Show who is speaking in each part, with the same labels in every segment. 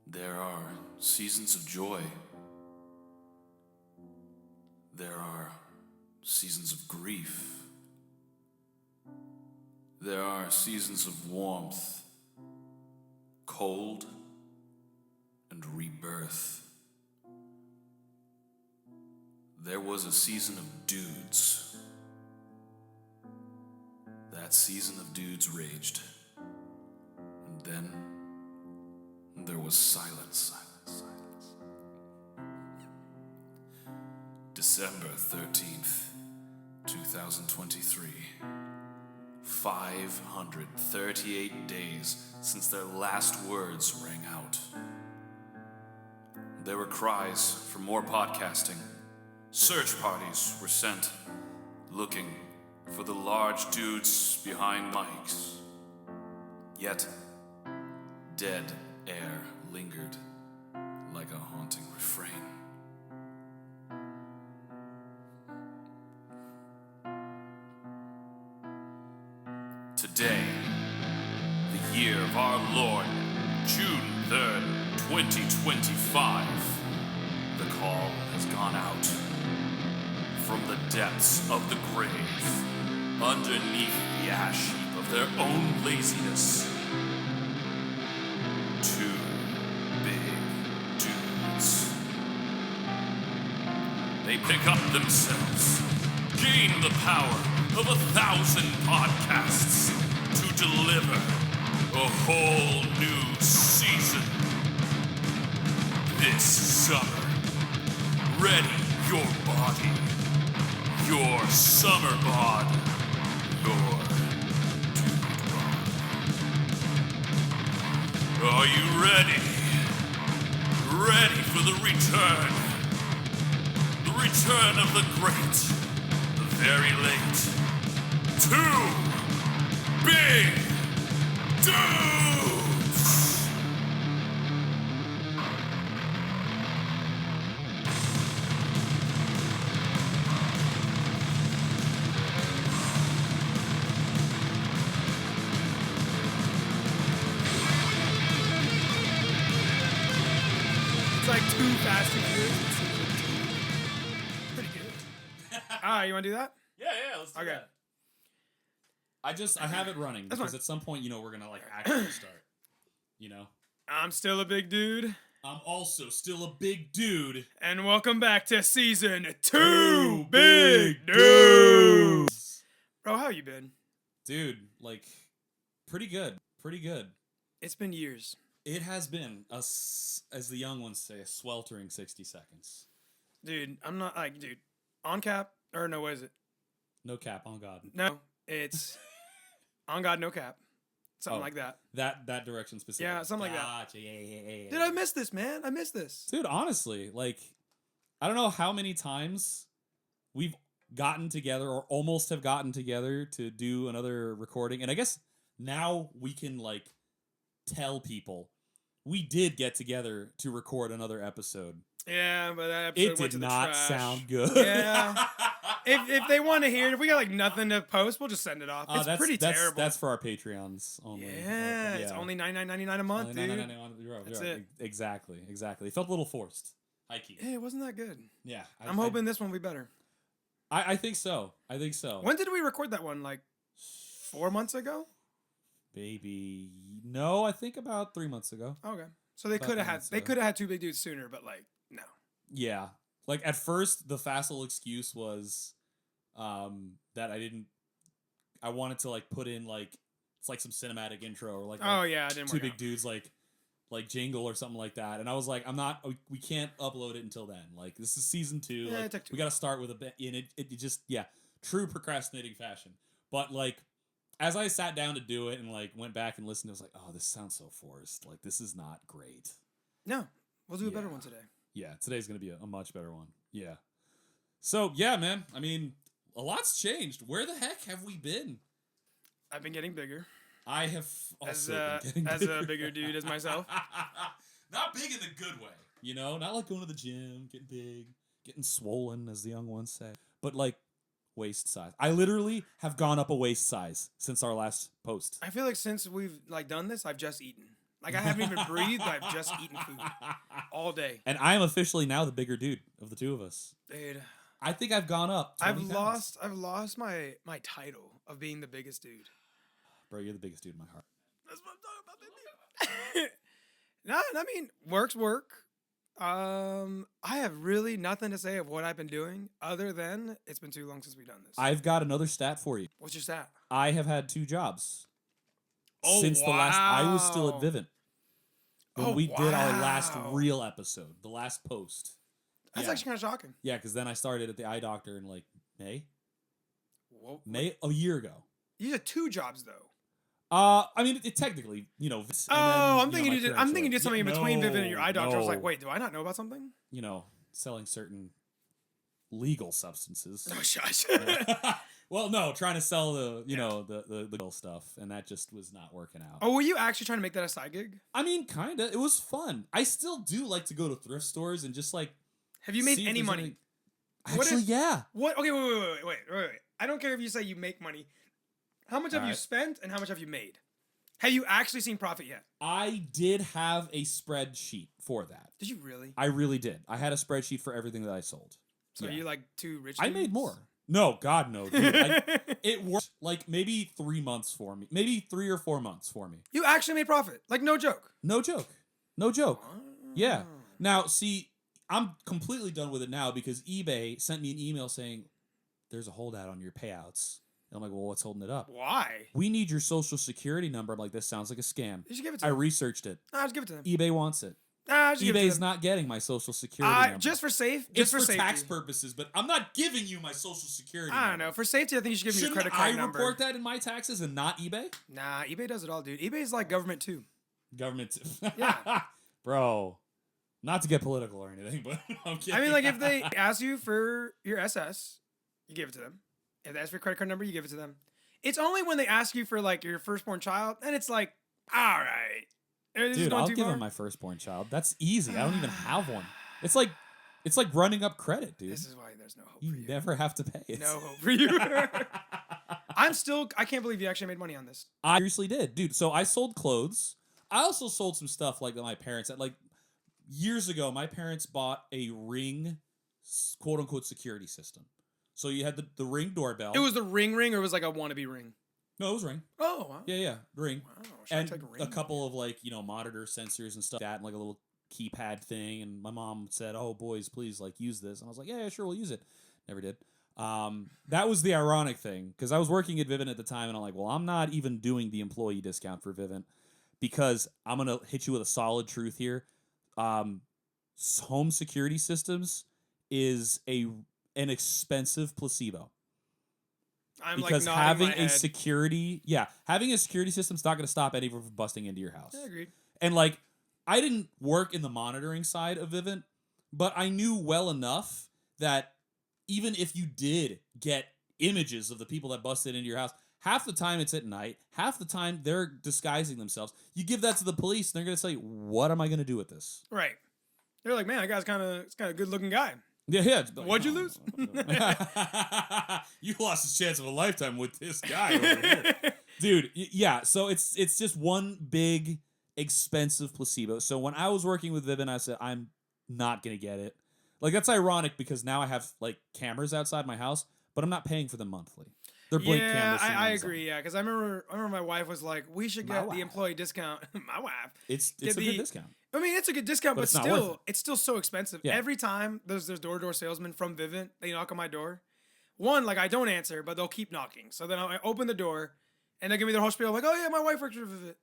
Speaker 1: There are seasons of joy. There are seasons of grief. There are seasons of warmth, cold, and rebirth. There was a season of dudes. That season of dudes raged. And then there was silence. December 13th, 2023. 538 days since their last words rang out. There were cries for more podcasting. Search parties were sent, looking for the large dudes behind mics. Yet, dead air lingered like a haunting refrain. Today, the year of our Lord, June 3rd, 2025, the call has gone out from the depths of the grave, underneath the ash heap of their own laziness. Two big dudes. They pick up themselves, gain the power of 1,000 podcasts to deliver a whole new season. This summer, ready your body, your summer bod, your dude bod. Are you ready? Ready for the return? The return of the great, the very late, two big dudes!
Speaker 2: It's like too fast and furious. Pretty good. You want to do that?
Speaker 3: Yeah, let's do
Speaker 2: Okay.
Speaker 3: that. I have it running
Speaker 2: That's
Speaker 3: because
Speaker 2: fine.
Speaker 3: at some point, we're gonna actually start.
Speaker 2: I'm still a big dude,
Speaker 3: I'm also still a big dude.
Speaker 2: and welcome back to season 2 Big Dudes. Bro, how you been?
Speaker 3: Dude, pretty good. Pretty good.
Speaker 2: It's been years.
Speaker 3: It has been, as the young ones say, a sweltering 60 seconds.
Speaker 2: Dude, I'm not on cap, or no, what is it?
Speaker 3: No cap, on God.
Speaker 2: No, it's on God, no cap. Something like that.
Speaker 3: That direction specifically.
Speaker 2: Yeah, something like that.
Speaker 3: Gotcha. Yeah.
Speaker 2: Dude, I missed this, man. I missed this.
Speaker 3: Dude, honestly, I don't know how many times we've gotten together or almost have gotten together to do another recording. And I guess now we can, tell people we did get together to record another episode.
Speaker 2: Yeah, but that episode
Speaker 3: It
Speaker 2: went
Speaker 3: did
Speaker 2: to the
Speaker 3: not
Speaker 2: trash.
Speaker 3: sound good.
Speaker 2: Yeah. If they want to hear it, if we got nothing to post, we'll just send it off. It's pretty terrible.
Speaker 3: That's for our Patreons only.
Speaker 2: Yeah, it's only $99.99 a month,
Speaker 3: Only
Speaker 2: dude.
Speaker 3: $9.99.
Speaker 2: That's
Speaker 3: You're right.
Speaker 2: it.
Speaker 3: Exactly. It felt a little forced. High key.
Speaker 2: Yeah, it wasn't that good.
Speaker 3: Yeah.
Speaker 2: I'm hoping this one will be better.
Speaker 3: I think so.
Speaker 2: When did we record that one? 4 months ago?
Speaker 3: Baby. No, I think about 3 months ago.
Speaker 2: Okay. So they could have had two big dudes sooner, but no.
Speaker 3: Yeah. At first, the facile excuse was that I wanted to put in it's some cinematic intro or
Speaker 2: Oh yeah, I didn't
Speaker 3: two
Speaker 2: work
Speaker 3: big
Speaker 2: out.
Speaker 3: dudes like jingle or something like that. And I was we can't upload it until then. This is season 2.
Speaker 2: Yeah, it took too
Speaker 3: we got to start with a bit in it just, true procrastinating fashion. But as I sat down to do it and went back and listened, I was like, oh, this sounds so forced. This is not great.
Speaker 2: No, we'll do a better
Speaker 3: Yeah.
Speaker 2: one today.
Speaker 3: Yeah, today's going to be a much better one. Yeah. So, yeah, man. I mean, a lot's changed. Where the heck have we been?
Speaker 2: I've been getting bigger.
Speaker 3: I have
Speaker 2: As
Speaker 3: also been getting
Speaker 2: as
Speaker 3: bigger.
Speaker 2: a bigger dude as myself.
Speaker 3: Not big in the good way, Not going to the gym, getting big, getting swollen, as the young ones say. But waist size. I literally have gone up a waist size since our last post.
Speaker 2: I feel like since we've done this, I've just eaten. Like I haven't even breathed. I've just eaten food all day.
Speaker 3: And I am officially now the bigger dude of the two of us.
Speaker 2: Dude,
Speaker 3: I think I've gone up 20 pounds.
Speaker 2: I've lost my title of being the biggest dude.
Speaker 3: Bro, you're the biggest dude in my heart.
Speaker 2: That's what I'm talking about, baby. No, I mean, work's work. I have really nothing to say of what I've been doing other than it's been too long since we've done this.
Speaker 3: I've got another stat for you.
Speaker 2: What's your stat?
Speaker 3: I have had 2 jobs.
Speaker 2: Oh,
Speaker 3: since the last I was still at
Speaker 2: wow.
Speaker 3: Vivint. When we did our last real episode, the last post.
Speaker 2: That's actually kind of shocking.
Speaker 3: Yeah, because then I started at the eye doctor in like May.
Speaker 2: Whoa.
Speaker 3: May a year ago.
Speaker 2: You had 2 jobs though.
Speaker 3: I mean, it technically, you know.
Speaker 2: I'm thinking you did something in between Vivint and your eye doctor. I was like, wait, do I not know about something?
Speaker 3: You know, selling certain legal substances.
Speaker 2: Oh, shush.
Speaker 3: Well, no, trying to sell the legal stuff, and that just was not working out.
Speaker 2: Oh, were you actually trying to make that a side gig?
Speaker 3: I mean, kind of. It was fun. I still do like to go to thrift stores and just like.
Speaker 2: Have you made any money?
Speaker 3: Actually, yeah.
Speaker 2: What? Okay, wait. I don't care if you say you make money. How much have you spent and how much have you made? Have you actually seen profit yet?
Speaker 3: I did have a spreadsheet for that.
Speaker 2: Did you really?
Speaker 3: I really did. I had a spreadsheet for everything that I sold.
Speaker 2: So you like 2 rich dudes?
Speaker 3: I made more. No, God, no. Dude. It worked like maybe 3 months for me. Maybe 3 or 4 months for me.
Speaker 2: You actually made profit. Like, no joke.
Speaker 3: No joke. No joke. Yeah. Now, see, I'm completely done with it now because eBay sent me an email saying, there's a holdout on your payouts. And I'm like, well, what's holding it up?
Speaker 2: Why?
Speaker 3: We need your social security number. I'm like, this sounds like a scam.
Speaker 2: You should give it to
Speaker 3: I
Speaker 2: them.
Speaker 3: researched it.
Speaker 2: Just give it to them.
Speaker 3: eBay wants it. eBay's not getting my social security number.
Speaker 2: Just for safe.
Speaker 3: It's
Speaker 2: for
Speaker 3: for tax purposes, but I'm not giving you my social security number.
Speaker 2: I don't know. For safety, I think you should give me your credit card number.
Speaker 3: Shouldn't I report that in my taxes and not eBay?
Speaker 2: Nah, eBay does it all, dude. eBay's like government too.
Speaker 3: Government too.
Speaker 2: Yeah.
Speaker 3: Bro. Not to get political or anything, but I'm kidding.
Speaker 2: I mean, like, if they ask you for your SS, you give it to them. If they ask for your credit card number, you give it to them. It's only when they ask you for, like, your firstborn child, and it's like, all right.
Speaker 3: Dude, I'll give him my firstborn child. That's easy. I don't even have one. It's like running up credit, dude.
Speaker 2: This is why there's no hope for you.
Speaker 3: You never have to pay it.
Speaker 2: No hope for you. I can't believe you actually made money on this.
Speaker 3: I seriously did, dude. So I sold clothes. I also sold some stuff like that my parents had. Like years ago, my parents bought a Ring, quote unquote, security system. So you had the Ring doorbell.
Speaker 2: It was the Ring, or it was like a wannabe Ring?
Speaker 3: No, it was Ring.
Speaker 2: Oh, wow.
Speaker 3: Yeah, Ring.
Speaker 2: Wow,
Speaker 3: and a couple of like, monitor sensors and stuff like that, and like a little keypad thing. And my mom said, "Oh, boys, please like use this." And I was like, "Yeah, sure, we'll use it." Never did. That was the ironic thing because I was working at Vivint at the time, and I'm like, "Well, I'm not even doing the employee discount for Vivint because I'm gonna hit you with a solid truth here. Home security systems is an expensive placebo." Because having a security system's not going to stop anyone from busting into your house.
Speaker 2: I agreed.
Speaker 3: And like, I didn't work in the monitoring side of Vivint, but I knew well enough that even if you did get images of the people that busted into your house, half the time it's at night, half the time they're disguising themselves. You give that to the police, and they're going to say, "What am I going to do with this?"
Speaker 2: Right. They're like, "Man, that guy's kind of a good-looking guy."
Speaker 3: Yeah.
Speaker 2: What'd you lose?
Speaker 3: You lost a chance of a lifetime with this guy over here. Dude, yeah, so it's just one big expensive placebo. So when I was working with Vivint, I said, I'm not going to get it. Like, that's ironic because now I have, like, cameras outside my house, but I'm not paying for them monthly. They're blink cameras.
Speaker 2: Yeah, I agree, yeah, because I remember my wife was like, we should get the employee discount. My wife.
Speaker 3: It's a good discount.
Speaker 2: I mean, it's a good discount, but still, it's still so expensive.
Speaker 3: Yeah.
Speaker 2: Every time there's door-to-door salesmen from Vivint, they knock on my door. One, like, I don't answer, but they'll keep knocking. So then I open the door, and they give me their whole spiel. I'm like, oh, yeah, my wife works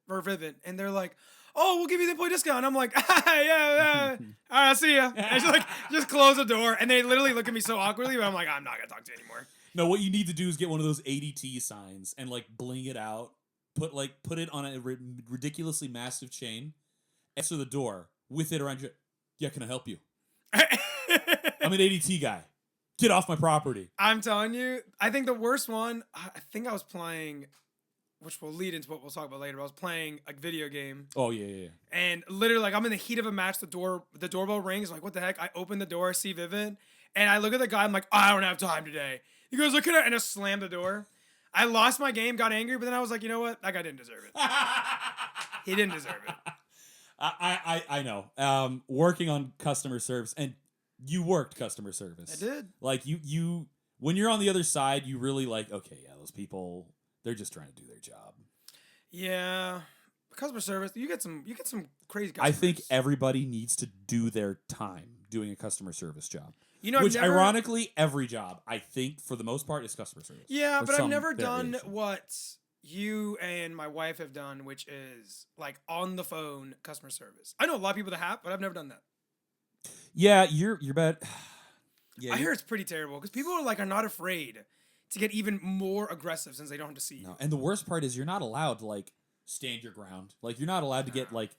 Speaker 2: for Vivint. And they're like, oh, we'll give you the employee discount. And I'm like, yeah. All right, I'll see ya. And I just close the door. And they literally look at me so awkwardly, but I'm like, I'm not going to talk to you anymore.
Speaker 3: No, what you need to do is get one of those ADT signs and, like, bling it out. Put it on a ridiculously massive chain. Answer the door with it around you. Yeah, can I help you? I'm an ADT guy. Get off my property.
Speaker 2: I'm telling you, I think the worst one, I think I was playing, which will lead into what we'll talk about later, but I was playing a video game.
Speaker 3: Oh, yeah.
Speaker 2: And literally, like, I'm in the heat of a match, the doorbell rings, like, what the heck? I open the door, see Vivint, and I look at the guy, I'm like, I don't have time today. He goes, look at it, and I slammed the door. I lost my game, got angry, but then I was like, you know what? That guy didn't deserve it. He didn't deserve it.
Speaker 3: I know. Working on customer service, and you worked customer service.
Speaker 2: I did.
Speaker 3: Like you when you're on the other side, you really like, okay, yeah, those people, they're just trying to do their job.
Speaker 2: Yeah. Customer service, you get some crazy
Speaker 3: I
Speaker 2: customers.
Speaker 3: think everybody needs to do their time doing a customer service job.
Speaker 2: You know,
Speaker 3: Which, ironically, every job, I think, for the most part, is customer service.
Speaker 2: Yeah,
Speaker 3: or
Speaker 2: but I've
Speaker 3: some
Speaker 2: never done
Speaker 3: variation.
Speaker 2: what you and my wife have done, which is like on the phone customer service. I know a lot of people that have, but I've never done that.
Speaker 3: Yeah, you're bad. Yeah,
Speaker 2: I hear it's pretty terrible because people are not afraid to get even more aggressive since they don't have to see you.
Speaker 3: No, and the worst part is you're not allowed to like stand your ground. Like you're not allowed to get like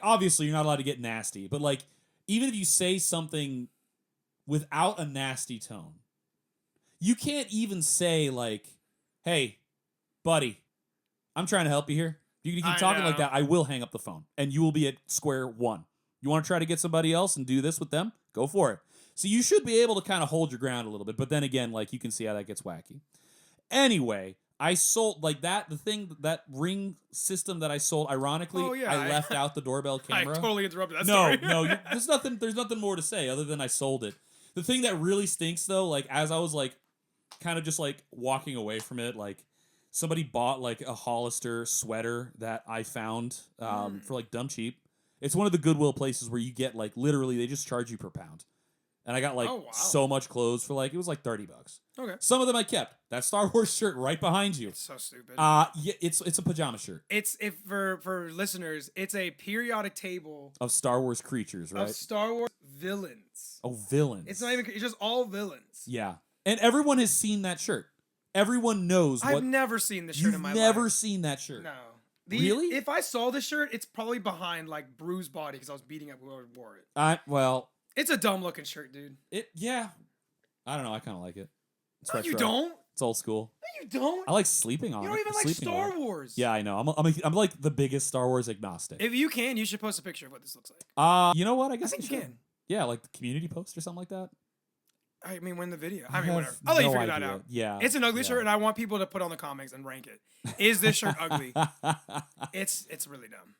Speaker 3: obviously you're not allowed to get nasty, but like even if you say something without a nasty tone, you can't even say like, "Hey, buddy, I'm trying to help you here. If you keep talking like that, I will hang up the phone and you will be at square one. You want to try to get somebody else and do this with them? Go for it." So you should be able to kind of hold your ground a little bit, but then again, like you can see how that gets wacky. Anyway, I sold like that ring system that I sold. Ironically, I left out the doorbell camera.
Speaker 2: I totally interrupted that story.
Speaker 3: No, there's nothing more to say other than I sold it. The thing that really stinks though, like as I was like kind of just like walking away from it, like somebody bought like a Hollister sweater that I found for like dumb cheap. It's one of the Goodwill places where you get like literally they just charge you per pound. And I got like so much clothes for like it was like $30.
Speaker 2: Okay.
Speaker 3: Some of them I kept. That Star Wars shirt right behind you.
Speaker 2: It's so stupid.
Speaker 3: Yeah, it's a pajama shirt.
Speaker 2: It's for listeners, it's a periodic table
Speaker 3: of Star Wars creatures, right?
Speaker 2: Of Star Wars villains.
Speaker 3: Oh, villains.
Speaker 2: It's not even. It's just all villains.
Speaker 3: Yeah, and everyone has seen that shirt. Everyone knows.
Speaker 2: I've never seen this shirt in my life.
Speaker 3: You've never seen that shirt.
Speaker 2: No.
Speaker 3: Really?
Speaker 2: If I saw this shirt, it's probably behind like Bruce's body because I was beating up whoever wore it.
Speaker 3: Well.
Speaker 2: It's a dumb looking shirt, dude.
Speaker 3: Yeah. I don't know. I kind of like it. It's
Speaker 2: no,
Speaker 3: retro.
Speaker 2: you don't.
Speaker 3: It's old school.
Speaker 2: No, you don't.
Speaker 3: I like sleeping on it.
Speaker 2: You don't even like Star Wars.
Speaker 3: Yeah, I know. I'm like the biggest Star Wars agnostic.
Speaker 2: If you can, you should post a picture of what this looks like.
Speaker 3: You know what? I guess
Speaker 2: I think you can.
Speaker 3: Yeah, like the community post or something like that.
Speaker 2: I mean, when the video. I mean, whatever. I'll let you figure that out.
Speaker 3: Yeah.
Speaker 2: It's an ugly shirt, and I want people to put on the comics and rank it. Is this shirt ugly? It's really dumb.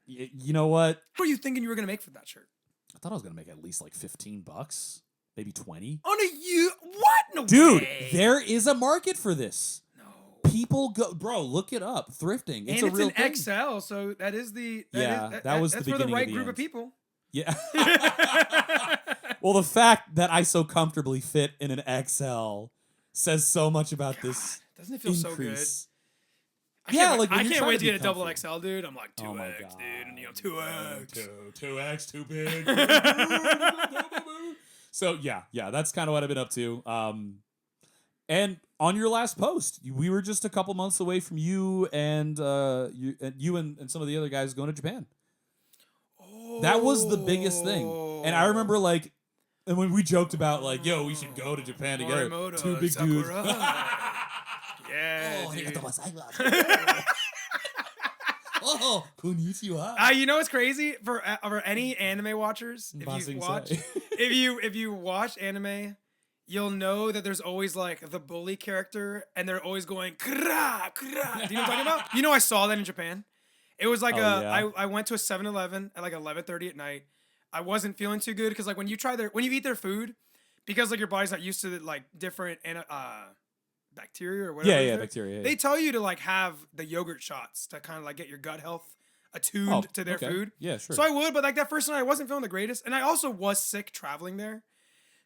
Speaker 3: You know what?
Speaker 2: What are you thinking you were gonna make for that shirt?
Speaker 3: I thought I was gonna make at least like $15, maybe 20.
Speaker 2: On a you what? No,
Speaker 3: dude,
Speaker 2: way.
Speaker 3: There is a market for this.
Speaker 2: No,
Speaker 3: people go, bro. Look it up. Thrifting. It's
Speaker 2: and
Speaker 3: a real
Speaker 2: an
Speaker 3: thing.
Speaker 2: XL, so that is the
Speaker 3: that was the beginning
Speaker 2: for the right
Speaker 3: of the
Speaker 2: group
Speaker 3: end.
Speaker 2: of people.
Speaker 3: Yeah. Well, the fact that I so comfortably fit in an XL says so much about this.
Speaker 2: Doesn't it feel
Speaker 3: increase.
Speaker 2: so good?
Speaker 3: I
Speaker 2: can't wait to get a
Speaker 3: comfy.
Speaker 2: double XL, dude. I'm like 2X,
Speaker 3: oh
Speaker 2: dude. You know, 2X.
Speaker 3: 2X, too big. So yeah, that's kind of what I've been up to. And on your last post, we were just a couple months away from you and you and some of the other guys going to Japan. Oh. That was the biggest thing, and I remember like, and when we joked about like, yo, we should go to Japan together.
Speaker 2: Morimoto,
Speaker 3: Two big dudes.
Speaker 2: Yeah,
Speaker 3: dude. Oh, konnichiwa.
Speaker 2: You know what's crazy for any anime watchers? If you watch anime, you'll know that there's always like the bully character, and they're always going kra kra. Do you know what I'm talking about? You know, I saw that in Japan. It was like I went to a 7-Eleven at like 11:30 at night. I wasn't feeling too good because like when you eat their food, because like your body's not used to like different bacteria or whatever.
Speaker 3: Yeah, bacteria. Yeah.
Speaker 2: They tell you to like have the yogurt shots to kind of like get your gut health attuned to their food.
Speaker 3: Yeah, sure.
Speaker 2: So I would, but like that first night I wasn't feeling the greatest, and I also was sick traveling there.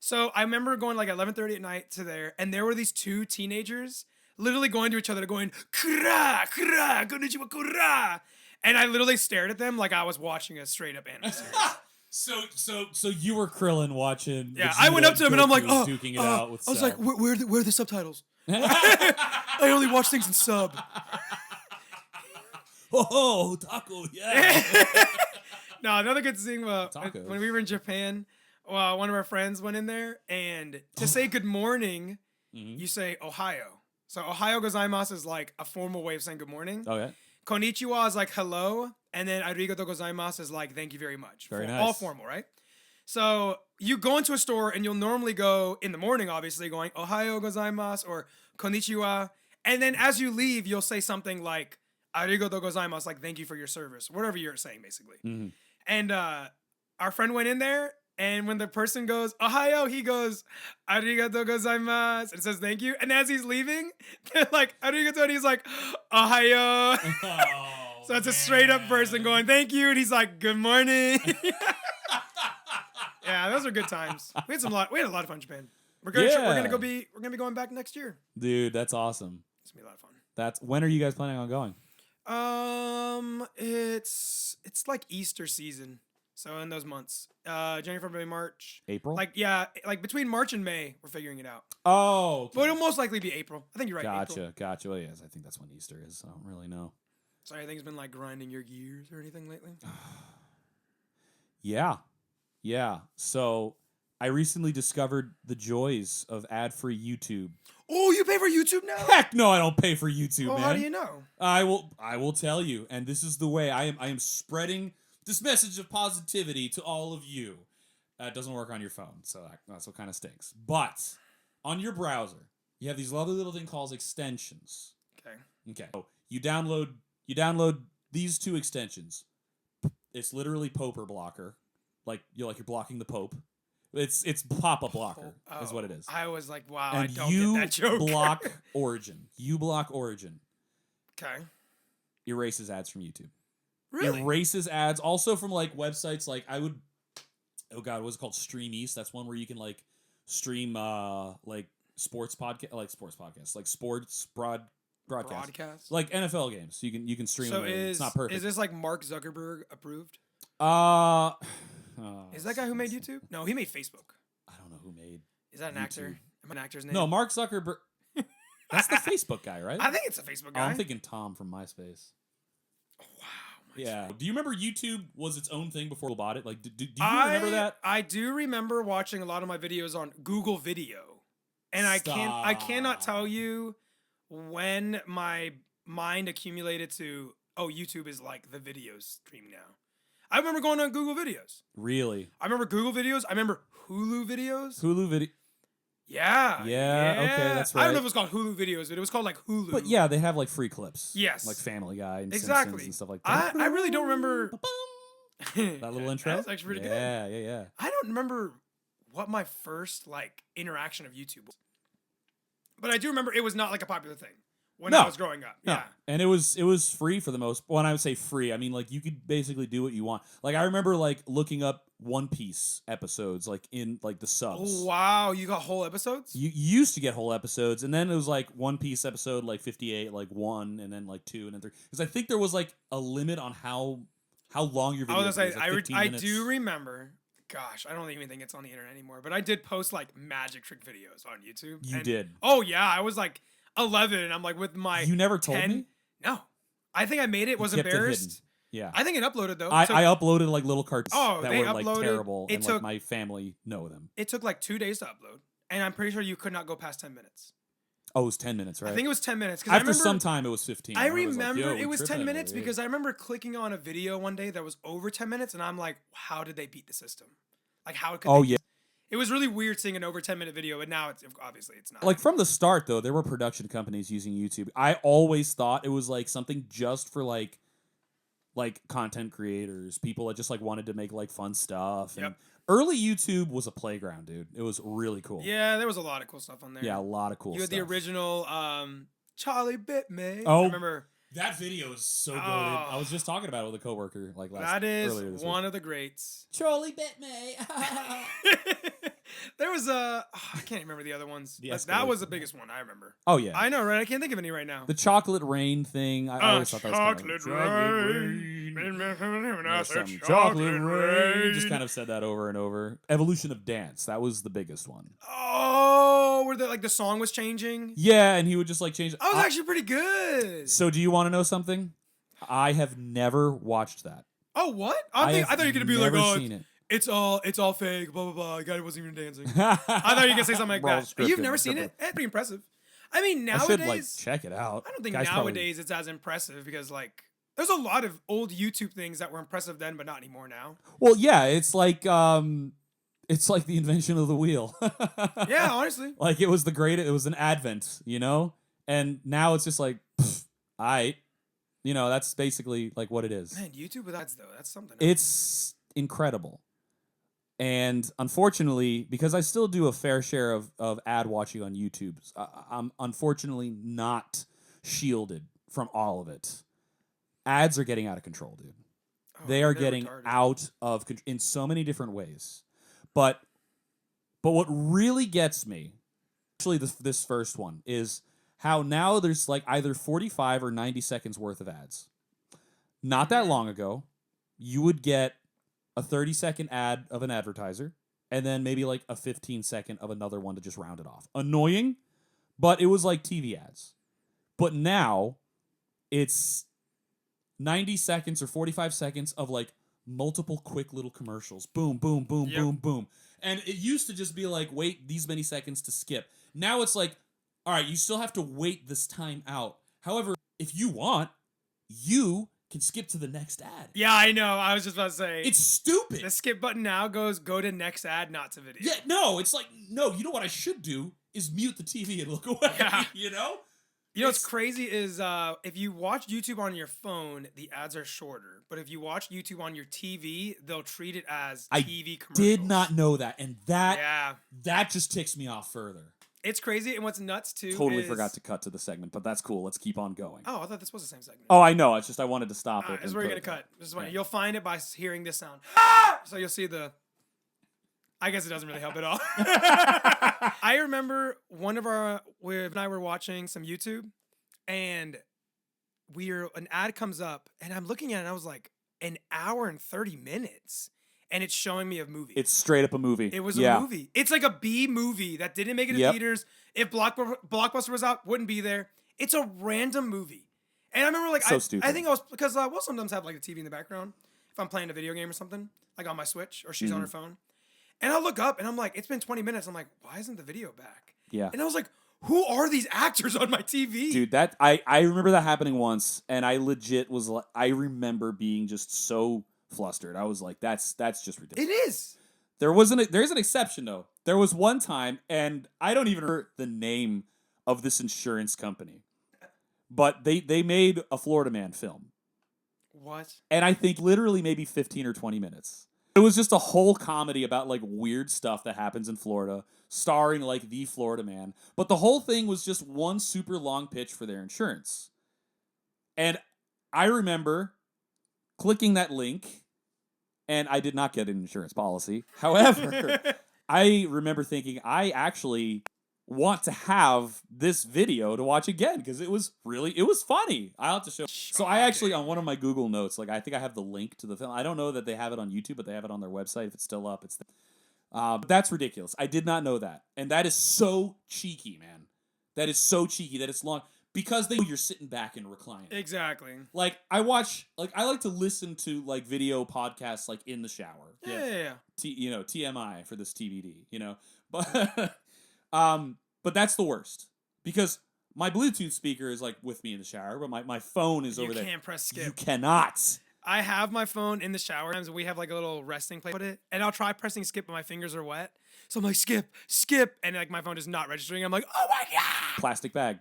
Speaker 2: So I remember going like 11:30 at night to there, and there were these two teenagers literally going to each other, going kra kra konnichiwa kra, and I literally stared at them like I was watching a straight up anime series.
Speaker 3: So you were Krillin watching.
Speaker 2: Yeah, I went up to him and I'm like,
Speaker 3: duking it out with
Speaker 2: I was like, where are the subtitles? I only watch things in sub.
Speaker 3: Oh, taco, yeah.
Speaker 2: No, another good thing when we were in Japan, one of our friends went in there, and to say good morning, you say Ohio. So Ohio gozaimasu is like a formal way of saying good morning.
Speaker 3: Okay.
Speaker 2: Konnichiwa is like hello, and then arigato gozaimasu is like thank you very much.
Speaker 3: Very nice.
Speaker 2: All formal, right? So you go into a store and you'll normally go in the morning, obviously, going Ohio gozaimasu or konnichiwa. And then as you leave, you'll say something like arigato gozaimasu, like thank you for your service, whatever you're saying basically.
Speaker 3: Mhm.
Speaker 2: And our friend went in there, and when the person goes ohayo, he goes arigato gozaimasu and says thank you. And as he's leaving, they're like arigato, and he's like ohayo.
Speaker 3: Oh,
Speaker 2: So it's a straight up person going thank you, and he's like good morning. Yeah, those are good times. We had a lot of fun in Japan. We're gonna be going back next year.
Speaker 3: Dude, that's awesome.
Speaker 2: It's gonna be a lot of fun.
Speaker 3: When are you guys planning on going?
Speaker 2: It's like Easter season. So in those months, January, February, March,
Speaker 3: April?
Speaker 2: like between March and May, we're figuring it out.
Speaker 3: Oh, okay.
Speaker 2: But it'll most likely be April. I think you're right.
Speaker 3: Gotcha.
Speaker 2: April.
Speaker 3: Well, yes, I think that's when Easter is. I don't really know.
Speaker 2: So anything's been like grinding your gears or anything lately?
Speaker 3: Yeah. So I recently discovered the joys of ad-free YouTube.
Speaker 2: Oh, you pay for YouTube now?
Speaker 3: Heck no, I don't pay for YouTube,
Speaker 2: Well,
Speaker 3: man.
Speaker 2: how do you know?
Speaker 3: I will tell you, and this is the way I am spreading this message of positivity to all of you. It doesn't work on your phone, so that's what kind of stinks. But on your browser, you have these lovely little thing called extensions. Okay. So you download these two extensions. It's literally Poper Blocker, like you're blocking the Pope. It's pop-up blocker is what it is.
Speaker 2: I was like, wow,
Speaker 3: And
Speaker 2: I don't get that joke.
Speaker 3: block Origin. You block Origin.
Speaker 2: Okay.
Speaker 3: Erases ads from YouTube.
Speaker 2: Really?
Speaker 3: Erases ads also from like websites like what's it called? Stream East. That's one where you can like stream like sports broadcasts, like NFL games. You can stream.
Speaker 2: So
Speaker 3: them. It's not perfect.
Speaker 2: Is this like Mark Zuckerberg approved? Is that guy who made YouTube? No, he made Facebook.
Speaker 3: I don't know who made.
Speaker 2: Is that an actor? Am I an actor's name?
Speaker 3: No, Mark Zuckerberg. That's the Facebook guy, right?
Speaker 2: I think it's a Facebook
Speaker 3: Oh,
Speaker 2: guy.
Speaker 3: I'm thinking Tom from MySpace.
Speaker 2: Oh, wow.
Speaker 3: Yeah. Do you remember YouTube was its own thing before people bought it? Like, do you remember that?
Speaker 2: I do remember watching a lot of my videos on Google Video, and I cannot tell you when my mind accumulated to YouTube is like the video stream now. I remember going on Google Videos.
Speaker 3: Really?
Speaker 2: I remember Google Videos. I remember Hulu Videos.
Speaker 3: Hulu Video.
Speaker 2: Yeah.
Speaker 3: Okay, that's right.
Speaker 2: I don't know if it was called Hulu Videos, but it was called like Hulu.
Speaker 3: But yeah, they have like free clips.
Speaker 2: Yes.
Speaker 3: Like Family Guy and
Speaker 2: exactly.
Speaker 3: Simpsons and stuff like that.
Speaker 2: I really don't remember
Speaker 3: that little intro.
Speaker 2: That's actually pretty good.
Speaker 3: Yeah.
Speaker 2: I don't remember what my first like interaction of YouTube was. But I do remember it was not like a popular thing when I was growing up.
Speaker 3: No.
Speaker 2: Yeah.
Speaker 3: And it was free for the most. When I would say free, I mean like you could basically do what you want. Like I remember like looking up One Piece episodes like in like the subs.
Speaker 2: Oh wow, you got whole episodes?
Speaker 3: You used to get whole episodes, and then it was like One Piece episode like 58, like 1, and then like 2, and then 3. Because I think there was like a limit on how long your video was.
Speaker 2: I was gonna say I
Speaker 3: minutes.
Speaker 2: do remember. Gosh, I don't even think it's on the internet anymore. But I did post like magic trick videos on YouTube.
Speaker 3: You did.
Speaker 2: Oh yeah, I was like 11, and I'm like with my.
Speaker 3: You never told
Speaker 2: 10,
Speaker 3: me.
Speaker 2: No, I think I made it. Was
Speaker 3: kept
Speaker 2: embarrassed.
Speaker 3: Yeah.
Speaker 2: I think it uploaded though.
Speaker 3: I uploaded like little cartoons that
Speaker 2: they
Speaker 3: were like
Speaker 2: uploaded-
Speaker 3: terrible,
Speaker 2: it
Speaker 3: and
Speaker 2: took-
Speaker 3: like my family know them.
Speaker 2: It took like 2 days to upload, and I'm pretty sure you could not go past 10 minutes.
Speaker 3: Oh, it was 10 minutes, right?
Speaker 2: I think it was 10 minutes.
Speaker 3: After some time, it was 15.
Speaker 2: I
Speaker 3: was like,
Speaker 2: remember
Speaker 3: yo,
Speaker 2: it was 10
Speaker 3: tripping
Speaker 2: minutes
Speaker 3: over here.
Speaker 2: because I remember clicking on a video one day that was over 10 minutes, and I'm like, how did they beat the system? Like, how could they?
Speaker 3: yeah.
Speaker 2: It was really weird seeing an over 10-minute video, but now it's obviously it's not.
Speaker 3: Like from the start, though, there were production companies using YouTube. I always thought it was like something just for like content creators, people that just like wanted to make like fun stuff. And early YouTube was a playground, dude. It was really cool.
Speaker 2: Yeah, there was a lot of cool stuff on there.
Speaker 3: Yeah, a lot of cool
Speaker 2: You had
Speaker 3: stuff.
Speaker 2: the original Charlie Bit Me.
Speaker 3: Oh,
Speaker 2: I remember.
Speaker 3: That video is so good. I was just talking about it with a coworker like earlier this week.
Speaker 2: One of the greats.
Speaker 3: Charlie Bit Me.
Speaker 2: There was I can't remember the other ones. But that was the biggest one I remember.
Speaker 3: Oh yeah,
Speaker 2: I know, right? I can't think of any right now.
Speaker 3: the chocolate rain thing. I always thought that was
Speaker 2: chocolate rain.
Speaker 3: Some chocolate rain. Just kind of said that over and over. Evolution of Dance. That was the biggest one.
Speaker 2: Oh, where the song was changing.
Speaker 3: Yeah, and he would just like change.
Speaker 2: That was actually pretty good.
Speaker 3: So, do you want to know something? I have never watched that.
Speaker 2: Oh, what? I thought you were gonna be like, oh,
Speaker 3: seen it.
Speaker 2: It's all fake. Blah blah blah. The guy wasn't even dancing. I thought you were gonna say something like that. You've never seen it? That's pretty impressive. I mean, nowadays,
Speaker 3: I should like check it out.
Speaker 2: I don't think
Speaker 3: Guys
Speaker 2: nowadays it's as impressive because like there's a lot of old YouTube things that were impressive then, but not anymore now.
Speaker 3: Well, yeah, it's like the invention of the wheel.
Speaker 2: Yeah, honestly.
Speaker 3: Like it was the greatest. It was an advent, you know. And now it's just like, aight. That's basically like what it is.
Speaker 2: Man, YouTube with ads though, that's something.
Speaker 3: It's incredible. And unfortunately, because I still do a fair share of ad watching on YouTube, I'm unfortunately not shielded from all of it. Ads are getting out of control, dude. They are getting
Speaker 2: retarded.
Speaker 3: out of in so many different ways. But what really gets me, actually this first one, is how now there's like either 45 or 90 seconds worth of ads. Not that long ago, you would get a 30-second ad of an advertiser, and then maybe like a 15-second of another one to just round it off. Annoying, but it was like TV ads. But now, it's 90 seconds or 45 seconds of like multiple quick little commercials. Boom, boom, boom, boom, boom. And it used to just be like, wait these many seconds to skip. Now it's like, all right, you still have to wait this time out. However, if you want, you can skip to the next ad.
Speaker 2: Yeah, I know. I was just about to say.
Speaker 3: It's stupid.
Speaker 2: The skip button now goes go to next ad, not to video.
Speaker 3: Yeah, no, it's like, no, you know what I should do is mute the TV and look away, You know what's
Speaker 2: crazy is if you watch YouTube on your phone, the ads are shorter. But if you watch YouTube on your TV, they'll treat it as TV commercials.
Speaker 3: Did not know that. And that just ticks me off further.
Speaker 2: It's crazy, and what's nuts too
Speaker 3: Totally forgot to cut to the segment, but that's cool. Let's keep on going.
Speaker 2: Oh, I thought this was the same segment.
Speaker 3: Oh, I know. It's just I wanted to stop it.
Speaker 2: This is where you're going to cut. This is why you'll find it by hearing this sound. So you'll see the... I guess it doesn't really help at all. I remember one of Viv and I were watching some YouTube, and an ad comes up, and I'm looking at it, and I was like, an hour and 30 minutes. And it's showing me a movie.
Speaker 3: It's straight up a movie.
Speaker 2: It was a movie. It's like a B movie that didn't make it to theaters. If Blockbuster was out, wouldn't be there. It's a random movie. And I remember
Speaker 3: so stupid.
Speaker 2: I think I was, because we'll sometimes have like a TV in the background if I'm playing a video game or something, like on my Switch, or she's on her phone. And I'll look up and I'm like, it's been 20 minutes. I'm like, why isn't the video back?
Speaker 3: Yeah.
Speaker 2: And I was like, who are these actors on my TV?
Speaker 3: Dude, that I remember that happening once, and I legit was like, I remember being just so flustered. I was like, that's just ridiculous.
Speaker 2: It is.
Speaker 3: There's an exception though. There was one time, and I don't even remember the name of this insurance company, but they made a Florida Man film.
Speaker 2: What?
Speaker 3: And I think literally maybe 15 or 20 minutes. It was just a whole comedy about like weird stuff that happens in Florida, starring like the Florida Man. But the whole thing was just one super long pitch for their insurance. And I remember clicking that link, and I did not get an insurance policy. However, I remember thinking, I actually want to have this video to watch again because it was funny. I'll have to show. So I actually, on one of my Google Notes, like I think I have the link to the film. I don't know that they have it on YouTube, but they have it on their website. If it's still up, it's but that's ridiculous. I did not know that. And that is so cheeky, man. That is so cheeky that it's long. Because you're sitting back and reclining.
Speaker 2: Exactly.
Speaker 3: Like I like to listen to like video podcasts like in the shower.
Speaker 2: Yeah.
Speaker 3: TMI for this TBD. But that's the worst because my Bluetooth speaker is like with me in the shower, but my phone is over there.
Speaker 2: You can't press skip.
Speaker 3: You cannot.
Speaker 2: I have my phone in the shower, and we have like a little resting place. And I'll try pressing skip, but my fingers are wet. So I'm like skip, and like my phone is not registering. I'm like, oh my god!
Speaker 3: Plastic bag.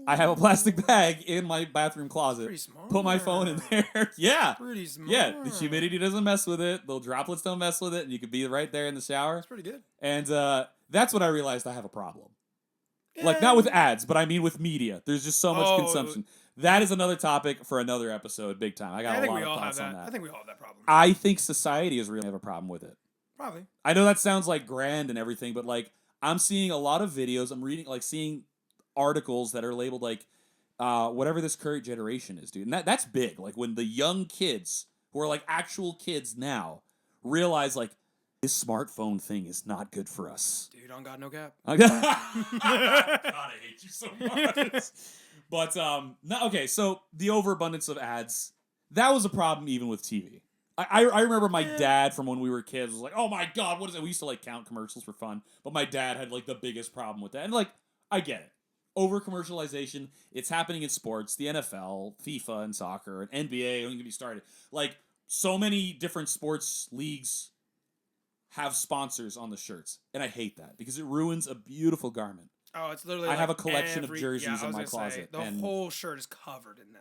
Speaker 3: I have a plastic bag in my bathroom closet.
Speaker 2: Pretty smart.
Speaker 3: Put my phone in there. Yeah.
Speaker 2: Pretty smart.
Speaker 3: Yeah. The humidity doesn't mess with it. The droplets don't mess with it. And you can be right there in the shower.
Speaker 2: That's pretty good.
Speaker 3: And that's when I realized I have a problem.
Speaker 2: Yeah.
Speaker 3: Like, not with ads, but I mean with media. There's just so much consumption. That is another topic for another episode, big time. I got a lot of thoughts on that.
Speaker 2: I think we all have that problem.
Speaker 3: I think society is really have a problem with it.
Speaker 2: Probably.
Speaker 3: I know that sounds like grand and everything, but like I'm seeing a lot of videos. I'm reading, like seeing articles that are labeled like whatever this current generation is, dude. And that's big. Like when the young kids who are like actual kids now realize like this smartphone thing is not good for us.
Speaker 2: Dude, on God, no cap.
Speaker 3: God, I hate you so much. But no, okay. So the overabundance of ads, that was a problem even with TV. I remember my dad from when we were kids was like, oh my God, what is it? We used to like count commercials for fun, but my dad had like the biggest problem with that. And like, I get it. Over commercialization, it's happening in sports, the NFL, FIFA, and soccer, and NBA. Don't get me started. Like so many different sports leagues have sponsors on the shirts, and I hate that because it ruins a beautiful garment.
Speaker 2: Oh, it's literally.
Speaker 3: I have
Speaker 2: like
Speaker 3: a collection of
Speaker 2: every-
Speaker 3: jerseys
Speaker 2: yeah, I
Speaker 3: in
Speaker 2: was
Speaker 3: my
Speaker 2: gonna say,
Speaker 3: closet,
Speaker 2: the
Speaker 3: and
Speaker 2: whole shirt is covered in them.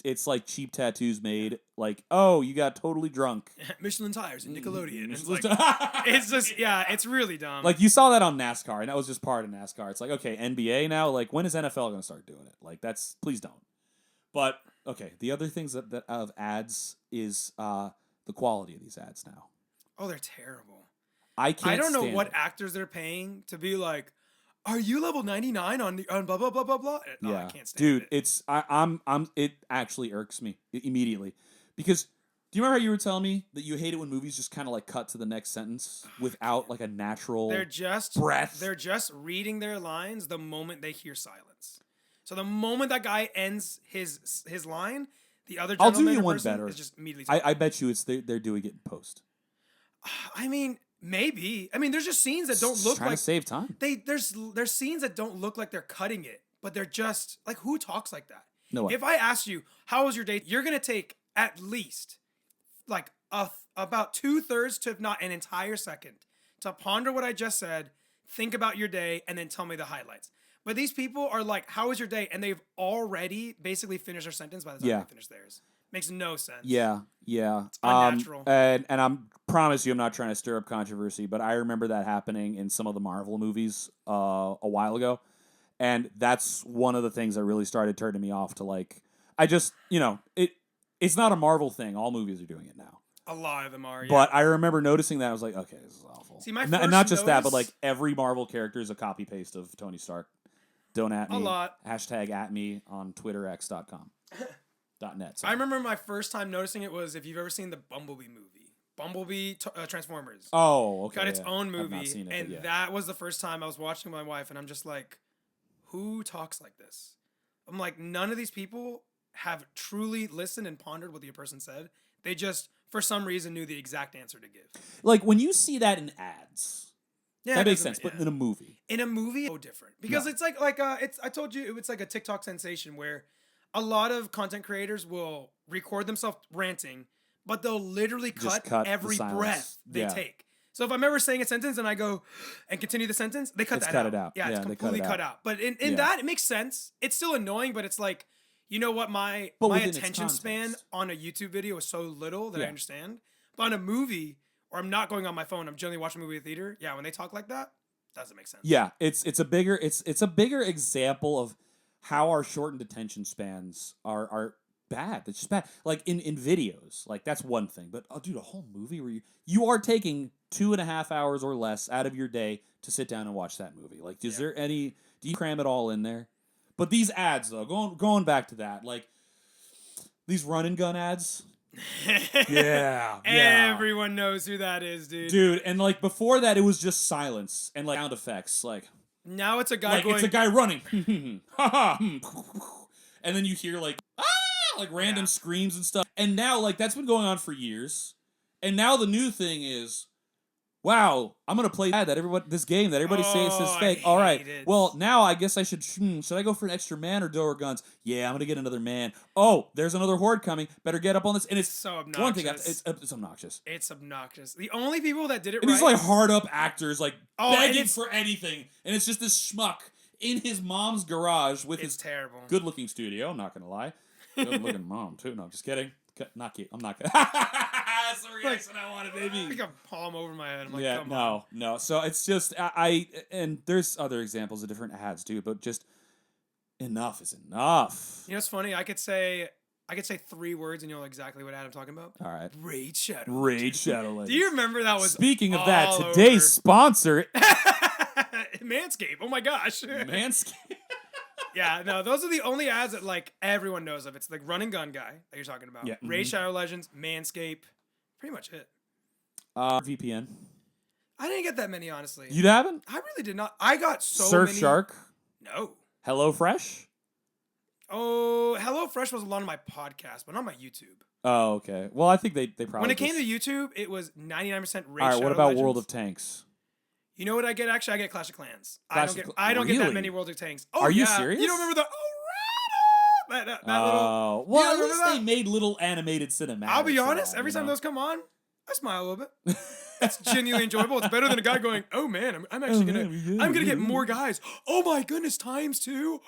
Speaker 3: it's like cheap tattoos made. Like, oh, you got totally drunk.
Speaker 2: Michelin tires and Nickelodeon. It's
Speaker 3: Michelin
Speaker 2: like
Speaker 3: tires.
Speaker 2: it's just it's really dumb.
Speaker 3: Like you saw that on NASCAR, and that was just part of NASCAR. It's like, okay, NBA now. Like, when is NFL going to start doing it? Like, that's please don't. But okay, the other things that of ads is the quality of these ads now.
Speaker 2: oh, they're terrible.
Speaker 3: I
Speaker 2: don't know
Speaker 3: stand
Speaker 2: what
Speaker 3: it.
Speaker 2: actors they're paying to be like, are you level 99 on blah blah blah blah blah? Oh,
Speaker 3: Yeah,
Speaker 2: I can't stand
Speaker 3: dude,
Speaker 2: it.
Speaker 3: it's I'm it actually irks me immediately because do you remember how you were telling me that you hate it when movies just kind of like cut to the next sentence without like a natural
Speaker 2: They're just
Speaker 3: breath?
Speaker 2: They're just reading their lines the moment they hear silence. So the moment that guy ends his line, the other
Speaker 3: I'll do
Speaker 2: gentleman
Speaker 3: you
Speaker 2: or
Speaker 3: one
Speaker 2: person
Speaker 3: better.
Speaker 2: is just immediately.
Speaker 3: I bet you it's they're doing it in post.
Speaker 2: I mean, maybe. I mean, there's just scenes that don't
Speaker 3: Just
Speaker 2: look
Speaker 3: trying
Speaker 2: like
Speaker 3: to save time.
Speaker 2: there's scenes that don't look like they're cutting it, but they're just like, who talks like that?
Speaker 3: No way.
Speaker 2: If I asked you how was your day, you're gonna take at least like about 2/3 to if not an entire second to ponder what I just said, think about your day, and then tell me the highlights. But these people are like, how was your day? And they've already basically finished their sentence by the time
Speaker 3: Yeah.
Speaker 2: they finish theirs. Makes no sense.
Speaker 3: Yeah. It's
Speaker 2: unnatural.
Speaker 3: And I'm promise you, I'm not trying to stir up controversy, but I remember that happening in some of the Marvel movies a while ago, and that's one of the things that really started turning me off to like. I just it's not a Marvel thing. All movies are doing it now.
Speaker 2: A lot of them are. Yeah.
Speaker 3: But I remember noticing that I was like, okay, this is awful.
Speaker 2: See, my
Speaker 3: and
Speaker 2: first
Speaker 3: not just that, but
Speaker 2: notice-
Speaker 3: like every Marvel character is a copy paste of Tony Stark. Don't at me.
Speaker 2: A lot.
Speaker 3: Hashtag at me on twitterx.com. .net.
Speaker 2: I remember my first time noticing it was if you've ever seen the Bumblebee movie. Bumblebee Transformers.
Speaker 3: Oh, okay.
Speaker 2: Got its
Speaker 3: yeah.
Speaker 2: own
Speaker 3: I've not
Speaker 2: movie.
Speaker 3: seen it,
Speaker 2: And
Speaker 3: but yeah.
Speaker 2: that was the first time I was watching with my wife, and I'm just like, who talks like this? I'm like, none of these people have truly listened and pondered what the person said. They just, for some reason, knew the exact answer to give.
Speaker 3: Like when you see that in ads,
Speaker 2: Yeah,
Speaker 3: that
Speaker 2: it
Speaker 3: makes
Speaker 2: doesn't-
Speaker 3: sense. But
Speaker 2: yeah.
Speaker 3: in a movie,
Speaker 2: In a movie, it's so different because
Speaker 3: No.
Speaker 2: it's like it's. I told you it's like a TikTok sensation where a lot of content creators will record themselves ranting, but they'll literally
Speaker 3: Just
Speaker 2: cut
Speaker 3: cut the
Speaker 2: every
Speaker 3: silence.
Speaker 2: breath they
Speaker 3: Yeah.
Speaker 2: take. So if I'm ever saying a sentence and I go and continue the sentence, they cut
Speaker 3: It's
Speaker 2: that
Speaker 3: cut
Speaker 2: out.
Speaker 3: it out.
Speaker 2: Yeah,
Speaker 3: Yeah,
Speaker 2: it's
Speaker 3: they cut
Speaker 2: completely
Speaker 3: it
Speaker 2: cut
Speaker 3: out.
Speaker 2: out. But in
Speaker 3: Yeah.
Speaker 2: that, it makes sense. It's still annoying, but it's like, you know what, my
Speaker 3: But within its
Speaker 2: attention span
Speaker 3: context.
Speaker 2: on a YouTube video is so little that I
Speaker 3: Yeah.
Speaker 2: understand. But on a movie, or I'm not going on my phone, I'm generally watching a movie at theater. Yeah, when they talk like that, doesn't make sense.
Speaker 3: yeah, it's a bigger example of how our shortened attention spans are bad. It's just bad. Like in videos, like that's one thing. But dude, a whole movie where you are taking 2.5 hours or less out of your day to sit down and watch that movie. Like, is there any? Do you cram it all in there? But these ads, though, going back to that, like these run and gun ads. Yeah.
Speaker 2: Everyone knows who that is, dude.
Speaker 3: Dude, and like before that, it was just silence and like sound effects, like
Speaker 2: Now it's a guy
Speaker 3: like
Speaker 2: going.
Speaker 3: it's a guy running, and then you hear like like random
Speaker 2: Yeah.
Speaker 3: screams and stuff. And now like that's been going on for years, and now the new thing is, wow, I'm gonna play this game that everybody says is
Speaker 2: I
Speaker 3: fake. All right,
Speaker 2: hate it.
Speaker 3: well now I guess I should I go for an extra man or door guns? Yeah, I'm gonna get another man. Oh, there's another horde coming. Better get up on this. And it's
Speaker 2: So
Speaker 3: one thing.
Speaker 2: obnoxious.
Speaker 3: It's obnoxious.
Speaker 2: It's obnoxious. The only people that did it
Speaker 3: And
Speaker 2: right.
Speaker 3: these like hard up actors like
Speaker 2: Oh, and
Speaker 3: begging
Speaker 2: it's-
Speaker 3: for anything, and it's just this schmuck in his mom's garage with
Speaker 2: it's
Speaker 3: his
Speaker 2: terrible.
Speaker 3: good looking studio. I'm not gonna lie, good looking mom too. No, I'm just kidding. Not cute. I'm not. That's the reaction I wanted, baby.
Speaker 2: Like a palm over my head. I'm like,
Speaker 3: Yeah,
Speaker 2: come on.
Speaker 3: no. So it's just I and there's other examples of different ads too, but just enough is enough.
Speaker 2: You know what's funny? I could say 3 words and you'll know exactly what ad I'm talking about.
Speaker 3: All right,
Speaker 2: Raid Shadow.
Speaker 3: Raid Shadow
Speaker 2: Do
Speaker 3: Legends.
Speaker 2: you remember that was
Speaker 3: Speaking of that,
Speaker 2: all
Speaker 3: today's
Speaker 2: over.
Speaker 3: sponsor,
Speaker 2: Manscaped. Oh my gosh.
Speaker 3: Manscaped.
Speaker 2: Yeah, no, those are the only ads that like everyone knows of. It's the run and gun guy that you're talking about.
Speaker 3: Yeah,
Speaker 2: Raid Shadow Legends, Manscaped, pretty much it.
Speaker 3: VPN.
Speaker 2: I didn't get that many, honestly.
Speaker 3: You haven't?
Speaker 2: I really did not. I got so many.
Speaker 3: Surfshark.
Speaker 2: No.
Speaker 3: HelloFresh.
Speaker 2: Oh, HelloFresh was a lot of my podcast, but not my YouTube.
Speaker 3: Oh, okay. Well, I think they probably.
Speaker 2: When it came to YouTube, it was 99% Raid
Speaker 3: all right,
Speaker 2: Shadow
Speaker 3: what about
Speaker 2: Legends.
Speaker 3: World of Tanks?
Speaker 2: You know what I get? Actually, I get Clash of Clans.
Speaker 3: Clash
Speaker 2: I
Speaker 3: of
Speaker 2: don't get that
Speaker 3: Really?
Speaker 2: many World of Tanks. Oh,
Speaker 3: Are you
Speaker 2: yeah.
Speaker 3: serious?
Speaker 2: You don't remember the that little?
Speaker 3: Oh,
Speaker 2: You
Speaker 3: well,
Speaker 2: don't
Speaker 3: at
Speaker 2: remember
Speaker 3: least
Speaker 2: that?
Speaker 3: they made little animated cinematics.
Speaker 2: I'll be
Speaker 3: of
Speaker 2: honest.
Speaker 3: that,
Speaker 2: Every
Speaker 3: you
Speaker 2: time
Speaker 3: know?
Speaker 2: those come on, I smile a little bit. It's genuinely enjoyable. It's better than a guy going, "Oh man, I'm actually I'm gonna get more guys. Oh my goodness, times two."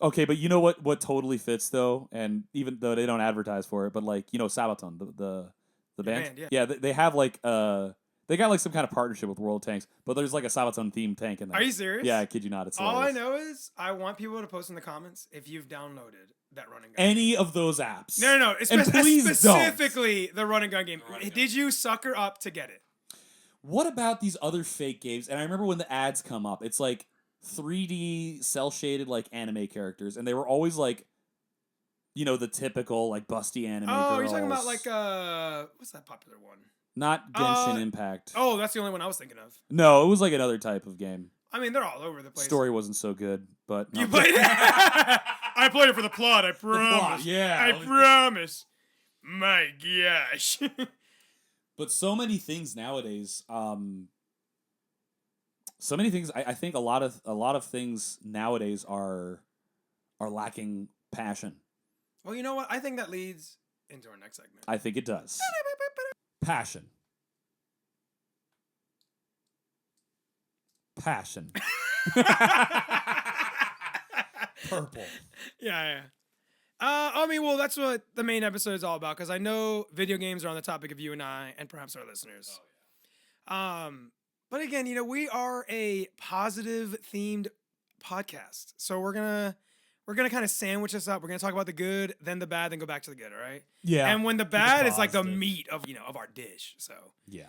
Speaker 3: Okay, but you know what totally fits though, and even though they don't advertise for it, but like Sabaton, the band,
Speaker 2: yeah.
Speaker 3: they have like they got like some kind of partnership with World Tanks, but there's like a Sabaton themed tank in there.
Speaker 2: Are you serious?
Speaker 3: Yeah, I kid you not. It's
Speaker 2: all I
Speaker 3: hilarious.
Speaker 2: know is I want people to post in the comments if you've downloaded that running gun.
Speaker 3: Any of those apps.
Speaker 2: No.
Speaker 3: And please
Speaker 2: specifically the running gun game.
Speaker 3: Running
Speaker 2: Did you sucker up to get it?
Speaker 3: What about these other fake games? And I remember when the ads come up, it's like 3D cell shaded like anime characters, and they were always like, the typical like busty anime.
Speaker 2: Oh,
Speaker 3: girls.
Speaker 2: you're talking about like what's that popular one?
Speaker 3: Not Genshin Impact.
Speaker 2: Oh, that's the only one I was thinking of.
Speaker 3: No, it was like another type of game.
Speaker 2: I mean, they're all over the place.
Speaker 3: Story wasn't so good, but
Speaker 2: you played it. I played it for the plot. I promise.
Speaker 3: Plot, yeah,
Speaker 2: I promise. My gosh.
Speaker 3: But so many things nowadays. So many things. I think a lot of things nowadays are lacking passion.
Speaker 2: Well, you know what? I think that leads into our next segment.
Speaker 3: I think it does. Passion. Passion. Purple.
Speaker 2: Yeah. I mean, well, that's what the main episode is all about, because I know video games are on the topic of you and I, and perhaps our listeners. Oh, yeah. But again, we are a positive themed podcast, so we're gonna kind of sandwich this up. We're gonna talk about the good, then the bad, then go back to the good. All right?
Speaker 3: Yeah.
Speaker 2: And when the bad is like the meat of of our dish. So
Speaker 3: yeah.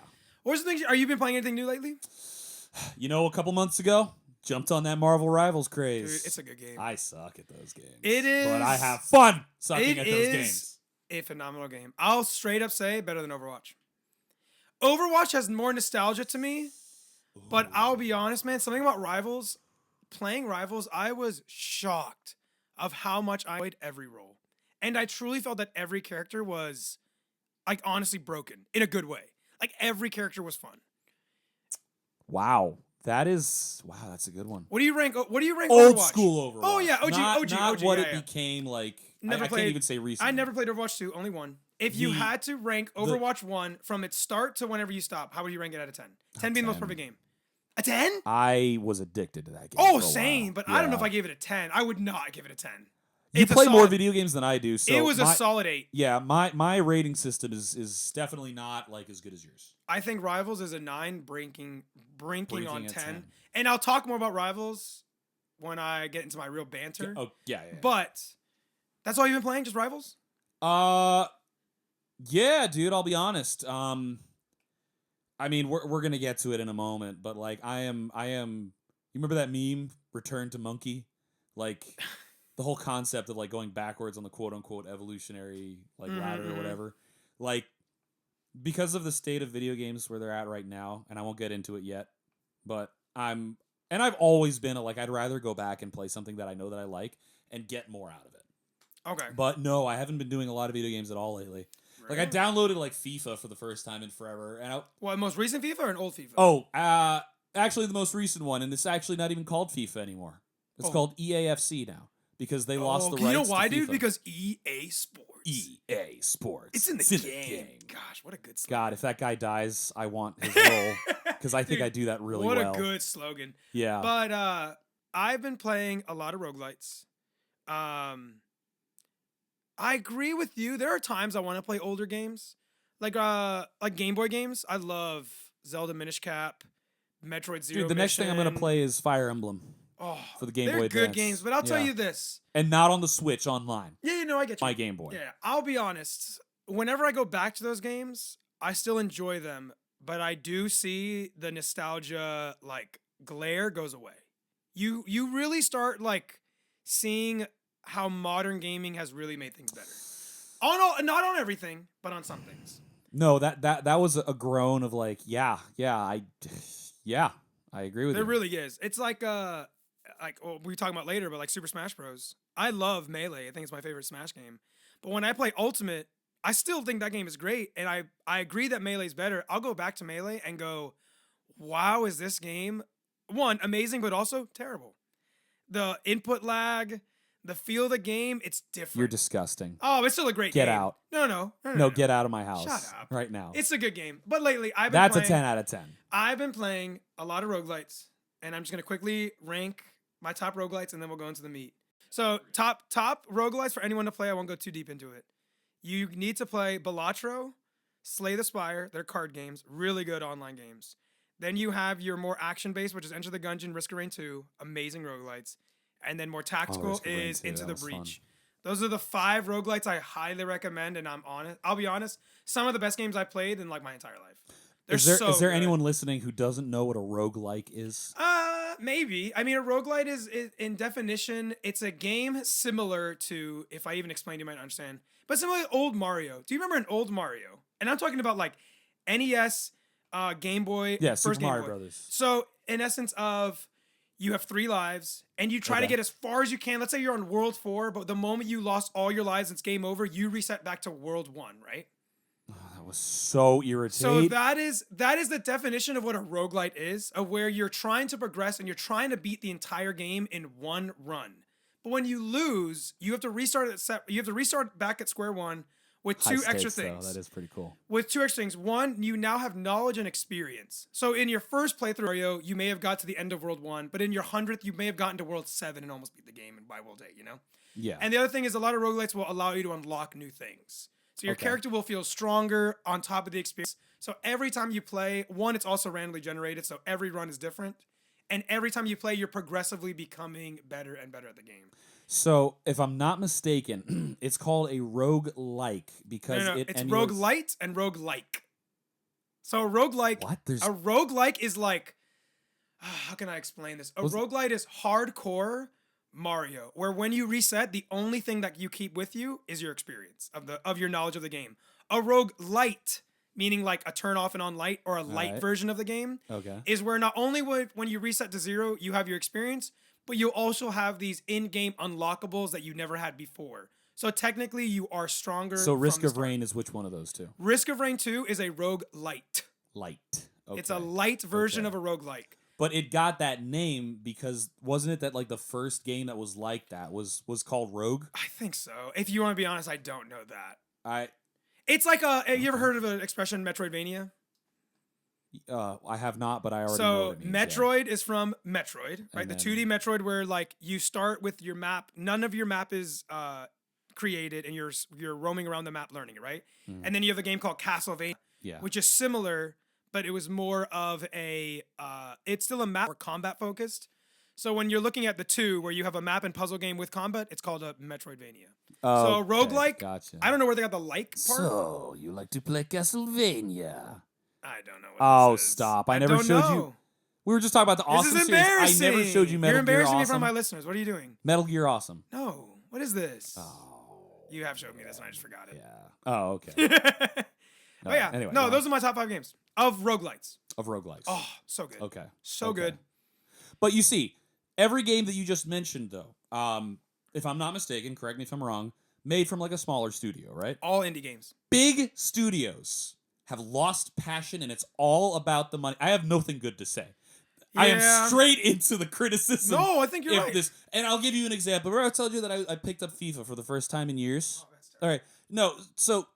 Speaker 2: What's the thing? Are you been playing anything new lately?
Speaker 3: A couple months ago, jumped on that Marvel Rivals craze.
Speaker 2: Dude, it's a good game.
Speaker 3: I suck at those games.
Speaker 2: It is.
Speaker 3: But I have fun sucking at those games.
Speaker 2: A phenomenal game. I'll straight up say better than Overwatch. Overwatch has more nostalgia to me, but I'll be honest, man, something about Rivals, playing Rivals, I was shocked of how much I enjoyed every role. And I truly felt that every character was, like, honestly broken in a good way. Like, every character was fun.
Speaker 3: Wow. That's a good one.
Speaker 2: What do you rank
Speaker 3: Old
Speaker 2: Overwatch?
Speaker 3: school Overwatch.
Speaker 2: Oh, yeah, OG.
Speaker 3: Not what it became, like, I can't even say recently.
Speaker 2: I never played Overwatch 2, only one. If you had to rank Overwatch 1 from its start to whenever you stop, how would you rank it out of 10? 10 being the most perfect game. A 10?
Speaker 3: I was addicted to that game.
Speaker 2: Oh, same, but I don't know if I gave it a 10. I would not give it a 10.
Speaker 3: You play more video games than I do, so
Speaker 2: it was a solid 8.
Speaker 3: Yeah, my rating system is definitely not like as good as yours.
Speaker 2: I think Rivals is a 9, brinking on 10. And I'll talk more about Rivals when I get into my real banter.
Speaker 3: Yeah.
Speaker 2: But that's all you've been playing, just Rivals?
Speaker 3: Yeah, dude, I'll be honest. I mean, we're gonna get to it in a moment, but like I am. You remember that meme, Return to Monkey? Like the whole concept of like going backwards on the quote unquote evolutionary like ladder or whatever. Like because of the state of video games where they're at right now, and I won't get into it yet, but I've always been I'd rather go back and play something that I know that I like and get more out of it.
Speaker 2: Okay.
Speaker 3: But no, I haven't been doing a lot of video games at all lately. Like I downloaded like FIFA for the first time in forever, and
Speaker 2: most recent FIFA or an old FIFA?
Speaker 3: Oh, actually the most recent one, and it's actually not even called FIFA anymore. It's called EAFC now because they lost the rights.
Speaker 2: You know why,
Speaker 3: to
Speaker 2: dude?
Speaker 3: FIFA.
Speaker 2: Because EA Sports.
Speaker 3: EA Sports.
Speaker 2: It's in the game. Gosh, what a good slogan.
Speaker 3: God, if that guy dies, I want his role because I think I do that really well.
Speaker 2: What a good slogan.
Speaker 3: Yeah.
Speaker 2: But I've been playing a lot of roguelites. I agree with you. There are times I want to play older games, like Game Boy games. I love Zelda Minish Cap, Metroid Zero.
Speaker 3: Dude, the next thing I'm gonna play is Fire Emblem. For the Game Boy Advance.
Speaker 2: They're good games, but I'll tell you this.
Speaker 3: And not on the Switch online.
Speaker 2: Yeah, I get you.
Speaker 3: My Game Boy.
Speaker 2: Yeah, I'll be honest. Whenever I go back to those games, I still enjoy them, but I do see the nostalgia glare goes away. You really start seeing how modern gaming has really made things better. Not on everything, but on some things.
Speaker 3: No, that was a groan of I agree with you.
Speaker 2: It really is. It's we'll be talking about later, but Super Smash Bros. I love Melee. I think it's my favorite Smash game. But when I play Ultimate, I still think that game is great, and I agree that Melee's better. I'll go back to Melee and go, wow, is this game, one, amazing, but also terrible. The input lag, The feel of the game, it's different.
Speaker 3: You're disgusting.
Speaker 2: Oh, it's still a great game.
Speaker 3: Get out.
Speaker 2: No,
Speaker 3: Get out of my house.
Speaker 2: Shut up.
Speaker 3: Right now.
Speaker 2: It's a good game. But lately, I've been
Speaker 3: That's
Speaker 2: playing...
Speaker 3: a 10 out of 10.
Speaker 2: I've been playing a lot of roguelites, and I'm just going to quickly rank my top roguelites, and then we'll go into the meat. So, top roguelites for anyone to play. I won't go too deep into it. You need to play Balatro, Slay the Spire. They're card games. Really good online games. Then you have your more action-based, which is Enter the Gungeon, Risk of Rain 2. Amazing roguelites. And then more tactical is Into the Breach. Fun. Those are the 5 roguelites I highly recommend, and I'll be honest, some of the best games I've played in like my entire life.
Speaker 3: Is there anyone listening who doesn't know what a roguelike is?
Speaker 2: Maybe. I mean, a roguelite is in definition, it's a game similar to, if I even explained, you might understand, but similar to old Mario. Do you remember an old Mario? And I'm talking about like NES, Game Boy,
Speaker 3: first
Speaker 2: Super
Speaker 3: Mario
Speaker 2: Game Boy.
Speaker 3: Brothers.
Speaker 2: So in essence of, you have 3 lives, and you try to get as far as you can. Let's say you're on World 4, but the moment you lost all your lives, it's game over. You reset back to World 1, right?
Speaker 3: Oh, that was so irritating.
Speaker 2: So that is the definition of what a roguelite is, of where you're trying to progress and you're trying to beat the entire game in one run. But when you lose, you have to restart back at square one with 2 extra things.
Speaker 3: That is pretty cool.
Speaker 2: With 2 extra things. One, you now have knowledge and experience. So in your first playthrough, Mario, you may have got to the end of World 1, but in your 100th, you may have gotten to World 7 and almost beat the game by World 8, you know?
Speaker 3: Yeah.
Speaker 2: And the other thing is a lot of roguelites will allow you to unlock new things. So your character will feel stronger on top of the experience. So every time you play, one, it's also randomly generated, so every run is different. And every time you play, you're progressively becoming better and better at the game.
Speaker 3: So, if I'm not mistaken, it's called a roguelike because
Speaker 2: it's roguelite and roguelike. So a roguelike, a roguelike is like, how can I explain this? A roguelite is hardcore Mario, where when you reset, the only thing that you keep with you is your experience of your knowledge of the game. A roguelite, meaning like a turn off and on light or a light version of the game, is where not only when you reset to 0, you have your experience, but you also have these in-game unlockables that you never had before. So technically, you are stronger.
Speaker 3: So Risk of Rain is which one of those 2?
Speaker 2: Risk of Rain 2 is a roguelite.
Speaker 3: Light. Okay.
Speaker 2: It's a light version of a roguelike.
Speaker 3: But it got that name because wasn't it that like the first game that was like that was called Rogue?
Speaker 2: I think so. If you want to be honest, I don't know that.
Speaker 3: It's
Speaker 2: like have you ever heard of an expression Metroidvania?
Speaker 3: I have not, but I already know what it means.
Speaker 2: Metroid is from Metroid, right? The 2D Metroid where like you start with your map. None of your map is created, and you're roaming around the map learning it, right? Mm-hmm. And then you have a game called Castlevania, which is similar, but it was more of a it's still a map more combat focused. So when you're looking at the 2 where you have a map and puzzle game with combat, it's called a Metroidvania. So roguelike, gotcha. I don't know where they got the like part.
Speaker 3: So you like to play Castlevania?
Speaker 2: I don't know what this is.
Speaker 3: Stop. I never showed you. We were just talking about the Awesome
Speaker 2: This is embarrassing.
Speaker 3: Series. I never showed you Metal Gear Awesome.
Speaker 2: You're embarrassing me in front of my listeners. What are you doing?
Speaker 3: Metal Gear Awesome.
Speaker 2: No. What is this?
Speaker 3: Oh.
Speaker 2: You have showed me this and I just forgot it.
Speaker 3: Yeah. Oh, okay.
Speaker 2: Oh, yeah. Anyway, no, those are my top 5 games of roguelites. Oh, so good.
Speaker 3: Okay.
Speaker 2: So good.
Speaker 3: But you see, every game that you just mentioned, though, if I'm not mistaken, correct me if I'm wrong, made from like a smaller studio, right?
Speaker 2: All indie games.
Speaker 3: Big studios have lost passion, and it's all about the money. I have nothing good to say. Yeah. I am straight into the criticism.
Speaker 2: No, I think you're right.
Speaker 3: This, and I'll give you an example. Remember I told you that I picked up FIFA for the first time in years? Oh, that's all right. No, so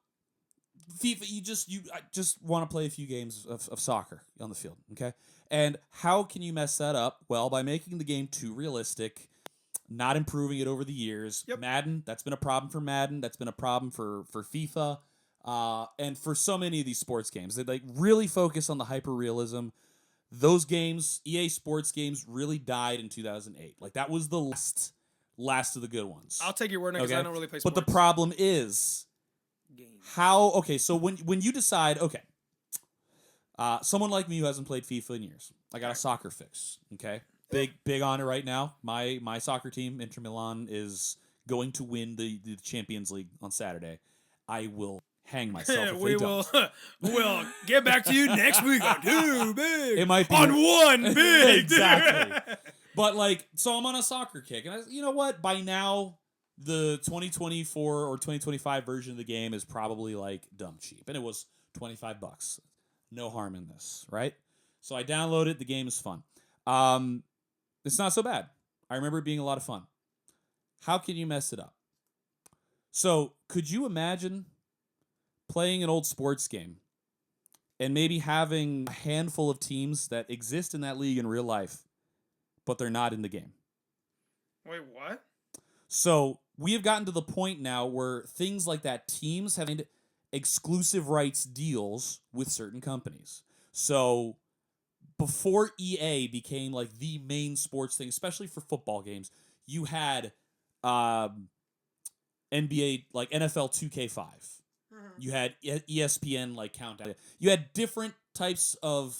Speaker 3: FIFA, I just want to play a few games of soccer on the field, okay? And how can you mess that up? Well, by making the game too realistic, not improving it over the years. Yep. Madden, that's been a problem for Madden. That's been a problem for FIFA. And for so many of these sports games, they like really focus on the hyper-realism. Those games, EA Sports games, really died in 2008. Like, that was the last of the good ones.
Speaker 2: I'll take your word because I don't really play sports.
Speaker 3: But the problem is, so when you decide, someone like me who hasn't played FIFA in years, I got a soccer fix, okay? Big on it right now. My soccer team, Inter Milan, is going to win the Champions League on Saturday. I will hang myself if they don't.
Speaker 2: We'll get back to you next week on Two Big.
Speaker 3: It might be
Speaker 2: on One Big.
Speaker 3: Exactly. But like, so I'm on a soccer kick, and you know what? By now, the 2024 or 2025 version of the game is probably like dumb cheap, and it was $25. No harm in this, right? So I download it. The game is fun. It's not so bad. I remember it being a lot of fun. how can you mess it up? So, could you imagine playing an old sports game and maybe having a handful of teams that exist in that league in real life, but they're not in the game?
Speaker 2: Wait, what?
Speaker 3: So, we have gotten to the point now where things like that, teams having exclusive rights deals with certain companies. So, before EA became like the main sports thing, especially for football games, you had NBA, like NFL 2K5. You had ESPN like countdown. You had different types of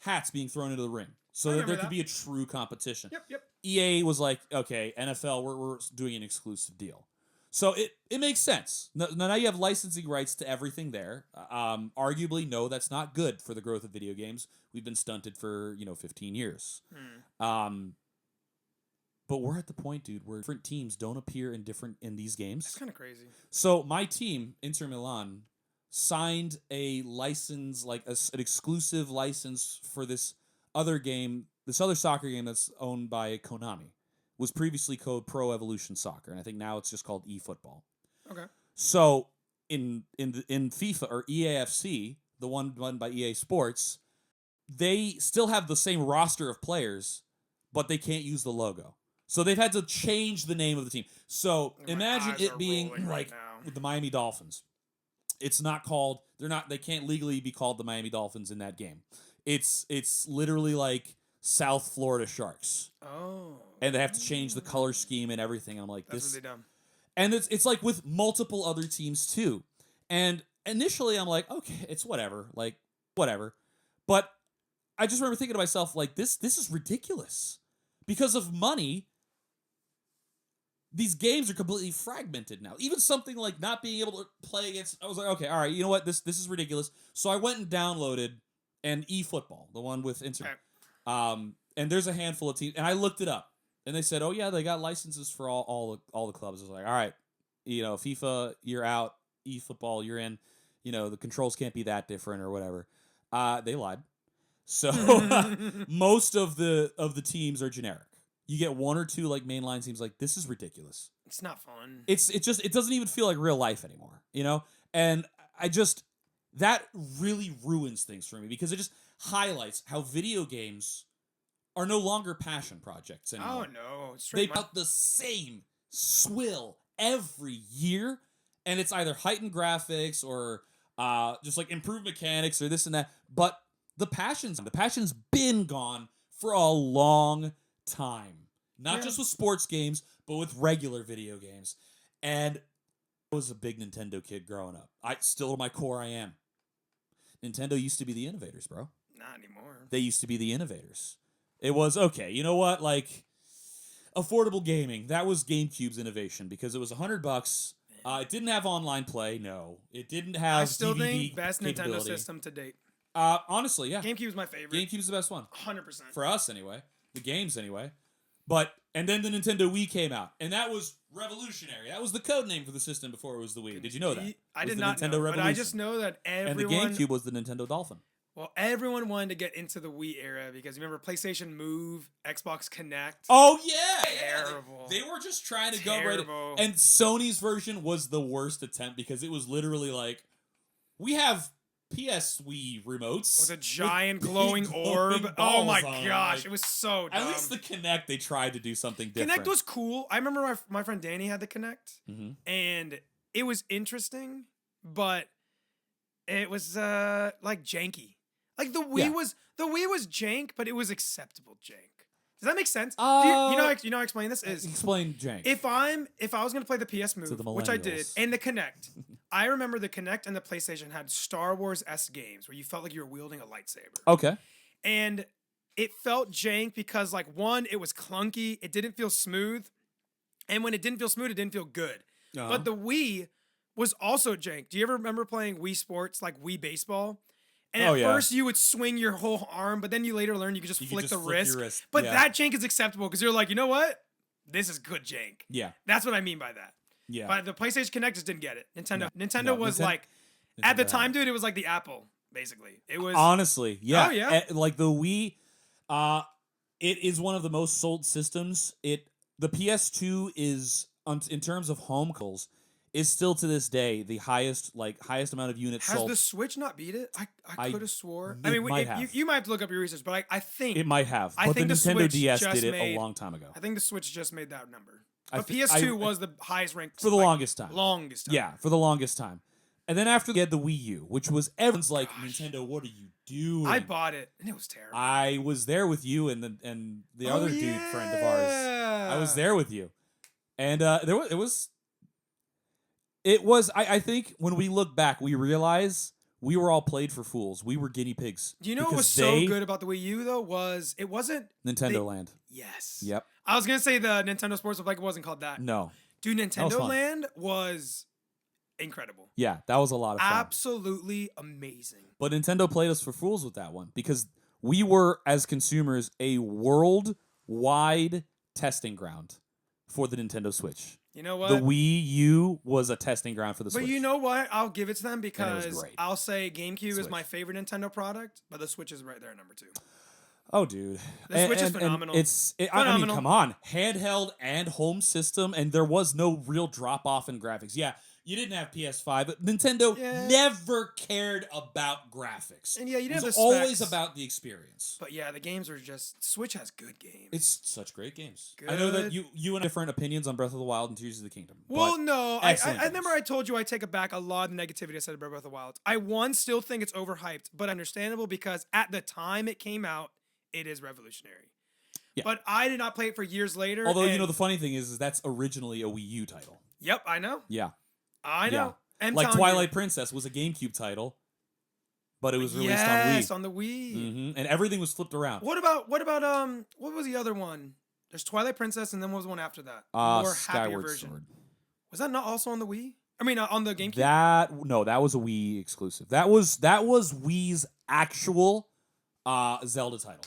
Speaker 3: hats being thrown into the ring so that there could be a true competition.
Speaker 2: Yep.
Speaker 3: EA was like, okay, NFL, we're doing an exclusive deal. So it makes sense. Now you have licensing rights to everything there. Arguably, no, that's not good for the growth of video games. We've been stunted for 15 years. But we're at the point, dude, where different teams don't appear in these games.
Speaker 2: That's kind of crazy.
Speaker 3: So my team, Inter Milan, signed a license, like an exclusive license for this other game, this other soccer game that's owned by Konami. Was previously called Pro Evolution Soccer, and I think now it's just called eFootball.
Speaker 2: Okay.
Speaker 3: So in FIFA or EAFC, the one run by EA Sports, they still have the same roster of players, but they can't use the logo. So they've had to change the name of the team. So imagine it being like with the Miami Dolphins. It's not called. They can't legally be called the Miami Dolphins in that game. It's literally like South Florida Sharks.
Speaker 2: Oh.
Speaker 3: And they have to change the color scheme and everything. I'm like,
Speaker 2: That's really dumb.
Speaker 3: And it's like with multiple other teams too. And initially I'm like, okay, it's whatever. Like, whatever. But I just remember thinking to myself, like, this is ridiculous. Because of money, these games are completely fragmented now. Even something like not being able to play against, I was like, okay, all right, you know what? This is ridiculous. So I went and downloaded an eFootball, the one with internet. Okay. And there's a handful of teams, and I looked it up. And they said, oh, yeah, they got licenses for all the clubs. I was like, all right, FIFA, you're out. eFootball, you're in. The controls can't be that different or whatever. They lied. So most of the teams are generic. You get one or two like mainline teams. Like, this is ridiculous.
Speaker 2: It's not fun.
Speaker 3: It doesn't even feel like real life anymore. And that really ruins things for me because it just highlights how video games are no longer passion projects anymore.
Speaker 2: Oh, no.
Speaker 3: They put out the same swill every year, and it's either heightened graphics or just like improved mechanics or this and that. But the passion's been gone for a long time. Not just with sports games, but with regular video games. And I was a big Nintendo kid growing up. Still to my core, I am. Nintendo used to be the innovators, bro.
Speaker 2: Not anymore.
Speaker 3: They used to be the innovators. It was, okay, you know what? Like, affordable gaming. That was GameCube's innovation because it was $100. It didn't have online play. No. It didn't have
Speaker 2: I still
Speaker 3: DVD
Speaker 2: think best Nintendo system to date.
Speaker 3: Honestly, yeah.
Speaker 2: GameCube's my favorite.
Speaker 3: GameCube's the best one.
Speaker 2: 100%.
Speaker 3: For us, anyway. The games, anyway. And then the Nintendo Wii came out. And that was revolutionary. That was the code name for the system before it was the Wii. Did you know that?
Speaker 2: I did not know, but I just know that everyone...
Speaker 3: And the GameCube was the Nintendo Dolphin.
Speaker 2: Well, everyone wanted to get into the Wii era because remember PlayStation Move, Xbox Connect.
Speaker 3: Oh yeah,
Speaker 2: terrible.
Speaker 3: They were just trying to go right. And Sony's version was the worst attempt because it was literally like, we have PS Wii remotes
Speaker 2: with a giant glowing orb. Oh my gosh, it was so dumb.
Speaker 3: At least the Kinect, they tried to do something different.
Speaker 2: Kinect was cool. I remember my friend Danny had the Kinect, and it was interesting, but it was like janky. Like the Wii was jank, but it was acceptable jank. Does that make sense? You know how I explain this is
Speaker 3: explain jank.
Speaker 2: If I was gonna play the PS Move, which I did, and the Kinect, I remember the Kinect and the PlayStation had Star Wars-esque games where you felt like you were wielding a lightsaber.
Speaker 3: Okay.
Speaker 2: And it felt jank because like one, it was clunky, it didn't feel smooth, and when it didn't feel smooth, it didn't feel good. But the Wii was also jank. Do you ever remember playing Wii Sports, like Wii Baseball? And at first you would swing your whole arm, but then you later learned you could just flick the wrist. But that jank is acceptable because you're like, you know what? This is good jank.
Speaker 3: Yeah.
Speaker 2: That's what I mean by that.
Speaker 3: Yeah.
Speaker 2: But the PlayStation Connect just didn't get it. Nintendo was like, at the time, dude, it was like the Apple, basically. It was
Speaker 3: honestly, yeah.
Speaker 2: Oh yeah.
Speaker 3: Like the Wii, it is one of the most sold systems. The PS2 is in terms of home consoles, is still to this day the highest amount of units
Speaker 2: Has
Speaker 3: sold.
Speaker 2: the Switch not beat it? I could have swore. I
Speaker 3: it
Speaker 2: mean,
Speaker 3: might have.
Speaker 2: You might have to look up your research, but I think
Speaker 3: It might have,
Speaker 2: I
Speaker 3: but the
Speaker 2: think the
Speaker 3: Nintendo
Speaker 2: Switch
Speaker 3: DS
Speaker 2: just
Speaker 3: did it
Speaker 2: made-
Speaker 3: a long time ago.
Speaker 2: I think the Switch just made that number.
Speaker 3: I
Speaker 2: But
Speaker 3: thi-
Speaker 2: PS2
Speaker 3: I-
Speaker 2: was the highest ranked
Speaker 3: for the longest time.
Speaker 2: Longest time.
Speaker 3: Yeah, for the longest time. And then after they had the Wii U, which was everyone's like, Nintendo, what are you doing?
Speaker 2: I bought it and it was terrible.
Speaker 3: I was there with you and the other dude friend of ours. I was there with you, and it was. I think when we look back, we realize we were all played for fools. We were guinea pigs.
Speaker 2: Do you know what was so good about the Wii U though? Was it wasn't
Speaker 3: Nintendo Land?
Speaker 2: Yes.
Speaker 3: Yep.
Speaker 2: I was gonna say the Nintendo Sports, but like it wasn't called that.
Speaker 3: No.
Speaker 2: Dude,
Speaker 3: was
Speaker 2: Nintendo
Speaker 3: fun.
Speaker 2: Land was incredible.
Speaker 3: Yeah, that was a lot of fun.
Speaker 2: Absolutely amazing.
Speaker 3: But Nintendo played us for fools with that one because we were, as consumers, a worldwide testing ground for the Nintendo Switch.
Speaker 2: You know what?
Speaker 3: The Wii U was a testing ground for the Switch.
Speaker 2: But you know what? I'll give it to them because
Speaker 3: great.
Speaker 2: I'll say GameCube is
Speaker 3: Switch.
Speaker 2: my favorite Nintendo product, but the Switch is right there at number 2.
Speaker 3: Oh, dude.
Speaker 2: The Switch is phenomenal.
Speaker 3: I mean,
Speaker 2: Phenomenal.
Speaker 3: come on. Handheld and home system, and there was no real drop-off in graphics. Yeah, you didn't have PS5, but Nintendo never cared about graphics.
Speaker 2: And yeah, you didn't
Speaker 3: it was
Speaker 2: have the
Speaker 3: always
Speaker 2: specs.
Speaker 3: about the experience.
Speaker 2: But yeah, the games are just... Switch has good games.
Speaker 3: It's such great games. I know that
Speaker 2: Good.
Speaker 3: you and different opinions on Breath of the Wild and Tears of the Kingdom.
Speaker 2: Well,
Speaker 3: but
Speaker 2: no.
Speaker 3: excellent
Speaker 2: I remember
Speaker 3: games.
Speaker 2: I told you I take back a lot of negativity I said about Breath of the Wild. I, still think it's overhyped, but understandable because at the time it came out, it is revolutionary.
Speaker 3: Yeah.
Speaker 2: But I did not play it for years later.
Speaker 3: Although,
Speaker 2: and-
Speaker 3: the funny thing is that's originally a Wii U title.
Speaker 2: Yep, I know.
Speaker 3: Yeah.
Speaker 2: I know.
Speaker 3: Yeah.
Speaker 2: I'm
Speaker 3: Like
Speaker 2: telling
Speaker 3: Twilight
Speaker 2: you.
Speaker 3: Princess was a GameCube title, but it was released
Speaker 2: Yes,
Speaker 3: on Wii.
Speaker 2: on the Wii.
Speaker 3: And everything was flipped around.
Speaker 2: What about what was the other one? There's Twilight Princess, and then what was the one after that? More happier
Speaker 3: Skyward
Speaker 2: version.
Speaker 3: Sword.
Speaker 2: Was that not also on the Wii? I mean, on the GameCube.
Speaker 3: That was a Wii exclusive. That was Wii's actual Zelda title.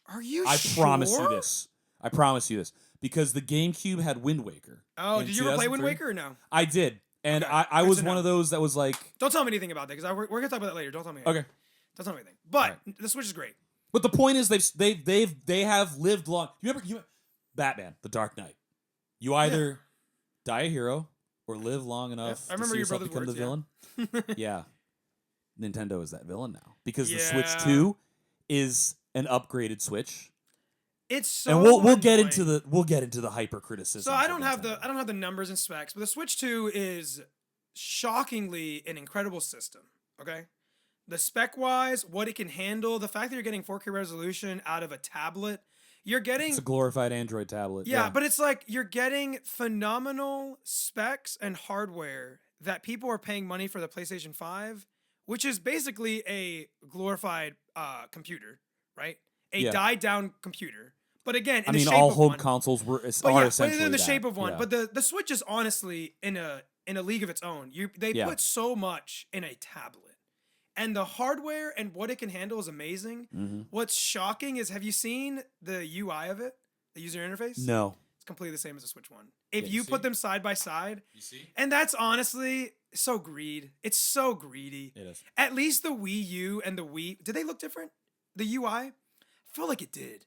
Speaker 2: Are you
Speaker 3: I
Speaker 2: sure?
Speaker 3: promise you this. I promise you this because the GameCube had Wind Waker.
Speaker 2: Oh,
Speaker 3: in
Speaker 2: did you ever play Wind
Speaker 3: 2003.
Speaker 2: Waker or no?
Speaker 3: I did, and
Speaker 2: Okay,
Speaker 3: I
Speaker 2: good
Speaker 3: was
Speaker 2: to
Speaker 3: one
Speaker 2: know.
Speaker 3: of those that was like,
Speaker 2: Don't tell me anything about that because we're gonna talk about that later. Don't tell me.
Speaker 3: okay.
Speaker 2: Don't tell me anything. But the Switch is great.
Speaker 3: But the point is, they have lived long. You remember Batman, The Dark Knight. You either die a hero or live long enough
Speaker 2: I
Speaker 3: to
Speaker 2: remember
Speaker 3: see
Speaker 2: your
Speaker 3: yourself
Speaker 2: brother's
Speaker 3: become the
Speaker 2: words,
Speaker 3: villain. Yeah, Nintendo is that villain now because the
Speaker 2: Yeah.
Speaker 3: Switch 2 is an upgraded Switch.
Speaker 2: It's so.
Speaker 3: And we'll get
Speaker 2: annoying.
Speaker 3: into the hyper criticism.
Speaker 2: So I don't have the numbers and specs, but the Switch 2 is shockingly an incredible system. Okay, the spec wise, what it can handle, the fact that you're getting 4K resolution out of a tablet, you're getting
Speaker 3: It's a glorified Android tablet.
Speaker 2: yeah, but it's like you're getting phenomenal specs and hardware that people are paying money for the PlayStation 5, which is basically a glorified computer, right? A
Speaker 3: Yeah.
Speaker 2: died down computer. But again, in
Speaker 3: I
Speaker 2: the
Speaker 3: mean,
Speaker 2: shape
Speaker 3: all
Speaker 2: of
Speaker 3: home
Speaker 2: one.
Speaker 3: consoles
Speaker 2: But
Speaker 3: are
Speaker 2: yeah, but
Speaker 3: essentially
Speaker 2: in the
Speaker 3: that.
Speaker 2: shape of one.
Speaker 3: Yeah.
Speaker 2: But the Switch is honestly in a league of its own. They
Speaker 3: Yeah.
Speaker 2: put so much in a tablet. And the hardware and what it can handle is amazing.
Speaker 3: Mm-hmm.
Speaker 2: What's shocking is, have you seen the UI of it? The user interface?
Speaker 3: No.
Speaker 2: It's completely the same as the Switch one. If
Speaker 3: Yeah,
Speaker 2: you
Speaker 3: you
Speaker 2: put
Speaker 3: see?
Speaker 2: them side by side,
Speaker 3: You see?
Speaker 2: and that's honestly so greed. It's so greedy.
Speaker 3: It is.
Speaker 2: At least the Wii U and the Wii, did they look different? The UI? I feel like it did.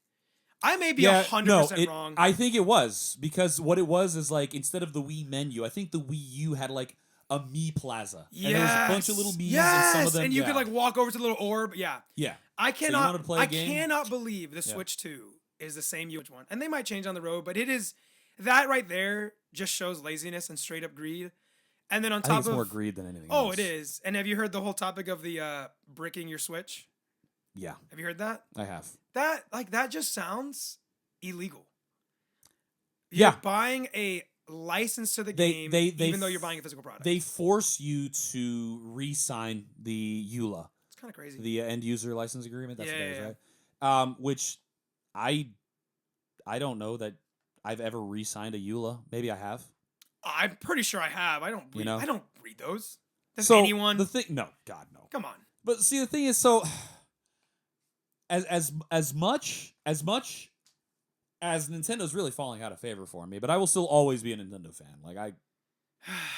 Speaker 2: I may be 100% wrong.
Speaker 3: I think it was because what it was is like instead of the Wii menu, I think the Wii U had like a Mii Plaza.
Speaker 2: Yes.
Speaker 3: And there was a bunch of little Mii's
Speaker 2: yes.
Speaker 3: and some of them.
Speaker 2: And you could like walk over to the little orb. Yeah.
Speaker 3: Yeah.
Speaker 2: I
Speaker 3: you
Speaker 2: cannot.
Speaker 3: wanted to play a
Speaker 2: I
Speaker 3: game?
Speaker 2: cannot believe the Switch 2 is the same Switch one, and they might change on the road, but it is that right there just shows laziness and straight up greed. And then on
Speaker 3: I
Speaker 2: top
Speaker 3: think it's
Speaker 2: of
Speaker 3: more greed than anything
Speaker 2: oh,
Speaker 3: else.
Speaker 2: it is. And have you heard the whole topic of the bricking your Switch?
Speaker 3: Yeah,
Speaker 2: Have you heard that?
Speaker 3: I have.
Speaker 2: That just sounds illegal.
Speaker 3: Yeah.
Speaker 2: You're buying a license to the
Speaker 3: They-
Speaker 2: game,
Speaker 3: they
Speaker 2: even though you're buying a physical product.
Speaker 3: They force you to re-sign the EULA,
Speaker 2: it's kind of crazy.
Speaker 3: the end user license agreement. That's what that is,
Speaker 2: Yeah.
Speaker 3: right? Which I don't know that I've ever re-signed a EULA. Maybe I have.
Speaker 2: I'm pretty sure I have. I don't read,
Speaker 3: You know?
Speaker 2: I don't read those. Does
Speaker 3: So
Speaker 2: anyone?
Speaker 3: the thing? No, God, no.
Speaker 2: Come on.
Speaker 3: But see, the thing is, so as much as Nintendo's really falling out of favor for me, but I will still always be a Nintendo fan. Like
Speaker 2: I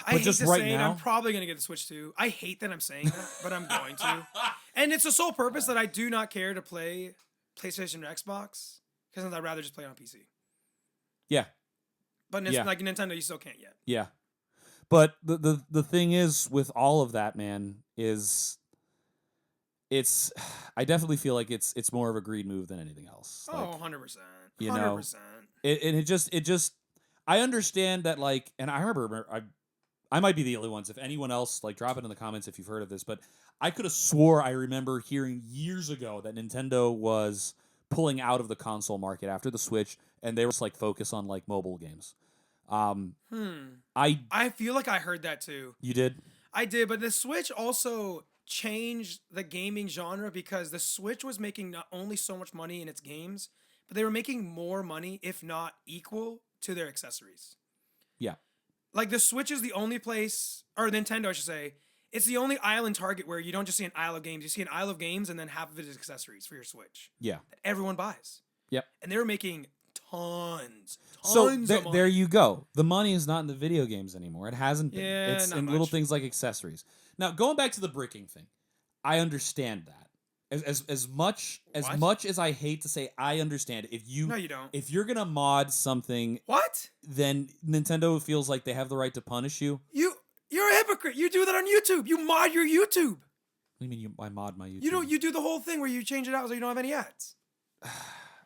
Speaker 3: But
Speaker 2: hate
Speaker 3: just
Speaker 2: to
Speaker 3: right
Speaker 2: say it,
Speaker 3: now-
Speaker 2: I'm probably going to get the Switch 2. I hate that I'm saying that, but I'm going to. And it's the sole purpose that I do not care to play PlayStation or Xbox, because I'd rather just play it on PC.
Speaker 3: yeah,
Speaker 2: But
Speaker 3: Yeah.
Speaker 2: like Nintendo, you still can't yet.
Speaker 3: Yeah. But the thing is with all of that, man, is it's I definitely feel like it's more of a greed move than anything else.
Speaker 2: Oh,
Speaker 3: Like,
Speaker 2: 100%.
Speaker 3: you know,
Speaker 2: 100%.
Speaker 3: it just I understand that, like, and I remember I might be the only ones. If anyone else, like, drop it in the comments if you've heard of this, but I could have swore I remember hearing years ago that Nintendo was pulling out of the console market after the Switch, and they were just like focus on like mobile games.
Speaker 2: I feel like I heard that too.
Speaker 3: You did?
Speaker 2: I did, but the Switch also changed the gaming genre because the Switch was making not only so much money in its games, but they were making more money, if not equal, to their accessories.
Speaker 3: Yeah.
Speaker 2: Like the Switch is the only place, or Nintendo, I should say, it's the only aisle in Target where you don't just see an aisle of games. You see an aisle of games and then half of it is accessories for your Switch.
Speaker 3: Yeah.
Speaker 2: That everyone buys.
Speaker 3: Yep.
Speaker 2: And they were making tons
Speaker 3: So
Speaker 2: of money.
Speaker 3: there you go. The money is not in the video games anymore. It hasn't been.
Speaker 2: Yeah,
Speaker 3: It's
Speaker 2: not
Speaker 3: in little
Speaker 2: much.
Speaker 3: things like accessories. Now, going back to the bricking thing, I understand that. As much as I hate to say, I understand it.
Speaker 2: No, you don't.
Speaker 3: If you're gonna mod something,
Speaker 2: What?
Speaker 3: then Nintendo feels like they have the right to punish you.
Speaker 2: You're a hypocrite. You do that on YouTube. You mod your YouTube.
Speaker 3: What do you mean I mod my YouTube?
Speaker 2: You do the whole thing where you change it out so you don't have any ads.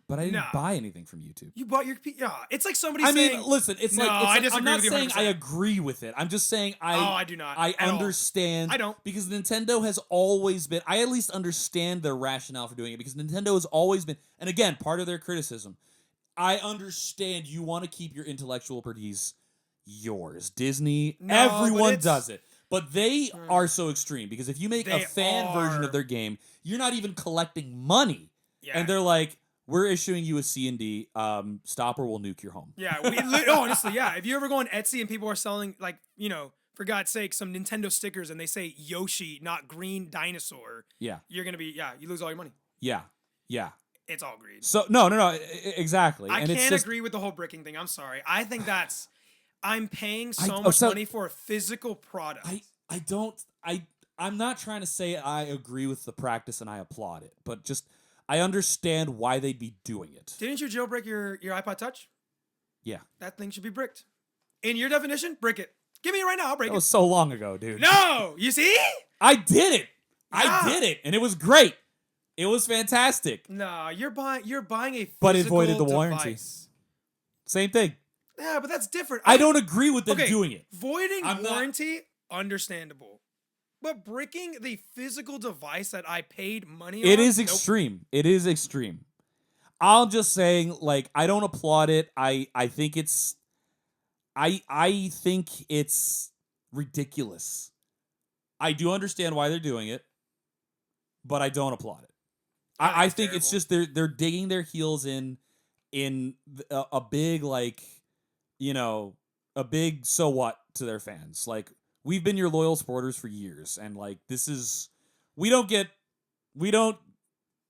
Speaker 3: But I didn't
Speaker 2: Nah.
Speaker 3: buy anything from YouTube.
Speaker 2: You bought your yeah. It's like somebody
Speaker 3: I
Speaker 2: saying.
Speaker 3: mean, listen, it's
Speaker 2: No,
Speaker 3: like
Speaker 2: I
Speaker 3: I'm
Speaker 2: disagree
Speaker 3: not
Speaker 2: with you
Speaker 3: saying I
Speaker 2: 100%.
Speaker 3: agree with it. I'm just saying
Speaker 2: I do not.
Speaker 3: I
Speaker 2: at all.
Speaker 3: understand.
Speaker 2: I don't.
Speaker 3: Because Nintendo has always been. I at least understand their rationale for doing it because Nintendo has always been. And again, part of their criticism, I understand you want to keep your intellectual properties yours. Disney,
Speaker 2: No, but
Speaker 3: everyone
Speaker 2: it's-
Speaker 3: does it. But they are so extreme because if you make a
Speaker 2: They
Speaker 3: fan version
Speaker 2: are.
Speaker 3: of their game, you're not even collecting money.
Speaker 2: Yeah.
Speaker 3: And they're like, we're issuing you a C&D. Stop or we'll nuke your home.
Speaker 2: Yeah, honestly, yeah. If you ever go on Etsy and people are selling, like, for God's sake, some Nintendo stickers and they say Yoshi, not green dinosaur,
Speaker 3: Yeah.
Speaker 2: you're going to be, you lose all your money.
Speaker 3: Yeah. Yeah.
Speaker 2: It's all greed.
Speaker 3: So, no, exactly.
Speaker 2: I
Speaker 3: and it's
Speaker 2: can't
Speaker 3: just,
Speaker 2: agree with the whole bricking thing. I'm sorry. I think I'm paying
Speaker 3: I-
Speaker 2: so
Speaker 3: oh,
Speaker 2: much
Speaker 3: so-
Speaker 2: money for a physical product.
Speaker 3: I'm not trying to say I agree with the practice and I applaud it, but just I understand why they'd be doing it.
Speaker 2: Didn't you jailbreak your iPod Touch?
Speaker 3: Yeah.
Speaker 2: That thing should be bricked. In your definition, brick it. Give me it right now. I'll break
Speaker 3: That
Speaker 2: it.
Speaker 3: was so long ago, dude.
Speaker 2: No! You see?
Speaker 3: I did it. I
Speaker 2: Yeah.
Speaker 3: did it, and it was great. It was fantastic.
Speaker 2: No, you're buying a physical
Speaker 3: But it voided the warranty.
Speaker 2: device.
Speaker 3: Same thing.
Speaker 2: Yeah, but that's different.
Speaker 3: I don't agree with them doing it.
Speaker 2: Voiding
Speaker 3: I'm not-
Speaker 2: warranty, understandable. But bricking the physical device that I paid money on?
Speaker 3: It is
Speaker 2: Nope.
Speaker 3: extreme. It is extreme. I'm just saying, like, I don't applaud it. I think it's I think it's ridiculous. I do understand why they're doing it, but I don't applaud it. I think it's
Speaker 2: terrible.
Speaker 3: just they're digging their heels in a big, like, a big so what to their fans. Like, we've been your loyal supporters for years, and like we don't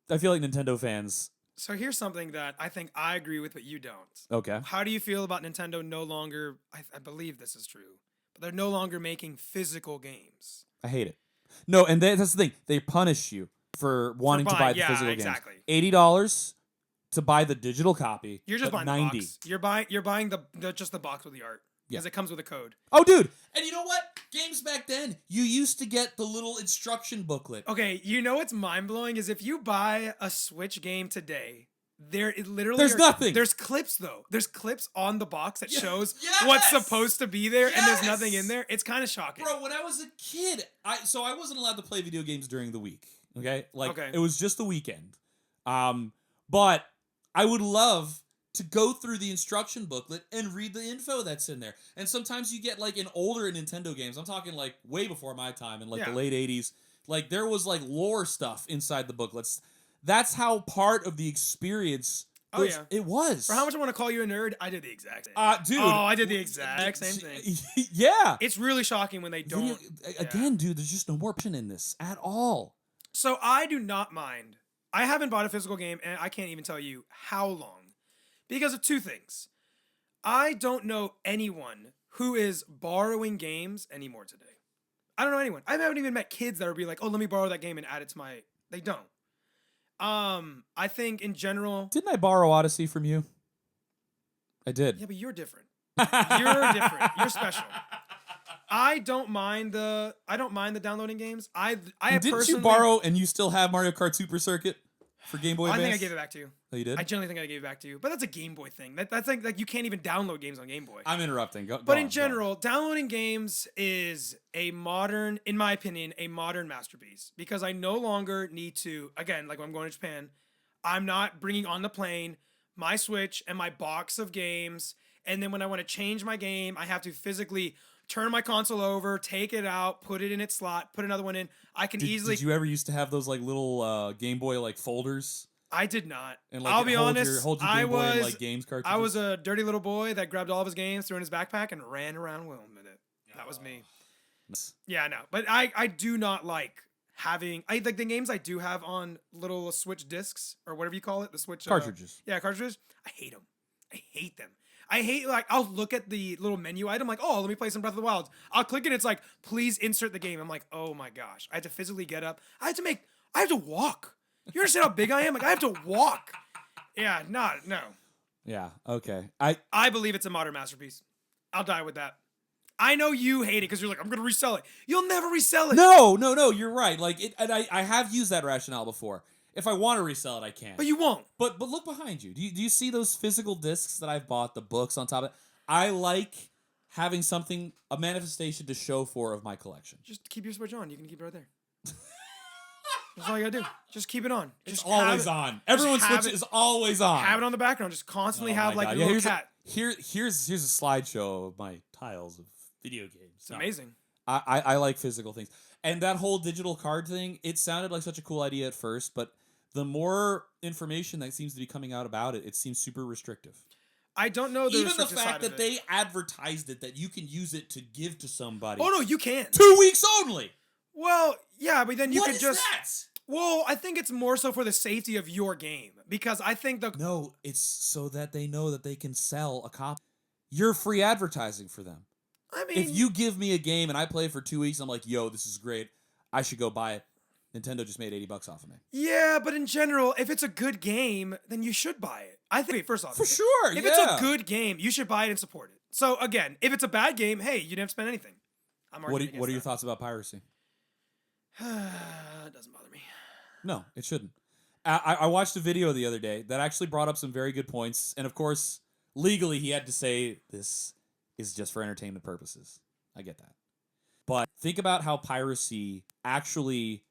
Speaker 3: I feel like Nintendo fans.
Speaker 2: So here's something that I think I agree with, but you don't.
Speaker 3: Okay.
Speaker 2: How do you feel about Nintendo no longer, I believe this is true, but they're no longer making physical games?
Speaker 3: I hate it. No, and that's the thing. They punish you for wanting to buy
Speaker 2: buying-
Speaker 3: the
Speaker 2: yeah,
Speaker 3: physical
Speaker 2: exactly.
Speaker 3: games. $80 to buy the digital copy.
Speaker 2: You're just
Speaker 3: but
Speaker 2: buying
Speaker 3: $90.
Speaker 2: the box. You're buying just the box with the art. Because
Speaker 3: Yeah.
Speaker 2: it comes with a code.
Speaker 3: Oh, dude. And you know what? Games back then, you used to get the little instruction booklet.
Speaker 2: Okay, you know what's mind-blowing is if you buy a Switch game today, there's
Speaker 3: nothing.
Speaker 2: There's clips though. There's clips on the box that shows
Speaker 3: Yes!
Speaker 2: what's supposed to be there, and there's nothing
Speaker 3: Yes!
Speaker 2: in there. It's kind of shocking.
Speaker 3: Bro, when I was a kid, I wasn't allowed to play video games during the week. Okay? Like,
Speaker 2: Okay.
Speaker 3: it was just the weekend. But I would love to go through the instruction booklet and read the info that's in there. And sometimes you get, like, in older Nintendo games, I'm talking, like, way before my time, in, like, the
Speaker 2: Yeah.
Speaker 3: late 80s, like, there was, like, lore stuff inside the booklets. That's how part of the experience
Speaker 2: Oh,
Speaker 3: was.
Speaker 2: yeah.
Speaker 3: It was.
Speaker 2: For how much I want to call you a nerd, I did the exact same.
Speaker 3: Dude.
Speaker 2: Oh, I did the exact same thing.
Speaker 3: Yeah.
Speaker 2: It's really shocking when they don't.
Speaker 3: Again, dude, there's just no more option in this at all.
Speaker 2: So I do not mind. I haven't bought a physical game, and I can't even tell you how long. Because of two things. I don't know anyone who is borrowing games anymore today. I don't know anyone. I haven't even met kids that would be like, oh, let me borrow that game and add it to my... They don't. I think in general...
Speaker 3: Didn't I borrow Odyssey from you? I did.
Speaker 2: Yeah, but you're different. You're different. You're special. I don't mind the downloading games. I
Speaker 3: Didn't
Speaker 2: personally
Speaker 3: you borrow and you still have Mario Kart Super Circuit for Game Boy
Speaker 2: I
Speaker 3: Advance?
Speaker 2: think I gave it back to you.
Speaker 3: Oh, you did?
Speaker 2: I generally think I gave it back to you. But that's a Game Boy thing. That's like you can't even download games on Game Boy.
Speaker 3: I'm interrupting. Go
Speaker 2: But
Speaker 3: on,
Speaker 2: in general, downloading games is in my opinion, a modern masterpiece because I no longer need to, again, like when I'm going to Japan, I'm not bringing on the plane my Switch and my box of games. And then when I want to change my game, I have to physically turn my console over, take it out, put it in its slot, put another one in. I can easily.
Speaker 3: Did you ever used to have those like little Game Boy like folders?
Speaker 2: I did not.
Speaker 3: And like
Speaker 2: I'll be honest.
Speaker 3: hold your Game Boy and like games cartridges.
Speaker 2: I was a dirty little boy that grabbed all of his games, threw in his backpack, and ran around with it. That was me. Yeah, no, but I do not like having. I like the games I do have on little Switch discs or whatever you call it, the Switch
Speaker 3: cartridges.
Speaker 2: Yeah, cartridges. I hate them. I hate them. I hate, like, I'll look at the little menu item, like, oh, let me play some Breath of the Wild. I'll click it, it's like, please insert the game. I'm like, oh my gosh. I have to physically get up. I have to walk. You understand how big I am? Like, I have to walk. Yeah, no.
Speaker 3: Yeah, okay.
Speaker 2: I believe it's a modern masterpiece. I'll die with that. I know you hate it because you're like, I'm going to resell it. You'll never resell it.
Speaker 3: No, you're right. Like, I have used that rationale before. If I want to resell it, I can.
Speaker 2: But you won't.
Speaker 3: But look behind you. Do you see those physical discs that I've bought, the books on top of it? I like having something, a manifestation to show for of my collection.
Speaker 2: Just keep your Switch on. You can keep it right there. That's all you gotta do. Just keep it on.
Speaker 3: It's always on. Everyone's Switch is always on.
Speaker 2: Have it on the background. Just constantly have like a little cat.
Speaker 3: Here's a slideshow of my tiles of video games.
Speaker 2: It's amazing.
Speaker 3: I like physical things. And that whole digital card thing, it sounded like such a cool idea at first, but the more information that seems to be coming out about it, it seems super restrictive.
Speaker 2: I don't know
Speaker 3: even the fact that they advertised it, that you can use it to give to somebody.
Speaker 2: Oh no, you can.
Speaker 3: 2 weeks only.
Speaker 2: Well, yeah, but then you could just.
Speaker 3: What is that?
Speaker 2: Well, I think it's more so for the safety of your game because I think
Speaker 3: No, it's so that they know that they can sell a copy. You're free advertising for them.
Speaker 2: I mean,
Speaker 3: if you give me a game and I play it for 2 weeks, I'm like, yo, this is great. I should go buy it. Nintendo just made $80 off of me.
Speaker 2: Yeah, but in general, if it's a good game, then you should buy it. I think, first off,
Speaker 3: for sure,
Speaker 2: if it's a good game, you should buy it and support it. So again, if it's a bad game, hey, you didn't have to spend anything.
Speaker 3: What are your thoughts about piracy?
Speaker 2: It doesn't bother me.
Speaker 3: No, it shouldn't. I watched a video the other day that actually brought up some very good points, and of course, legally, he had to say this is just for entertainment purposes. I get that. But think about how piracy actually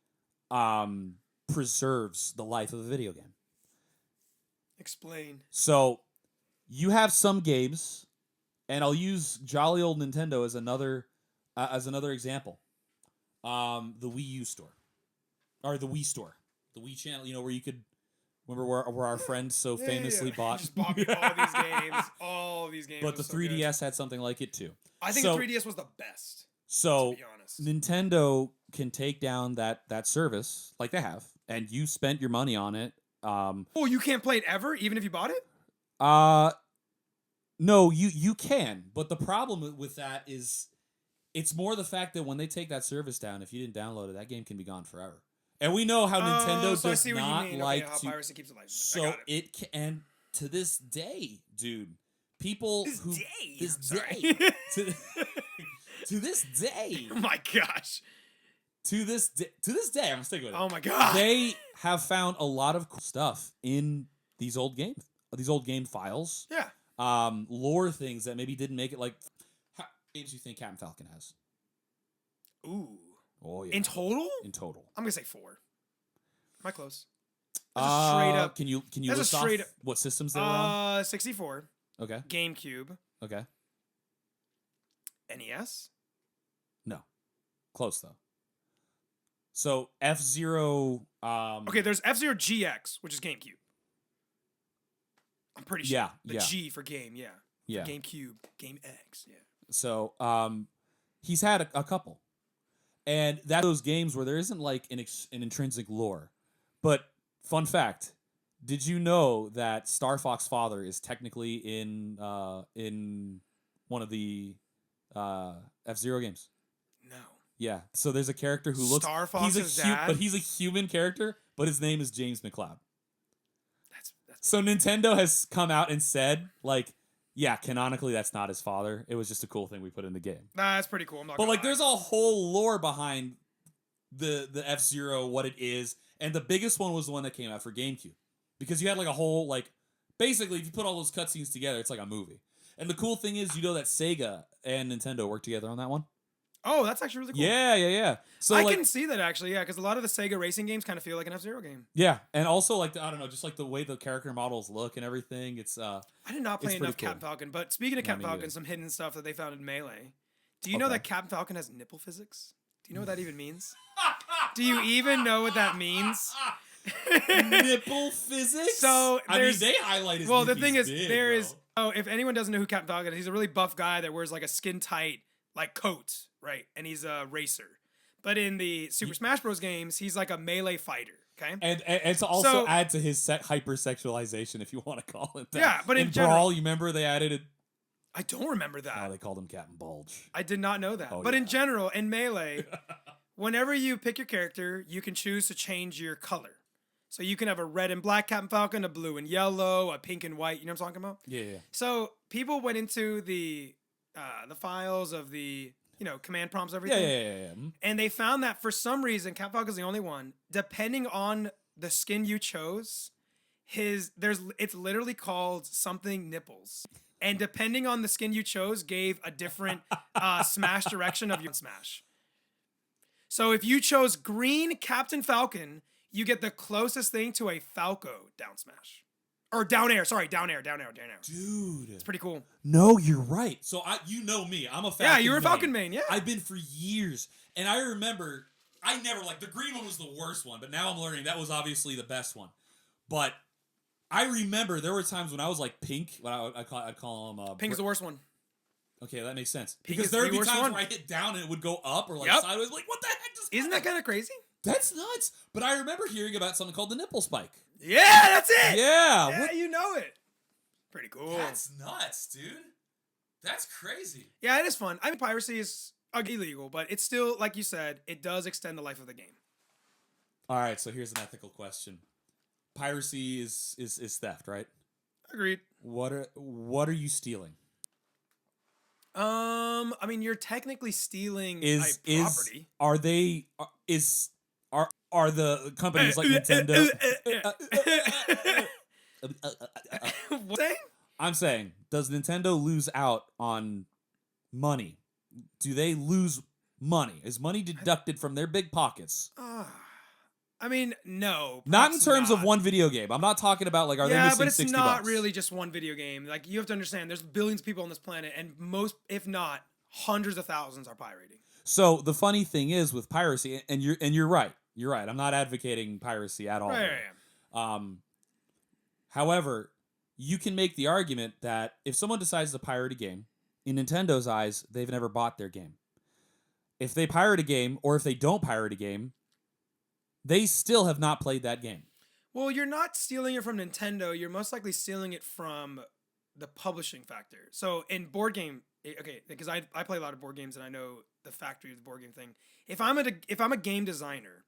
Speaker 3: preserves the life of a video game.
Speaker 2: Explain.
Speaker 3: So, you have some games, and I'll use jolly old Nintendo as another example. The Wii U store, or the Wii store, the Wii channel. You know where you could remember where our friends so famously bought.
Speaker 2: Just bought me all these games.
Speaker 3: But the 3DS had something like it too.
Speaker 2: I think the 3DS was the best.
Speaker 3: So
Speaker 2: to be honest,
Speaker 3: Nintendo can take down that service like they have, and you spent your money on it.
Speaker 2: Oh, you can't play it ever, even if you bought it?
Speaker 3: No, you can. But the problem with that is it's more the fact that when they take that service down, if you didn't download it, that game can be gone forever. And we know how Nintendo does not like
Speaker 2: how
Speaker 3: to.
Speaker 2: piracy keeps it alive.
Speaker 3: So it can, and to this day, dude, people to this day.
Speaker 2: Oh my gosh.
Speaker 3: To this day, I'm sticking with it.
Speaker 2: Oh my god.
Speaker 3: They have found a lot of cool stuff in these old games, these old game files.
Speaker 2: Yeah.
Speaker 3: Lore things that maybe didn't make it. Like, how games do you think Captain Falcon has?
Speaker 2: Ooh.
Speaker 3: Oh yeah.
Speaker 2: In total?
Speaker 3: In total.
Speaker 2: I'm gonna say 4. Am I close? Straight up.
Speaker 3: Can you list off what systems they were on?
Speaker 2: 64.
Speaker 3: Okay.
Speaker 2: GameCube.
Speaker 3: Okay.
Speaker 2: NES.
Speaker 3: No. Close though. So F-Zero.
Speaker 2: Okay, there's F-Zero GX, which is GameCube. I'm pretty sure.
Speaker 3: Yeah.
Speaker 2: The G for game. Yeah.
Speaker 3: Yeah.
Speaker 2: For GameCube. Game X. Yeah.
Speaker 3: So he's had a couple. And that's those games where there isn't like an intrinsic lore. But fun fact, did you know that Star Fox Father is technically in one of the F-Zero games?
Speaker 2: No.
Speaker 3: Yeah. So there's a character who looks
Speaker 2: Star Fox's dad?
Speaker 3: but he's a human character, but his name is James McLeod.
Speaker 2: That's
Speaker 3: so Nintendo has come out and said, like, Yeah, canonically, that's not his father. It was just a cool thing we put in the game.
Speaker 2: That's pretty cool. I'm not
Speaker 3: But
Speaker 2: gonna
Speaker 3: like,
Speaker 2: lie.
Speaker 3: there's a whole lore behind the F-Zero, what it is, and the biggest one was the one that came out for GameCube, because you had like a whole like, basically, if you put all those cutscenes together, it's like a movie. And the cool thing is, you know that Sega and Nintendo worked together on that one.
Speaker 2: Oh, that's actually really cool.
Speaker 3: Yeah. So
Speaker 2: I
Speaker 3: like,
Speaker 2: can see that actually, yeah, because a lot of the Sega racing games kind of feel like an F-Zero game.
Speaker 3: yeah, and also like I don't know, just like the way the character models look and everything. It's
Speaker 2: I did not play
Speaker 3: It's
Speaker 2: enough
Speaker 3: pretty
Speaker 2: Captain
Speaker 3: cool.
Speaker 2: Falcon, but speaking of
Speaker 3: No,
Speaker 2: Captain
Speaker 3: me
Speaker 2: Falcon,
Speaker 3: neither.
Speaker 2: some hidden stuff that they found in Melee. Do you know
Speaker 3: Okay.
Speaker 2: that Captain Falcon has nipple physics? Do you know what that even means? Do you even know what that means?
Speaker 3: nipple physics.
Speaker 2: So
Speaker 3: I mean,
Speaker 2: there's-
Speaker 3: they highlight his.
Speaker 2: Well, the
Speaker 3: nippies
Speaker 2: thing is,
Speaker 3: big,
Speaker 2: there
Speaker 3: bro.
Speaker 2: is. Oh, if anyone doesn't know who Captain Falcon is, he's a really buff guy that wears like a skin tight like coat, right? And he's a racer. But in the Super Smash Bros. Games, he's like a melee fighter. Okay.
Speaker 3: And to also
Speaker 2: So-
Speaker 3: add to his hypersexualization, if you want to call it that.
Speaker 2: Yeah, but in
Speaker 3: Brawl,
Speaker 2: general-
Speaker 3: you remember they added it.
Speaker 2: I don't remember that.
Speaker 3: Oh, they called him Captain Bulge.
Speaker 2: I did not know that.
Speaker 3: Oh,
Speaker 2: but in
Speaker 3: yeah.
Speaker 2: general, in Melee, whenever you pick your character, you can choose to change your color. So you can have a red and black Captain Falcon, a blue and yellow, a pink and white. You know what I'm talking about?
Speaker 3: Yeah.
Speaker 2: So people went into the files of the command prompts,
Speaker 3: Yeah.
Speaker 2: everything. And they found that for some reason, Captain Falcon's the only one. Depending on the skin you chose, it's literally called something nipples. And depending on the skin you chose, gave a different smash direction of your smash. So if you chose green Captain Falcon, you get the closest thing to a Falco down smash. Or down air, sorry, down air.
Speaker 3: Dude.
Speaker 2: It's pretty cool.
Speaker 3: No, you're right. So you know me. I'm a Falcon
Speaker 2: Yeah, you were a
Speaker 3: main.
Speaker 2: Falcon main, yeah.
Speaker 3: I've been for years. And I remember, I never, like, the green one was the worst one, but now I'm learning that was obviously the best one. But I remember there were times when I was like pink, when I'd call him...
Speaker 2: Pink is the worst one.
Speaker 3: Okay, that makes sense.
Speaker 2: Pink
Speaker 3: Because
Speaker 2: is
Speaker 3: there would
Speaker 2: the
Speaker 3: be
Speaker 2: worst
Speaker 3: times
Speaker 2: one.
Speaker 3: where I hit down and it would go up or like
Speaker 2: Yep.
Speaker 3: sideways. Like, what the heck just
Speaker 2: Isn't that kind of crazy?
Speaker 3: That's nuts. But I remember hearing about something called the nipple spike.
Speaker 2: Yeah, that's it.
Speaker 3: Yeah.
Speaker 2: Yeah,
Speaker 3: what-
Speaker 2: you know it. Pretty cool.
Speaker 3: That's nuts, dude. That's crazy.
Speaker 2: Yeah, it is fun. I mean, piracy is illegal, but it's still, like you said, it does extend the life of the game.
Speaker 3: All right, so here's an ethical question. Piracy is theft, right?
Speaker 2: Agreed.
Speaker 3: What are you stealing?
Speaker 2: I mean, you're technically stealing
Speaker 3: Is
Speaker 2: property.
Speaker 3: are they are the companies like Nintendo?
Speaker 2: What saying?
Speaker 3: I'm saying, does Nintendo lose out on money? Do they lose money? Is money deducted from their big pockets?
Speaker 2: I mean, no.
Speaker 3: Not in
Speaker 2: perhaps
Speaker 3: terms of
Speaker 2: not.
Speaker 3: one video game. I'm not talking about like, are they
Speaker 2: Yeah,
Speaker 3: missing
Speaker 2: but it's
Speaker 3: 60
Speaker 2: not
Speaker 3: bucks?
Speaker 2: really just one video game. Like, you have to understand, there's billions of people on this planet, and most, if not hundreds of thousands, are pirating.
Speaker 3: So the funny thing is with piracy, and you're right. You're right. I'm not advocating piracy at all.
Speaker 2: Right.
Speaker 3: However, you can make the argument that if someone decides to pirate a game, in Nintendo's eyes, they've never bought their game. If they pirate a game, or if they don't pirate a game, they still have not played that game.
Speaker 2: Well, you're not stealing it from Nintendo. You're most likely stealing it from the publishing factor. So in board game, okay, because I play a lot of board games and I know the factory of the board game thing. If I'm a game designer,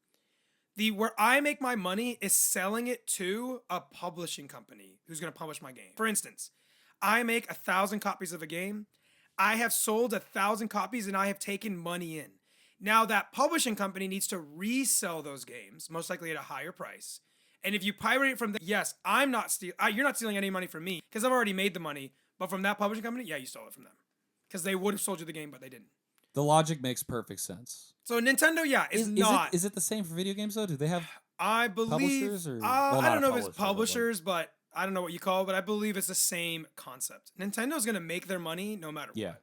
Speaker 2: where I make my money is selling it to a publishing company who's going to publish my game. For instance, I make 1,000 copies of a game. I have sold 1,000 copies and I have taken money in. Now that publishing company needs to resell those games, most likely at a higher price. And if you pirate it from yes, I'm not you're not stealing any money from me because I've already made the money. But from that publishing company, yeah, you stole it from them because they would have sold you the game, but they didn't.
Speaker 3: The logic makes perfect sense.
Speaker 2: So Nintendo, yeah, is not.
Speaker 3: Is it the same for video games though? Do they have?
Speaker 2: I believe.
Speaker 3: Publishers or- well,
Speaker 2: I
Speaker 3: not
Speaker 2: don't know
Speaker 3: a
Speaker 2: if it's
Speaker 3: publisher, but, like-
Speaker 2: publishers, but I don't know what you call it. But I believe it's the same concept. Nintendo's gonna make their money no matter
Speaker 3: Yeah.
Speaker 2: what.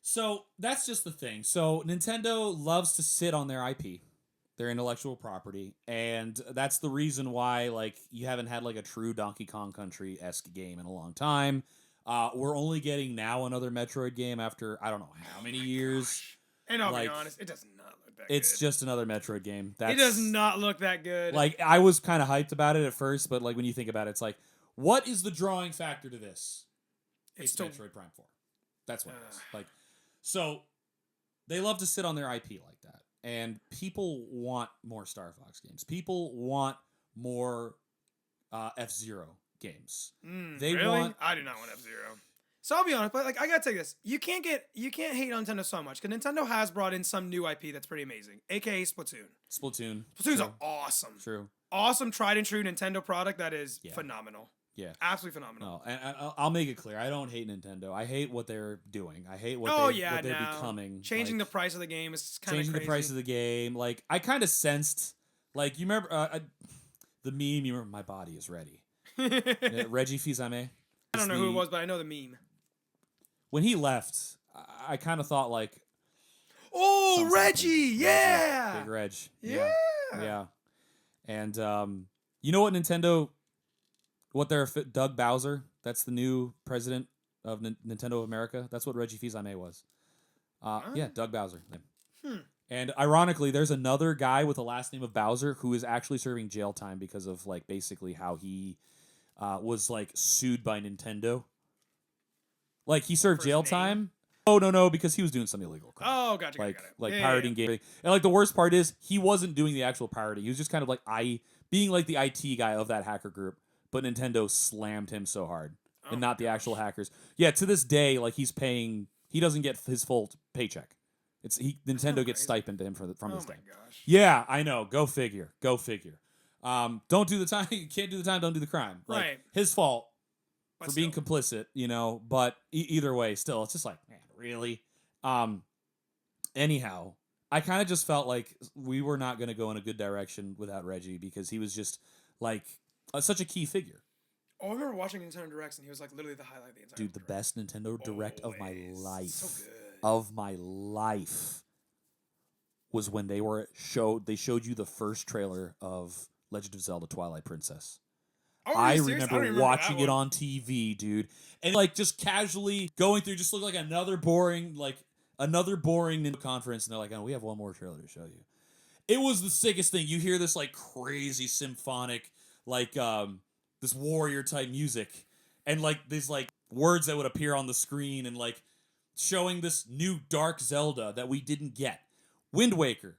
Speaker 3: So that's just the thing. So Nintendo loves to sit on their IP, their intellectual property, and that's the reason why like you haven't had like a true Donkey Kong Country-esque game in a long time. We're only getting now another Metroid game after I don't know how many years.
Speaker 2: Gosh. And I'll
Speaker 3: Like,
Speaker 2: be honest, it does not look that
Speaker 3: It's
Speaker 2: good.
Speaker 3: just another Metroid game.
Speaker 2: It does not look that good.
Speaker 3: Like I was kind of hyped about it at first, but like when you think about it, it's like, what is the drawing factor to this? It's
Speaker 2: still-
Speaker 3: Metroid Prime 4. That's what it is. Like, so they love to sit on their IP like that, and people want more Star Fox games. People want more F-Zero games. They
Speaker 2: really?
Speaker 3: want.
Speaker 2: I do not want F-Zero. So I'll be honest, but like I gotta take this. You can't hate on Nintendo so much because Nintendo has brought in some new IP that's pretty amazing, aka Splatoon.
Speaker 3: Splatoon's
Speaker 2: Splatoon's awesome.
Speaker 3: True.
Speaker 2: Awesome, tried and true Nintendo product that is phenomenal.
Speaker 3: Yeah.
Speaker 2: Absolutely phenomenal.
Speaker 3: No, and I'll make it clear. I don't hate Nintendo. I hate what they're doing. I hate what they're becoming.
Speaker 2: Changing the price of the game is kind of crazy.
Speaker 3: Changing the price of the game. Like, I kind of sensed, like, you remember the meme, you remember, my body is ready. Reggie Fils-Aimé.
Speaker 2: I don't know who it was, but I know the meme.
Speaker 3: When he left, I kind of thought, like...
Speaker 2: Oh, Reggie! Yeah!
Speaker 3: Big Reg.
Speaker 2: Yeah!
Speaker 3: Yeah. And, you know what Nintendo... What they're Doug Bowser, that's the new president of Nintendo of America. That's what Reggie Fils-Aimé was. Yeah, Doug Bowser. And ironically, there's another guy with the last name of Bowser who is actually serving jail time because of like basically how he was like sued by Nintendo. Like he served jail time. Oh no, because he was doing some illegal crap.
Speaker 2: Oh, gotcha.
Speaker 3: Like
Speaker 2: got it.
Speaker 3: pirating gaming. And like the worst part is he wasn't doing the actual pirating. He was just kind of like being like the IT guy of that hacker group. But Nintendo slammed him so hard, and not the actual hackers. Yeah, to this day, like he's paying. He doesn't get his full paycheck. Nintendo gets stipend to him from this day.
Speaker 2: Gosh.
Speaker 3: Yeah, I know. Go figure. Go figure. Don't do the time. You can't do the time. Don't do the crime. Like,
Speaker 2: right.
Speaker 3: His fault
Speaker 2: but
Speaker 3: for being complicit. You know. But either way, still, it's just like, man, really. Anyhow, I kind of just felt like we were not going to go in a good direction without Reggie because he was just like. Such a key figure.
Speaker 2: Oh, I remember watching Nintendo Directs, and he was like literally the highlight of the entire.
Speaker 3: Dude, the best Nintendo Direct of my life.
Speaker 2: So good.
Speaker 3: Of my life was when they showed you the first trailer of Legend of Zelda: Twilight Princess.
Speaker 2: Oh,
Speaker 3: I remember watching it on TV, dude, and like just casually going through, just looked like another boring Nintendo conference, and they're like, "Oh, we have one more trailer to show you." It was the sickest thing. You hear this like crazy symphonic. Like this warrior type music and like these like words that would appear on the screen and like showing this new dark Zelda that we didn't get. Wind Waker.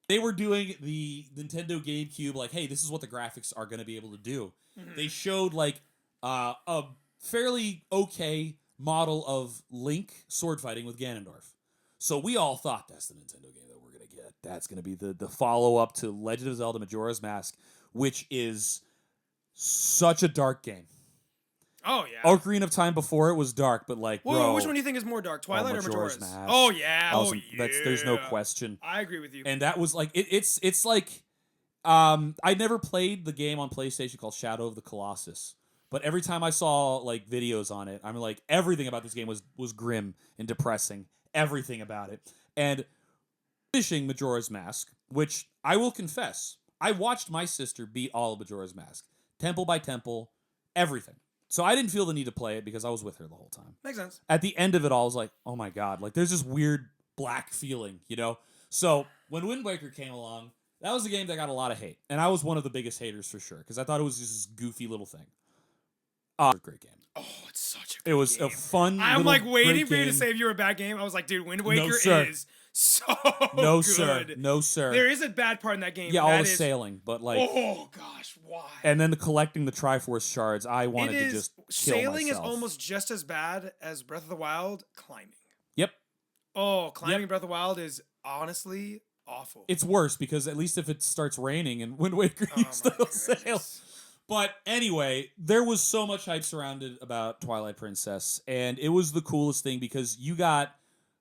Speaker 3: They were doing the Nintendo GameCube like, hey, this is what the graphics are going to be able to do. Mm-hmm. They showed like a fairly okay model of Link sword fighting with Ganondorf. So we all thought that's the Nintendo game that we're going to get. That's going to be the follow-up to Legend of Zelda Majora's Mask, which is such a dark game.
Speaker 2: Oh, yeah.
Speaker 3: Ocarina of Time before it was dark, but like, bro.
Speaker 2: Which one do you think is more dark, Twilight or Majora's?
Speaker 3: Mask.
Speaker 2: Oh, yeah.
Speaker 3: There's no question.
Speaker 2: I agree with you.
Speaker 3: And that was like, it's like, I never played the game on PlayStation called Shadow of the Colossus, but every time I saw like videos on it, I'm like, everything about this game was grim and depressing. Everything about it. And finishing Majora's Mask, which I will confess, I watched my sister beat all of Majora's Mask. Temple by temple, everything. So I didn't feel the need to play it because I was with her the whole time.
Speaker 2: Makes sense.
Speaker 3: At the end of it all, I was like, oh my God. Like, there's this weird black feeling, you know? So when Wind Waker came along, that was a game that got a lot of hate. And I was one of the biggest haters for sure because I thought it was just this goofy little thing. Great game.
Speaker 2: Oh, it's such a good game.
Speaker 3: It was a fun
Speaker 2: I'm like waiting for you
Speaker 3: game.
Speaker 2: to say if you were a bad game. I was like, dude, Wind Waker is so
Speaker 3: no,
Speaker 2: good.
Speaker 3: Sir. No, sir.
Speaker 2: There is a bad part in that game.
Speaker 3: Yeah, all the sailing, but like...
Speaker 2: Oh, gosh, why?
Speaker 3: And then collecting the Triforce shards, I wanted to just kill
Speaker 2: sailing
Speaker 3: myself.
Speaker 2: is almost just as bad as Breath of the Wild climbing.
Speaker 3: Yep.
Speaker 2: Oh, climbing Breath of the Wild is honestly awful.
Speaker 3: It's worse because at least if it starts raining and Wind Waker, you still sail. But anyway, there was so much hype surrounded about Twilight Princess, and it was the coolest thing because you got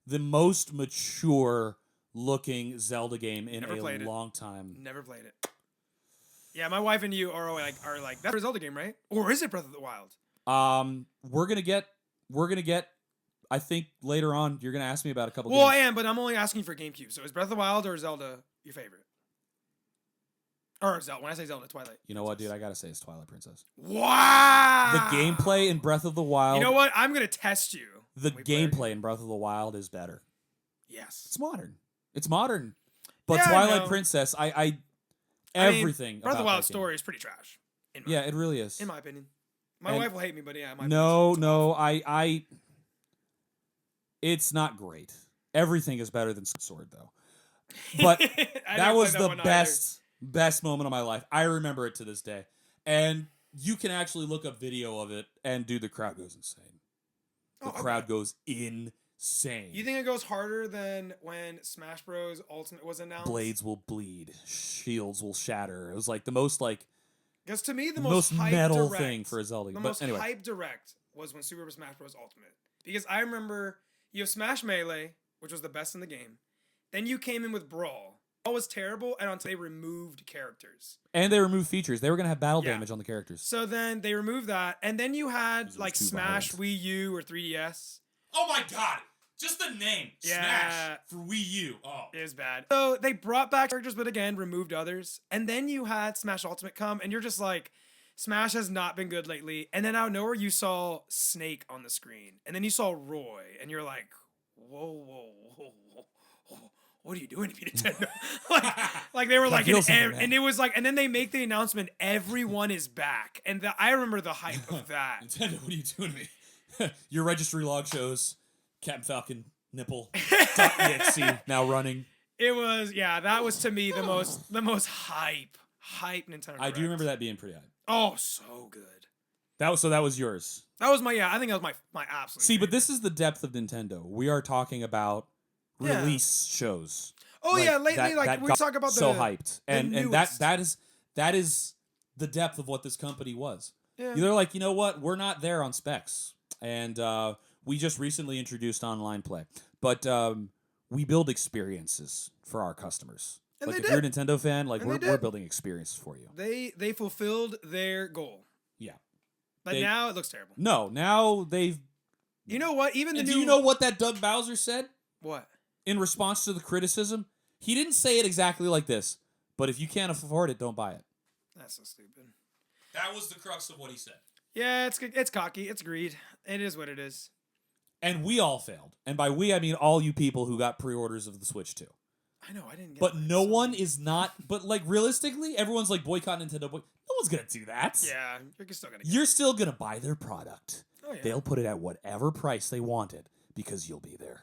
Speaker 3: the most mature-looking Zelda game in a long time.
Speaker 2: Never played it. Yeah, my wife and you are like that's a Zelda game, right? Or is it Breath of the Wild?
Speaker 3: We're gonna get. I think later on you're gonna ask me about a couple.
Speaker 2: Well,
Speaker 3: games.
Speaker 2: I am, but I'm only asking for GameCube. So is Breath of the Wild or Zelda your favorite? Or Zelda, when I say Zelda, Twilight.
Speaker 3: You know what, dude? I gotta say it's Twilight Princess.
Speaker 2: Wow!
Speaker 3: The gameplay in Breath of the Wild...
Speaker 2: You know what? I'm gonna test you.
Speaker 3: The gameplay in Breath of the Wild is better.
Speaker 2: Yes.
Speaker 3: It's modern. But Twilight Princess, everything
Speaker 2: Breath of the Wild
Speaker 3: game.
Speaker 2: Story is pretty trash.
Speaker 3: It really is.
Speaker 2: In my opinion. My wife will hate me, but yeah.
Speaker 3: It's not great. Everything is better than Sword, though. But that was the best moment of my life. I remember it to this day. And you can actually look up video of it, and dude, the crowd goes insane. The
Speaker 2: Oh, okay.
Speaker 3: crowd goes insane.
Speaker 2: You think it goes harder than when Smash Bros. Ultimate was announced?
Speaker 3: Blades will bleed, shields will shatter. It was like the most like
Speaker 2: Because to me, the
Speaker 3: most
Speaker 2: hype
Speaker 3: metal
Speaker 2: direct,
Speaker 3: thing for a Zelda.
Speaker 2: The
Speaker 3: But
Speaker 2: most
Speaker 3: anyway,
Speaker 2: hype direct was when Super Smash Bros. Ultimate. Because I remember you have Smash Melee, which was the best in the game. Then you came in with Brawl. Brawl was terrible, and until they removed characters.
Speaker 3: and they removed features. They were gonna have battle
Speaker 2: Yeah.
Speaker 3: damage on the characters.
Speaker 2: So then they removed that, and then you had
Speaker 3: Because it was
Speaker 2: like
Speaker 3: too
Speaker 2: Smash
Speaker 3: violent.
Speaker 2: Wii U or 3DS.
Speaker 1: Oh my god! Just the name.
Speaker 2: Yeah.
Speaker 1: Smash for Wii U. Oh.
Speaker 2: It was bad. So they brought back characters, but again, removed others. And then you had Smash Ultimate come, and you're just like, Smash has not been good lately. And then out of nowhere, you saw Snake on the screen. And then you saw Roy, and you're like, whoa. What are you doing to me, Nintendo? like they were like,
Speaker 3: feels something, man.
Speaker 2: and it was like, and then they make the announcement, everyone is back. And I remember the hype of that.
Speaker 3: Nintendo, what are you doing to me? Your registry log shows Captain Falcon nipple.exe now running.
Speaker 2: It was, yeah, that was to me the most hype Nintendo
Speaker 3: I do
Speaker 2: Direct.
Speaker 3: remember that being pretty high.
Speaker 2: Oh, so good.
Speaker 3: That was yours.
Speaker 2: That was I think that was my absolute
Speaker 3: See, but
Speaker 2: favorite.
Speaker 3: this is the depth of Nintendo. We are talking about
Speaker 2: Yeah.
Speaker 3: release shows.
Speaker 2: Oh
Speaker 3: Like,
Speaker 2: yeah, lately
Speaker 3: that
Speaker 2: we
Speaker 3: got
Speaker 2: talk about
Speaker 3: so
Speaker 2: the
Speaker 3: hyped, and
Speaker 2: newest.
Speaker 3: that is the depth of what this company was.
Speaker 2: Yeah.
Speaker 3: They're like, you know what? We're not there on specs, and we just recently introduced online play, but we build experiences for our customers.
Speaker 2: And
Speaker 3: Like
Speaker 2: they
Speaker 3: if you're a
Speaker 2: did.
Speaker 3: Nintendo fan, like
Speaker 2: And they
Speaker 3: we're
Speaker 2: did.
Speaker 3: building experiences for you.
Speaker 2: They fulfilled their goal.
Speaker 3: Yeah.
Speaker 2: But
Speaker 3: They-
Speaker 2: now it looks terrible.
Speaker 3: No, now they've.
Speaker 2: You know what? Even the
Speaker 3: And
Speaker 2: new
Speaker 3: do you know what that Doug Bowser said
Speaker 2: what?
Speaker 3: in response to the criticism? He didn't say it exactly like this, but if you can't afford it, don't buy it.
Speaker 2: That's so stupid.
Speaker 1: That was the crux of what he said.
Speaker 2: Yeah, it's cocky. It's greed. It is what it is.
Speaker 3: And we all failed. And by we, I mean all you people who got pre-orders of the Switch 2.
Speaker 2: I know I didn't get.
Speaker 3: But
Speaker 2: mine,
Speaker 3: no
Speaker 2: so-
Speaker 3: one is not. But like realistically, everyone's like boycott Nintendo. No one's gonna do that.
Speaker 2: Yeah, you're still gonna. Get
Speaker 3: You're still gonna buy their product.
Speaker 2: Oh yeah.
Speaker 3: They'll put it at whatever price they wanted because you'll be there.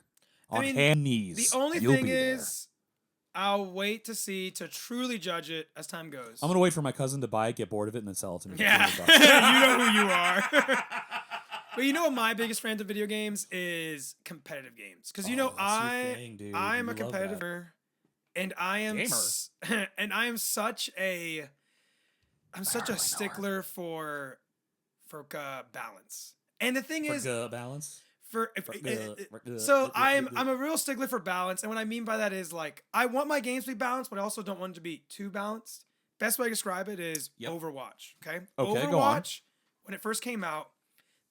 Speaker 2: I
Speaker 3: On
Speaker 2: mean,
Speaker 3: hand and knees.
Speaker 2: The only
Speaker 3: you'll
Speaker 2: thing
Speaker 3: be there.
Speaker 2: is, I'll wait to truly judge it as time goes.
Speaker 3: I'm gonna wait for my cousin to buy it, get bored of it, and then sell it to me. for
Speaker 2: Yeah,
Speaker 3: $200.
Speaker 2: you know who you are. But you know what my biggest fan of video games is competitive games. Because you know
Speaker 3: that's your thing, dude.
Speaker 2: I'm
Speaker 3: You
Speaker 2: a
Speaker 3: love that.
Speaker 2: competitor, and I am
Speaker 3: Gamer.
Speaker 2: and I am such a stickler for balance. And the thing is,
Speaker 3: Balance.
Speaker 2: so I'm a real stickler for balance, and what I mean by that is like I want my games to be balanced, but I also don't want it to be too balanced. Best way to describe it is
Speaker 3: Yep.
Speaker 2: Overwatch. Okay,
Speaker 3: Okay, go on.
Speaker 2: Overwatch when it first came out,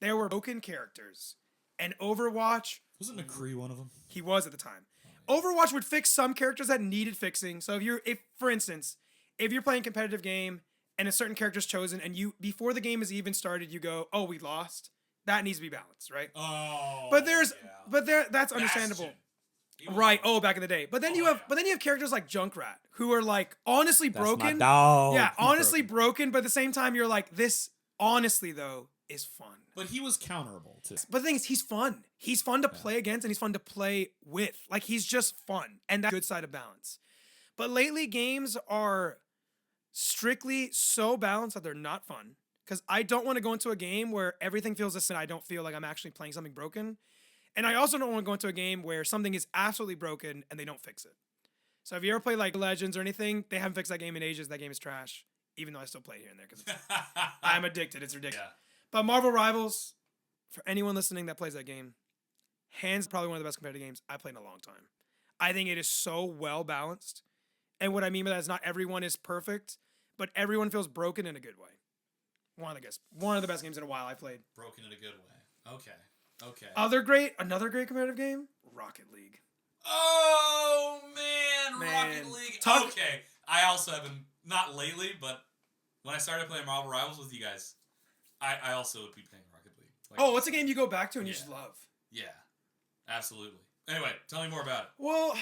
Speaker 2: there were broken characters, and Overwatch
Speaker 3: Wasn't McCree one of them?
Speaker 2: he was at the time. Overwatch would fix some characters that needed fixing. So if for instance, if you're playing a competitive game and a certain character's chosen, and you before the game is even started, you go, "Oh, we lost." That needs to be balanced, right?
Speaker 1: Oh.
Speaker 2: But
Speaker 1: yeah.
Speaker 2: that's understandable.
Speaker 1: Bastion. He was-
Speaker 2: Right. Oh, back in the day. But then
Speaker 1: Oh,
Speaker 2: you have
Speaker 1: yeah.
Speaker 2: characters like Junkrat who are like honestly
Speaker 3: That's
Speaker 2: broken.
Speaker 3: my dog.
Speaker 2: Yeah,
Speaker 3: He's
Speaker 2: honestly
Speaker 3: broken.
Speaker 2: broken, but at the same time you're like this honestly though is fun.
Speaker 3: But he was counterable too.
Speaker 2: But the thing is he's fun. He's fun to play against and he's fun to play with. Like he's just fun and that's a good side of balance. But lately games are strictly so balanced that they're not fun. Because I don't want to go into a game where everything feels the same. I don't feel like I'm actually playing something broken. And I also don't want to go into a game where something is absolutely broken and they don't fix it. So if you ever play like Legends or anything, they haven't fixed that game in ages. That game is trash. Even though I still play it here and there because I'm addicted. It's ridiculous.
Speaker 1: Yeah.
Speaker 2: But Marvel Rivals, for anyone listening that plays that game, hands probably one of the best competitive games I've played in a long time. I think it is so well balanced. And what I mean by that is not everyone is perfect, but everyone feels broken in a good way. One of the best games in a while I played.
Speaker 1: Broken in a good way. Okay.
Speaker 2: Another great competitive game, Rocket League.
Speaker 1: Oh man,
Speaker 2: Man.
Speaker 1: Rocket League.
Speaker 2: Talk-
Speaker 1: Okay, I also have been not lately, but when I started playing Marvel Rivals with you guys, I also would be playing Rocket League. Like,
Speaker 2: Oh, what's a game you go back to and you
Speaker 1: Yeah.
Speaker 2: just love?
Speaker 1: yeah, absolutely. Anyway, tell me more about it.
Speaker 2: Well,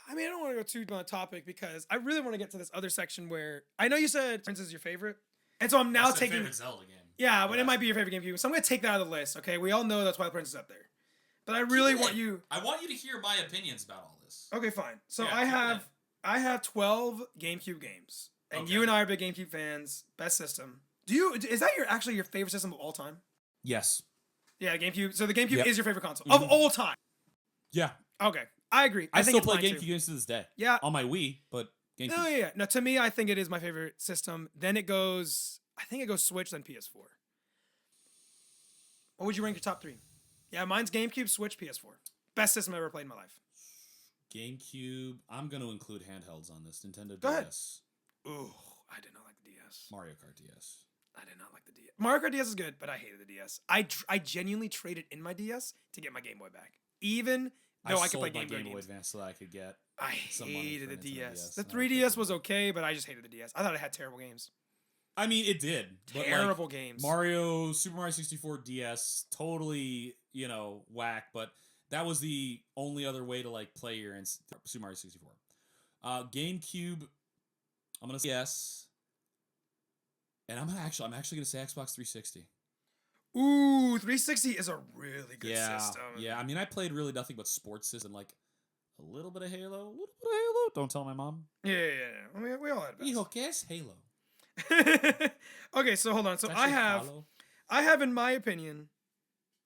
Speaker 2: I mean, I don't want to go too on a topic because I really want to get to this other section where I know you said Prince is your favorite, and so I'm now
Speaker 1: That's my
Speaker 2: taking.
Speaker 1: favorite Zelda game.
Speaker 2: Yeah, but
Speaker 1: Yeah.
Speaker 2: it might be your favorite game too. So I'm gonna take that out of the list. Okay, we all know that's why the Prince is up there, but I really
Speaker 1: Keep it
Speaker 2: want
Speaker 1: in.
Speaker 2: you.
Speaker 1: I want you to hear my opinions about all this.
Speaker 2: Okay, fine. So
Speaker 1: Yeah,
Speaker 2: I
Speaker 1: keep it
Speaker 2: have
Speaker 1: in.
Speaker 2: I have 12 GameCube games, and
Speaker 1: Okay.
Speaker 2: you and I are big GameCube fans. Best system. Is that actually your favorite system of all time?
Speaker 3: Yes.
Speaker 2: Yeah, GameCube. So the GameCube
Speaker 3: Yep.
Speaker 2: is your favorite console of all time.
Speaker 3: Yeah.
Speaker 2: Okay, I agree.
Speaker 3: I
Speaker 2: think
Speaker 3: still
Speaker 2: it's
Speaker 3: play
Speaker 2: mine
Speaker 3: GameCube
Speaker 2: too.
Speaker 3: games to this day.
Speaker 2: Yeah.
Speaker 3: On my Wii, but GameCube.
Speaker 2: No, yeah. No, to me, I think it is my favorite system. Then it goes. I think it goes Switch, then PS4. What would you rank your top 3? Yeah, mine's GameCube, Switch, PS4. Best system I've ever played in my life.
Speaker 3: GameCube. I'm going to include handhelds on this. Nintendo
Speaker 2: Go ahead.
Speaker 3: DS.
Speaker 2: Ooh, I did not like the DS.
Speaker 3: Mario Kart DS.
Speaker 2: I did not like the DS. Mario Kart DS is good, but I hated the DS. I genuinely traded in my DS to get my Game Boy back. Even though I could play Game Boy games.
Speaker 3: Advance so that I could get
Speaker 2: I
Speaker 3: some money
Speaker 2: hated
Speaker 3: for
Speaker 2: the
Speaker 3: Nintendo
Speaker 2: DS.
Speaker 3: DS,
Speaker 2: The
Speaker 3: and I would
Speaker 2: 3DS
Speaker 3: pick
Speaker 2: was
Speaker 3: it up.
Speaker 2: okay, but I just hated the DS. I thought it had terrible games.
Speaker 3: I mean, it did. But
Speaker 2: Terrible
Speaker 3: like,
Speaker 2: games.
Speaker 3: Super Mario 64 DS, totally, whack. But that was the only other way to like play your Super Mario 64. GameCube, I'm gonna say yes, and I'm actually gonna say Xbox 360.
Speaker 2: Ooh, 360 is a really good
Speaker 3: Yeah,
Speaker 2: system.
Speaker 3: yeah. I mean, I played really nothing but sports system, like a little bit of Halo, Don't tell my mom.
Speaker 2: Yeah. I mean, we all had best.
Speaker 3: Hijo, ¿qué es Halo?
Speaker 2: Okay, so hold on. So I have, in my opinion,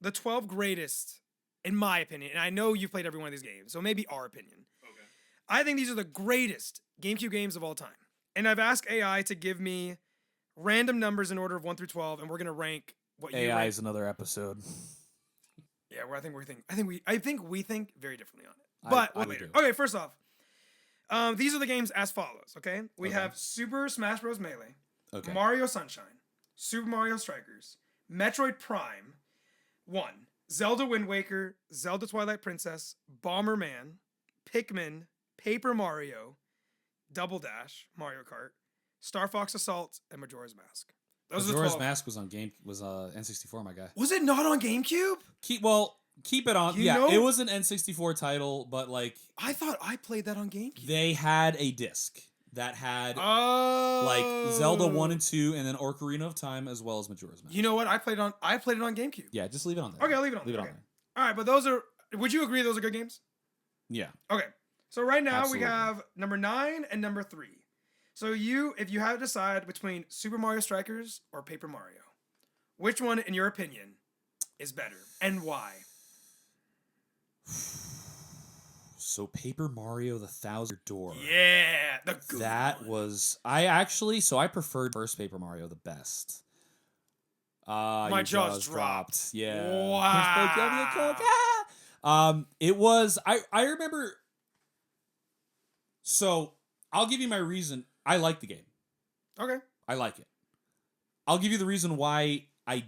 Speaker 2: the 12 greatest, in my opinion, and I know you've played every one of these games, so maybe our opinion.
Speaker 3: Okay.
Speaker 2: I think these are the greatest GameCube games of all time. And I've asked AI to give me random numbers in order of 1 through 12, and we're gonna rank what you
Speaker 3: AI
Speaker 2: rank.
Speaker 3: is another episode.
Speaker 2: Yeah, where I think we think very differently on it. But
Speaker 3: I
Speaker 2: later.
Speaker 3: do.
Speaker 2: Okay, first off, these are the games as follows. Okay, we
Speaker 3: Okay.
Speaker 2: have Super Smash Bros. Melee,
Speaker 3: Okay.
Speaker 2: Mario Sunshine, Super Mario Strikers, Metroid Prime 1, Zelda Wind Waker, Zelda Twilight Princess, Bomberman, Pikmin, Paper Mario, Double Dash, Mario Kart, Star Fox Assault, and Majora's Mask. Those are the
Speaker 3: Majora's
Speaker 2: 12.
Speaker 3: Mask was on N64, my guy.
Speaker 2: Was it not on GameCube?
Speaker 3: Keep it on.
Speaker 2: You
Speaker 3: Yeah,
Speaker 2: know-
Speaker 3: it was an N64 title, but like
Speaker 2: I thought I played that on GameCube.
Speaker 3: they had a disc that had
Speaker 2: Oh,
Speaker 3: like Zelda 1 and 2 and then Ocarina of Time as well as Majora's Mask.
Speaker 2: You know what? I played it on GameCube.
Speaker 3: Yeah, just leave it on there.
Speaker 2: Okay, I'll leave it on.
Speaker 3: Leave it
Speaker 2: there.
Speaker 3: on
Speaker 2: Okay.
Speaker 3: there.
Speaker 2: All right, but those are. Would you agree those are good games?
Speaker 3: Yeah.
Speaker 2: Okay, so right now
Speaker 3: Absolutely.
Speaker 2: we have number 9 and number 3. So if you have to decide between Super Mario Strikers or Paper Mario, which one, in your opinion, is better and why?
Speaker 3: So Paper Mario: The Thousand Door.
Speaker 2: Yeah, the good
Speaker 3: That
Speaker 2: one.
Speaker 3: was I preferred first Paper Mario the best.
Speaker 2: My
Speaker 3: Your
Speaker 2: jaws dropped.
Speaker 3: Yeah.
Speaker 2: Wow.
Speaker 3: It was I remember. So I'll give you my reason. I like the game.
Speaker 2: Okay.
Speaker 3: I like it. I'll give you the reason why I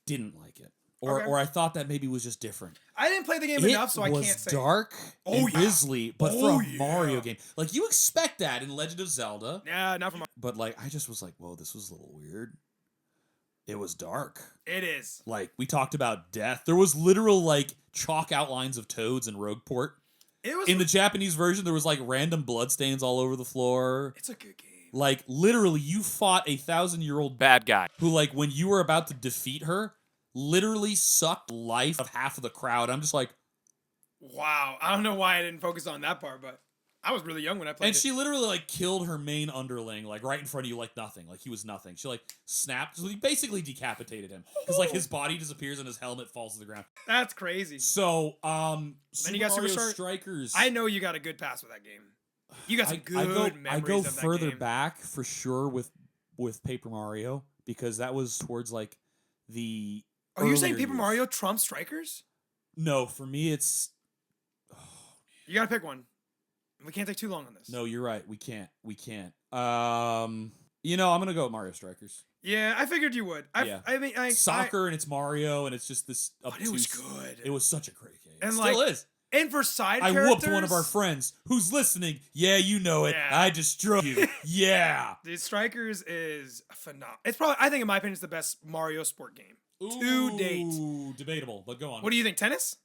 Speaker 3: didn't like it, or
Speaker 2: Okay.
Speaker 3: or I thought that maybe was just different.
Speaker 2: I didn't play the game enough, so I can't say.
Speaker 3: Dark
Speaker 2: Oh,
Speaker 3: and
Speaker 2: yeah.
Speaker 3: grisly, but
Speaker 2: Oh,
Speaker 3: for a Mario
Speaker 2: yeah.
Speaker 3: game, like you expect that in Legend of Zelda.
Speaker 2: Yeah, not from.
Speaker 3: But like, I just was like, whoa, this was a little weird. It was dark.
Speaker 2: It is.
Speaker 3: Like, we talked about death. There was literal like chalk outlines of toads in Rogueport.
Speaker 2: It was.
Speaker 3: In the Japanese version, there was like random bloodstains all over the floor.
Speaker 2: It's a good game.
Speaker 3: Like, literally, you fought a 1,000-year-old bad guy who, like, when you were about to defeat her, literally sucked life of half of the crowd. I'm just like,
Speaker 2: Wow. I don't know why I didn't focus on that part, but I was really young when I played
Speaker 3: and
Speaker 2: it.
Speaker 3: she literally like killed her main underling like right in front of you like nothing, like he was nothing. She like snapped, so he basically decapitated him because like his body disappears and his helmet falls to the ground.
Speaker 2: That's crazy.
Speaker 3: So
Speaker 2: Then you got
Speaker 3: Super Mario
Speaker 2: Superstar-
Speaker 3: Strikers.
Speaker 2: I know you got a good pass with that game. You got some good memories
Speaker 3: I go
Speaker 2: of that
Speaker 3: further
Speaker 2: game.
Speaker 3: back for sure with Paper Mario because that was towards like the.
Speaker 2: Are you saying
Speaker 3: earlier
Speaker 2: Paper
Speaker 3: years.
Speaker 2: Mario trumps Strikers?
Speaker 3: No, for me it's.
Speaker 2: You gotta pick one. We can't take too long on this.
Speaker 3: No, you're right. We can't. I'm gonna go with Mario Strikers.
Speaker 2: Yeah, I figured you would. I mean,
Speaker 3: Soccer and it's Mario and it's just this.
Speaker 2: But it was
Speaker 3: obtuse-
Speaker 2: good.
Speaker 3: It was such a great game.
Speaker 2: And
Speaker 3: It
Speaker 2: like,
Speaker 3: still is.
Speaker 2: And for side
Speaker 3: I
Speaker 2: characters,
Speaker 3: whooped one of our friends who's listening. Yeah, you know it.
Speaker 2: Yeah.
Speaker 3: I destroyed you. Yeah.
Speaker 2: The Strikers is phenomenal. It's probably, I think, in my opinion, it's the best Mario sport game to date.
Speaker 3: Ooh, debatable, but go on.
Speaker 2: What do you think? Tennis?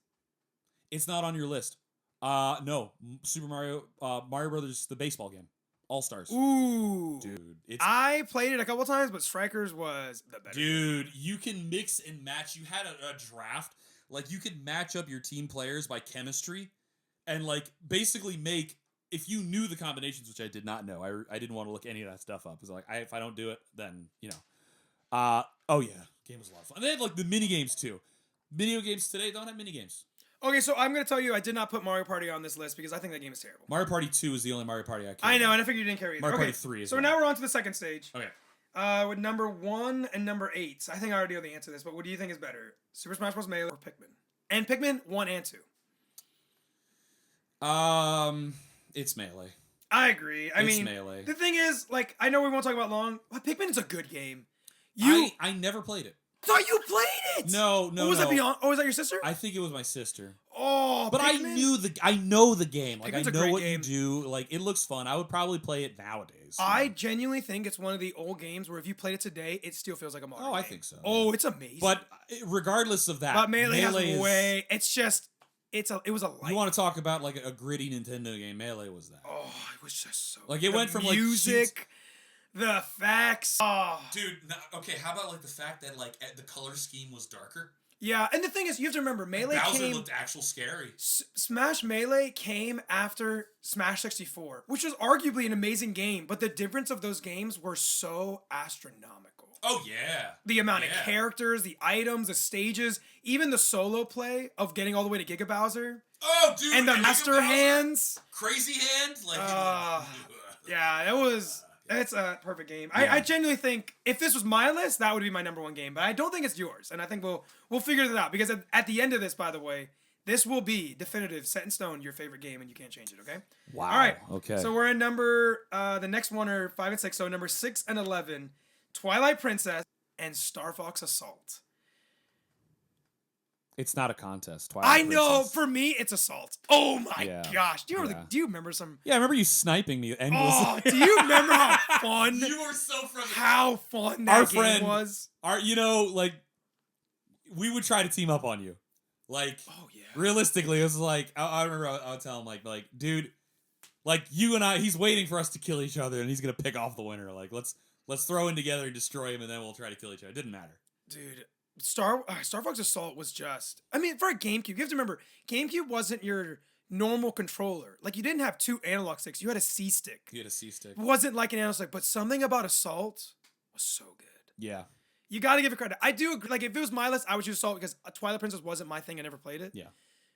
Speaker 3: It's not on your list. No. Super Mario, Mario Brothers, the baseball game, All Stars.
Speaker 2: Ooh,
Speaker 3: Dude, it's
Speaker 2: I played it a couple times, but Strikers was the better.
Speaker 3: dude. You can mix and match. You had a draft. Like you could match up your team players by chemistry, and like basically make. If you knew the combinations, which I did not know, I didn't want to look any of that stuff up. Because like, if I don't do it, then you know. Oh yeah, game was a lot of fun. And they had like the mini games too. Video games today don't have mini games.
Speaker 2: Okay, so I'm going to tell you I did not put Mario Party on this list because I think that game is terrible.
Speaker 3: Mario Party 2 is the only Mario Party I care
Speaker 2: I know,
Speaker 3: about.
Speaker 2: and I figured you didn't care either.
Speaker 3: Mario
Speaker 2: okay.
Speaker 3: Party 3 is
Speaker 2: So now we're on to the second stage.
Speaker 3: Okay.
Speaker 2: With number 1 and number 8. I think I already know the answer to this, but what do you think is better? Super Smash Bros. Melee or Pikmin? And Pikmin 1 and 2.
Speaker 3: It's Melee.
Speaker 2: I agree. I mean,
Speaker 3: Melee.
Speaker 2: The thing is, like, I know we won't talk about long, but Pikmin is a good game.
Speaker 3: I never played it.
Speaker 2: Thought you played it.
Speaker 3: No.
Speaker 2: Was that beyond? Oh, was that your sister?
Speaker 3: I think it was my sister.
Speaker 2: Oh,
Speaker 3: but
Speaker 2: Pikmin?
Speaker 3: I know the game. Like
Speaker 2: Pikmin's
Speaker 3: I
Speaker 2: a
Speaker 3: know
Speaker 2: great
Speaker 3: what
Speaker 2: game.
Speaker 3: you do. Like it looks fun. I would probably play it nowadays.
Speaker 2: I genuinely think it's one of the old games where if you played it today, it still feels like a Mario.
Speaker 3: Oh, I
Speaker 2: game.
Speaker 3: think so.
Speaker 2: Oh, it's amazing.
Speaker 3: But regardless of that,
Speaker 2: but Melee has
Speaker 3: is,
Speaker 2: way. It's just. It was a light.
Speaker 3: You want to talk about like a gritty Nintendo game? Melee was that.
Speaker 2: Oh, it was just so.
Speaker 3: Like it went from
Speaker 2: music, the effects. Oh,
Speaker 3: dude. Okay, how about like the fact that like the color scheme was darker?
Speaker 2: Yeah, and the thing is, you have to remember, Melee
Speaker 3: Bowser looked actual scary.
Speaker 2: Smash Melee came after Smash 64, which was arguably an amazing game, but the difference of those games were so astronomical.
Speaker 3: Oh, yeah.
Speaker 2: The amount of characters, the items, the stages, even the solo play of getting all the way to Giga Bowser.
Speaker 3: Oh, dude.
Speaker 2: And the Master Hands.
Speaker 3: Crazy Hand? Like,
Speaker 2: yeah, it was... It's a perfect game. Yeah. I genuinely think if this was my list, that would be my number 1 game. But I don't think it's yours, and I think we'll figure that out because at the end of this, by the way, this will be definitive, set in stone, your favorite game, and you can't change it. Okay.
Speaker 3: Wow.
Speaker 2: All right.
Speaker 3: Okay.
Speaker 2: So we're in number the next one are 5 and 6. So number 6 and 11, Twilight Princess and Star Fox Assault.
Speaker 3: It's not a contest. Twilight Princess.
Speaker 2: know. For me, it's Assault. Oh my gosh. Do you remember some?
Speaker 3: Yeah, I remember you sniping me endlessly.
Speaker 2: Oh, do you remember how fun?
Speaker 3: You were so friendly.
Speaker 2: How fun that game was.
Speaker 3: Like, we would try to team up on you. Like,
Speaker 2: oh yeah.
Speaker 3: Realistically, it was like I remember I would tell him like, dude, like you and I, he's waiting for us to kill each other, and he's gonna pick off the winner. Like, let's throw in together and destroy him, and then we'll try to kill each other. It didn't matter,
Speaker 2: dude. Star Fox Assault was just... I mean, for a GameCube, you have to remember, GameCube wasn't your normal controller. Like, you didn't have 2 analog sticks. You had a C-stick. It wasn't like an analog stick, but something about Assault was so good.
Speaker 3: Yeah.
Speaker 2: You got to give it credit. I do agree. Like, if it was my list, I would choose Assault because Twilight Princess wasn't my thing. I never played it.
Speaker 3: Yeah.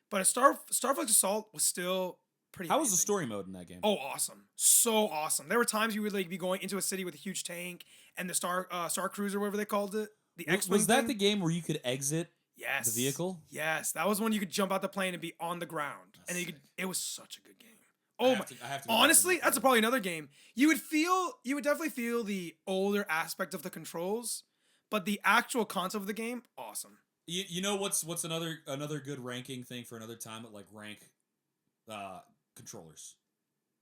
Speaker 2: But a Star Fox Assault was still pretty
Speaker 3: How was the story mode in that game?
Speaker 2: Oh, awesome. So awesome. There were times you would like be going into a city with a huge tank and the Star Cruiser, whatever they called it. The X-Wing
Speaker 3: was that
Speaker 2: thing?
Speaker 3: the game where you could exit
Speaker 2: the
Speaker 3: vehicle?
Speaker 2: Yes, that was when you could jump out the plane and be on the ground. And you could, it was such a good game. Oh my! Honestly, that's probably another game. You would definitely feel the older aspect of the controls, but the actual concept of the game, awesome.
Speaker 3: You know what's another good ranking thing for another time? Like rank controllers.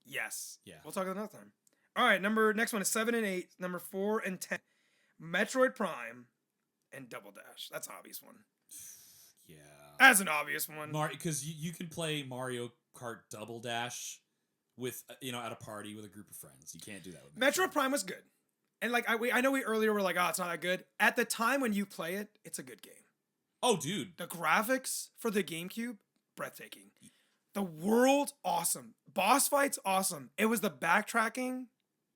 Speaker 2: Yes.
Speaker 3: Yeah.
Speaker 2: We'll talk another time. All right, next one is 7 and 8. Number 4 and 10, Metroid Prime. And Double Dash. That's an obvious one.
Speaker 3: Yeah.
Speaker 2: That's an obvious one.
Speaker 3: Because you can play Mario Kart Double Dash with, at a party with a group of friends. You can't do that with
Speaker 2: Metroid Prime was good. And like I know we earlier were like, oh, it's not that good. At the time when you play it, it's a good game.
Speaker 3: Oh, dude.
Speaker 2: The graphics for the GameCube, breathtaking. The world, awesome. Boss fights, awesome. It was the backtracking,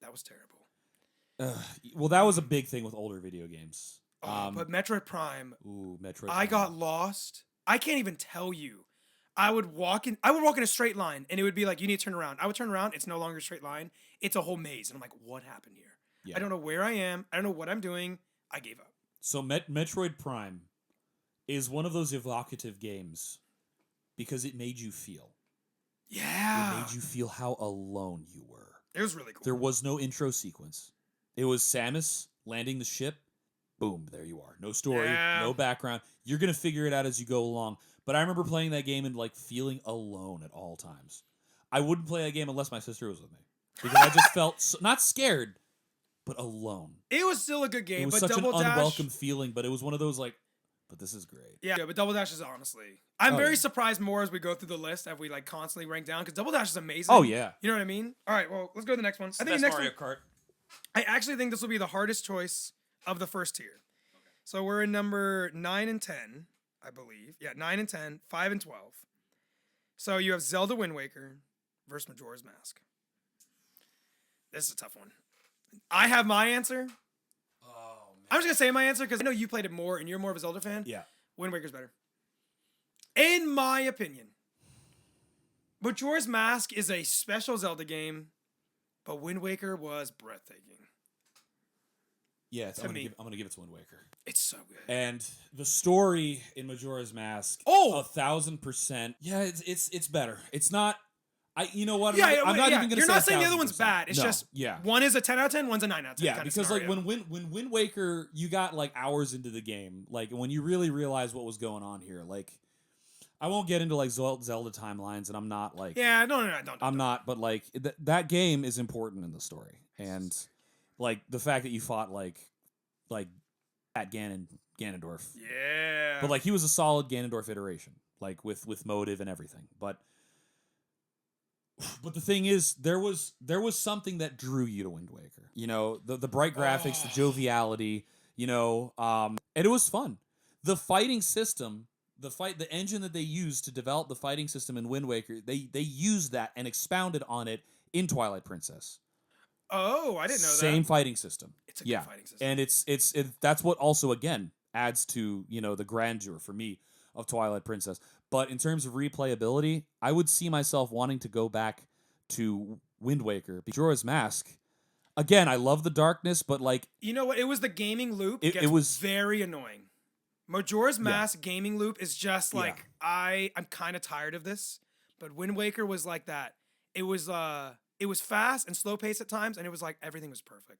Speaker 2: that was terrible.
Speaker 3: Well, that was a big thing with older video games.
Speaker 2: But Metroid Prime.
Speaker 3: Ooh, Metroid.
Speaker 2: I got lost. I can't even tell you. I would walk in a straight line, and it would be like, you need to turn around. I would turn around. It's no longer a straight line. It's a whole maze, and I'm like, what happened here? Yeah. I don't know where I am. I don't know what I'm doing. I gave up.
Speaker 3: So Metroid Prime is one of those evocative games because it made you feel.
Speaker 2: Yeah.
Speaker 3: It made you feel how alone you were.
Speaker 2: It was really cool.
Speaker 3: There was no intro sequence. It was Samus landing the ship. Boom, there you are. No story, no background. You're going to figure it out as you go along. But I remember playing that game and like feeling alone at all times. I wouldn't play that game unless my sister was with me. Because I just felt, not scared, but alone.
Speaker 2: It was still a good game.
Speaker 3: It was
Speaker 2: but
Speaker 3: such
Speaker 2: Double
Speaker 3: an
Speaker 2: Dash,
Speaker 3: unwelcome feeling, but it was one of those like, but this is great.
Speaker 2: Yeah, but Double Dash is honestly... I'm very surprised more as we go through the list, as we like constantly rank down, because Double Dash is amazing.
Speaker 3: Oh, yeah.
Speaker 2: You know what I mean? All right, well, let's go to the next one.
Speaker 3: I think the next Mario Kart.
Speaker 2: I actually think this will be the hardest choice of the first tier. Okay. So we're in number 9 and 10, I believe. Yeah, 9 and 10, 5 and 12. So you have Zelda Wind Waker versus Majora's Mask. This is a tough one. I have my answer.
Speaker 3: Oh, man.
Speaker 2: I'm just going to say my answer because I know you played it more and you're more of a Zelda fan.
Speaker 3: Yeah.
Speaker 2: Wind Waker's better. In my opinion, Majora's Mask is a special Zelda game, but Wind Waker was breathtaking.
Speaker 3: Yeah, I'm gonna give it to Wind Waker.
Speaker 2: It's so good.
Speaker 3: And the story in Majora's Mask, 1,000%. Yeah, it's better. It's not. You know what? I'm not even gonna.
Speaker 2: You're
Speaker 3: say
Speaker 2: not saying the other
Speaker 3: 1,000%.
Speaker 2: one's bad. It's just one is a 10 out of 10, one's a 9 out of 10.
Speaker 3: Yeah,
Speaker 2: kind
Speaker 3: because
Speaker 2: of
Speaker 3: like when Wind Waker, you got like hours into the game, like when you really realize what was going on here. Like, I won't get into like Zelda timelines, and I'm not like.
Speaker 2: Yeah, no, don't.
Speaker 3: I'm not, but like that game is important in the story, and like the fact that you fought like at Ganondorf.
Speaker 2: Yeah.
Speaker 3: But like he was a solid Ganondorf iteration, like with motive and everything. But the thing is, there was something that drew you to Wind Waker. You know, the bright graphics, the joviality, you know, and it was fun. The fighting system, the engine that they used to develop the fighting system in Wind Waker, they used that and expounded on it in Twilight Princess.
Speaker 2: Oh, I didn't know that.
Speaker 3: Same fighting system.
Speaker 2: It's a good fighting system.
Speaker 3: And it's that's what also again adds to, you know, the grandeur for me of Twilight Princess. But in terms of replayability, I would see myself wanting to go back to Wind Waker. Majora's Mask, again, I love the darkness, but like,
Speaker 2: you know what? It was the gaming loop.
Speaker 3: It was
Speaker 2: very annoying. Majora's Mask gaming loop is just like I'm kind of tired of this. But Wind Waker was like that. It was fast and slow paced at times, and it was like everything was perfect.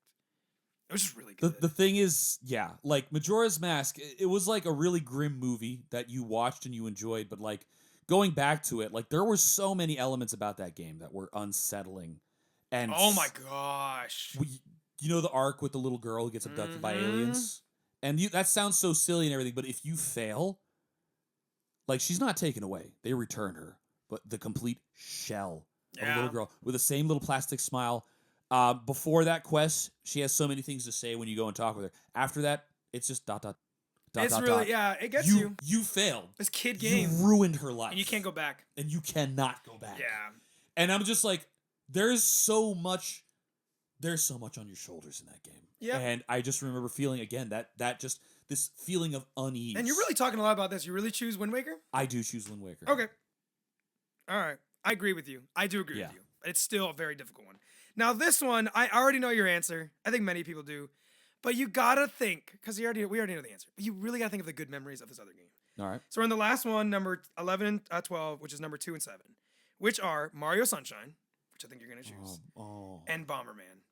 Speaker 2: It was just really good.
Speaker 3: The thing is, like Majora's Mask, it was like a really grim movie that you watched and you enjoyed, but like going back to it, like there were so many elements about that game that were unsettling. And
Speaker 2: oh my gosh.
Speaker 3: You know the arc with the little girl who gets abducted by aliens? And that sounds so silly and everything, but if you fail, like she's not taken away. They return her, but the complete shell of a little girl with the same little plastic smile. Before that quest, she has so many things to say when you go and talk with her. After that, it's just dot.
Speaker 2: It's really, it gets you.
Speaker 3: You failed.
Speaker 2: This kid game.
Speaker 3: You ruined her life.
Speaker 2: And you can't go back.
Speaker 3: And you cannot go back.
Speaker 2: Yeah.
Speaker 3: And I'm just like, there's so much on your shoulders in that game.
Speaker 2: Yeah.
Speaker 3: And I just remember feeling, again, that just, this feeling of unease.
Speaker 2: And you're really talking a lot about this. You really choose Wind Waker?
Speaker 3: I do choose Wind Waker.
Speaker 2: Okay. All right. I agree with you. I do agree with you. It's still a very difficult one. Now, this one, I already know your answer. I think many people do. But you gotta think, because we already know the answer. But you really gotta think of the good memories of this other game.
Speaker 3: All right.
Speaker 2: So we're in the last one, number 11 and 12, which is number 2 and 7, which are Mario Sunshine, which I think you're gonna choose, and Bomberman.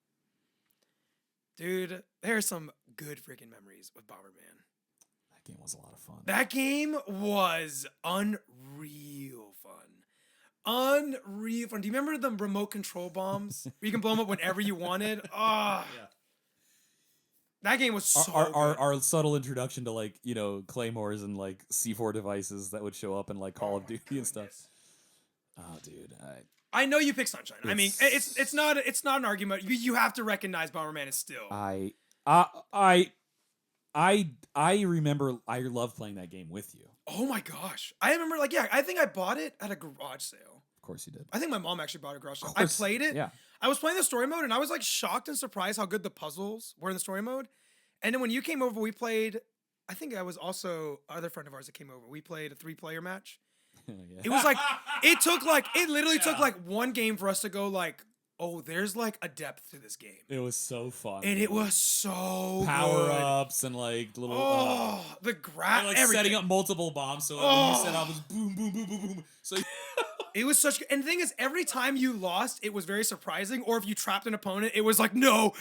Speaker 2: Dude, there's some good freaking memories with Bomberman.
Speaker 3: That game was a lot of fun.
Speaker 2: That game was unreal fun. Unreal fun. Do you remember the remote control bombs? Where you can blow them up whenever you wanted? Oh. Yeah. That game was so good.
Speaker 3: Our subtle introduction to, like, you know, claymores and like C4 devices that would show up in like Call of Duty and stuff. Oh, dude.
Speaker 2: I know you pick Sunshine. I mean, it's not an argument. You have to recognize Bomberman is still.
Speaker 3: I remember I loved playing that game with you.
Speaker 2: Oh my gosh. I remember, like, I think I bought it at a garage sale.
Speaker 3: Of course you did.
Speaker 2: I think my mom actually bought a garage sale. I played it.
Speaker 3: Yeah.
Speaker 2: I was playing the story mode, and I was like shocked and surprised how good the puzzles were in the story mode. And then when you came over, we played, I think I was also another friend of ours that came over. We played a 3-player match. Yeah. It was like, it literally took like one game for us to go like, oh, there's like a depth to this game.
Speaker 3: It was so fun.
Speaker 2: And it was so
Speaker 3: power-ups and like little
Speaker 2: the graph,
Speaker 3: like setting up multiple bombs, so when you set up, it was boom, boom, boom, boom, boom. So
Speaker 2: it was such good. And the thing is, every time you lost, it was very surprising. Or if you trapped an opponent, it was like, no.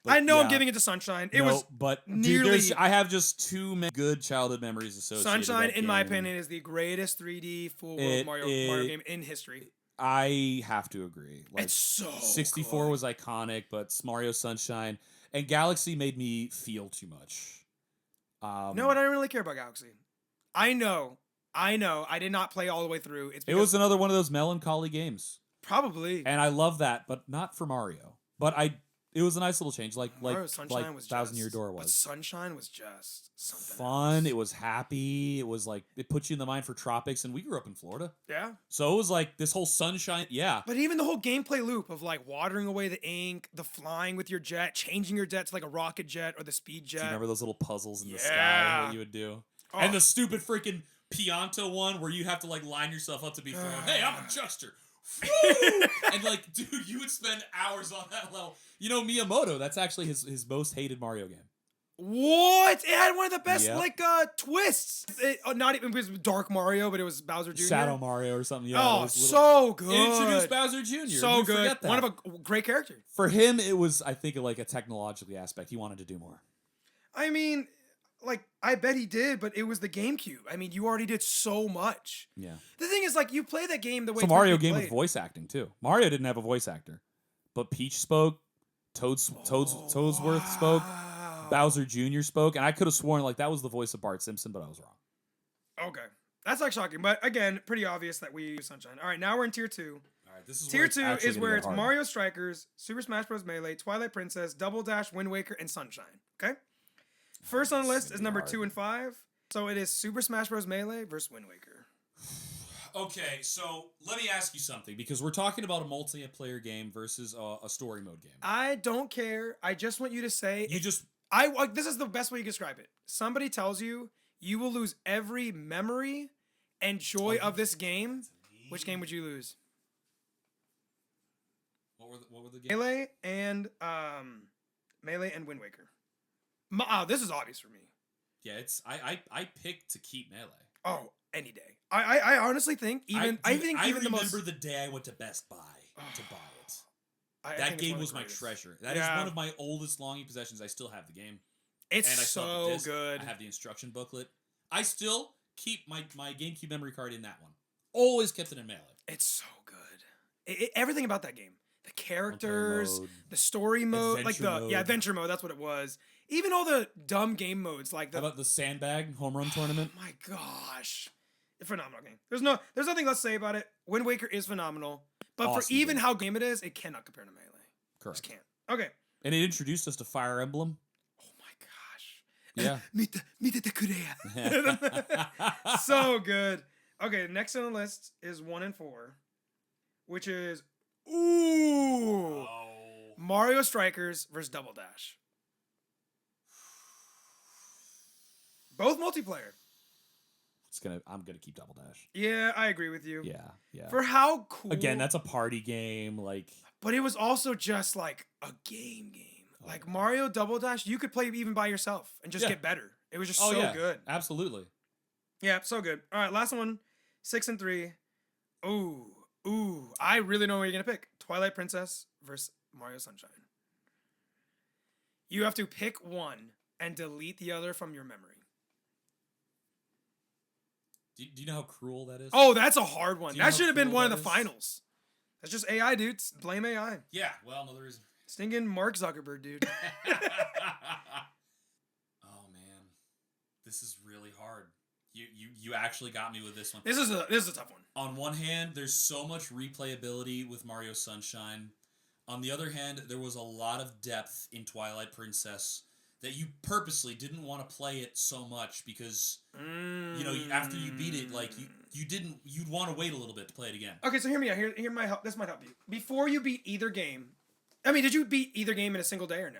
Speaker 2: I know I'm giving it to Sunshine. It was nearly.
Speaker 3: Dude, I have just too many good childhood memories associated.
Speaker 2: Sunshine,
Speaker 3: with that
Speaker 2: in
Speaker 3: game.
Speaker 2: my opinion, is the greatest 3D full world Mario game in history.
Speaker 3: I have to agree. Like,
Speaker 2: it's so
Speaker 3: 64
Speaker 2: good.
Speaker 3: was iconic, but Mario Sunshine and Galaxy made me feel too much.
Speaker 2: No, I don't really care about Galaxy. I know. I did not play all the way through.
Speaker 3: It was another one of those melancholy games.
Speaker 2: Probably.
Speaker 3: And I love that, but not for Mario. But it was a nice little change, like
Speaker 2: Sunshine was
Speaker 3: Thousand Year Door was.
Speaker 2: But Sunshine was just something
Speaker 3: fun.
Speaker 2: else.
Speaker 3: It was happy. It was like it put you in the mind for tropics, and we grew up in Florida.
Speaker 2: Yeah.
Speaker 3: So it was like this whole sunshine. Yeah.
Speaker 2: But even the whole gameplay loop of like watering away the ink, the flying with your jet, changing your jet to like a rocket jet or the speed jet.
Speaker 3: Do you remember those little puzzles in the sky that you would do? And the stupid freaking Pianto one where you have to like line yourself up to be thrown. Hey, I'm a Chuckster. And like, dude, you would spend hours on that level. You know, Miyamoto, that's actually his most hated Mario game.
Speaker 2: What? It had one of the best
Speaker 3: Yep.
Speaker 2: twists. Not even, it was Dark Mario, but it was Bowser Jr.
Speaker 3: Shadow Mario or something. Yeah,
Speaker 2: Oh, so good.
Speaker 3: It introduced Bowser Jr.
Speaker 2: So
Speaker 3: We
Speaker 2: good.
Speaker 3: forget that.
Speaker 2: One of a great character.
Speaker 3: For him, it was, I think, like a technological aspect. He wanted to do more.
Speaker 2: I mean, like, I bet he did, but it was the GameCube. I mean, you already did so much.
Speaker 3: Yeah.
Speaker 2: The thing is, like, you play that game the way
Speaker 3: It's a Mario
Speaker 2: Ricky
Speaker 3: game
Speaker 2: played.
Speaker 3: with voice acting too. Mario didn't have a voice actor, but Peach spoke, Toadsworth spoke, Bowser Jr. spoke, and I could have sworn like that was the voice of Bart Simpson, but I was wrong.
Speaker 2: Okay. That's like shocking, but again, pretty obvious that we use Sunshine. All right, now we're in tier 2.
Speaker 3: All right, this is
Speaker 2: Tier 2 is where it's
Speaker 3: hard.
Speaker 2: Mario Strikers, Super Smash Bros. Melee, Twilight Princess, Double Dash, Wind Waker, and Sunshine. Okay? First on the list is number 2 and 5. So it is Super Smash Bros. Melee versus Wind Waker.
Speaker 3: Okay, so let me ask you something, because we're talking about a multiplayer game versus a story mode game.
Speaker 2: I don't care. I just want you to say this is the best way you can describe it. Somebody tells you you will lose every memory and joy of this game. Which game would you lose?
Speaker 3: What were the games?
Speaker 2: Melee and Wind Waker. This is obvious for me.
Speaker 3: Yeah, it's I picked to keep Melee.
Speaker 2: Oh, any day. I honestly think
Speaker 3: I
Speaker 2: remember
Speaker 3: the day I went to Best Buy to buy it.
Speaker 2: I
Speaker 3: That
Speaker 2: think
Speaker 3: game was my treasure. That is one of my oldest longing possessions. I still have the game.
Speaker 2: It's
Speaker 3: and I still have the
Speaker 2: so
Speaker 3: disc.
Speaker 2: good.
Speaker 3: I have the instruction booklet. I still keep my GameCube memory card in that one. Always kept it in Melee.
Speaker 2: It's so good. Everything about that game. The characters,
Speaker 3: Mode,
Speaker 2: the story mode,
Speaker 3: adventure
Speaker 2: adventure mode, that's what it was. Even all the dumb game modes like
Speaker 3: How about the sandbag home run tournament?
Speaker 2: Oh my gosh. A phenomenal game. There's nothing less to say about it. Wind Waker is phenomenal. But
Speaker 3: Awesome
Speaker 2: for even
Speaker 3: game.
Speaker 2: how game it is, it cannot compare to Melee.
Speaker 3: Correct.
Speaker 2: Just can't. Okay.
Speaker 3: And it introduced us to Fire Emblem.
Speaker 2: Oh my
Speaker 3: Yeah.
Speaker 2: gosh. Mita Kureya. So good. Okay, next on the list is 1 and 4, which is Mario Strikers versus Double Dash. Both multiplayer.
Speaker 3: I'm gonna keep Double Dash.
Speaker 2: Yeah, I agree with you.
Speaker 3: Yeah.
Speaker 2: For how cool.
Speaker 3: Again, that's a party game.
Speaker 2: But it was also just like a game. Like Mario Double Dash, you could play even by yourself and just get better. It was just so good.
Speaker 3: Absolutely.
Speaker 2: Yeah, so good. All right, last one. 6 and 3. Ooh. I really know what you're gonna pick. Twilight Princess versus Mario Sunshine. You have to pick one and delete the other from your memory.
Speaker 3: Do you know how cruel that is?
Speaker 2: Oh, that's a hard one.
Speaker 3: Do you know
Speaker 2: That
Speaker 3: how
Speaker 2: should have been
Speaker 3: cruel
Speaker 2: one of
Speaker 3: that
Speaker 2: the
Speaker 3: is?
Speaker 2: finals. That's just AI, dude. Blame AI.
Speaker 3: Yeah. Well, no, there isn't.
Speaker 2: Stinging Mark Zuckerberg, dude.
Speaker 3: Oh man, this is really hard. You actually got me with this one.
Speaker 2: This is a tough one.
Speaker 3: On one hand, there's so much replayability with Mario Sunshine. On the other hand, there was a lot of depth in Twilight Princess that you purposely didn't want to play it so much because after you beat it, like you'd want to wait a little bit to play it again.
Speaker 2: Okay, so hear me out. Here might help. This might help you. Before you beat either game, I mean, did you beat either game in a single day or no?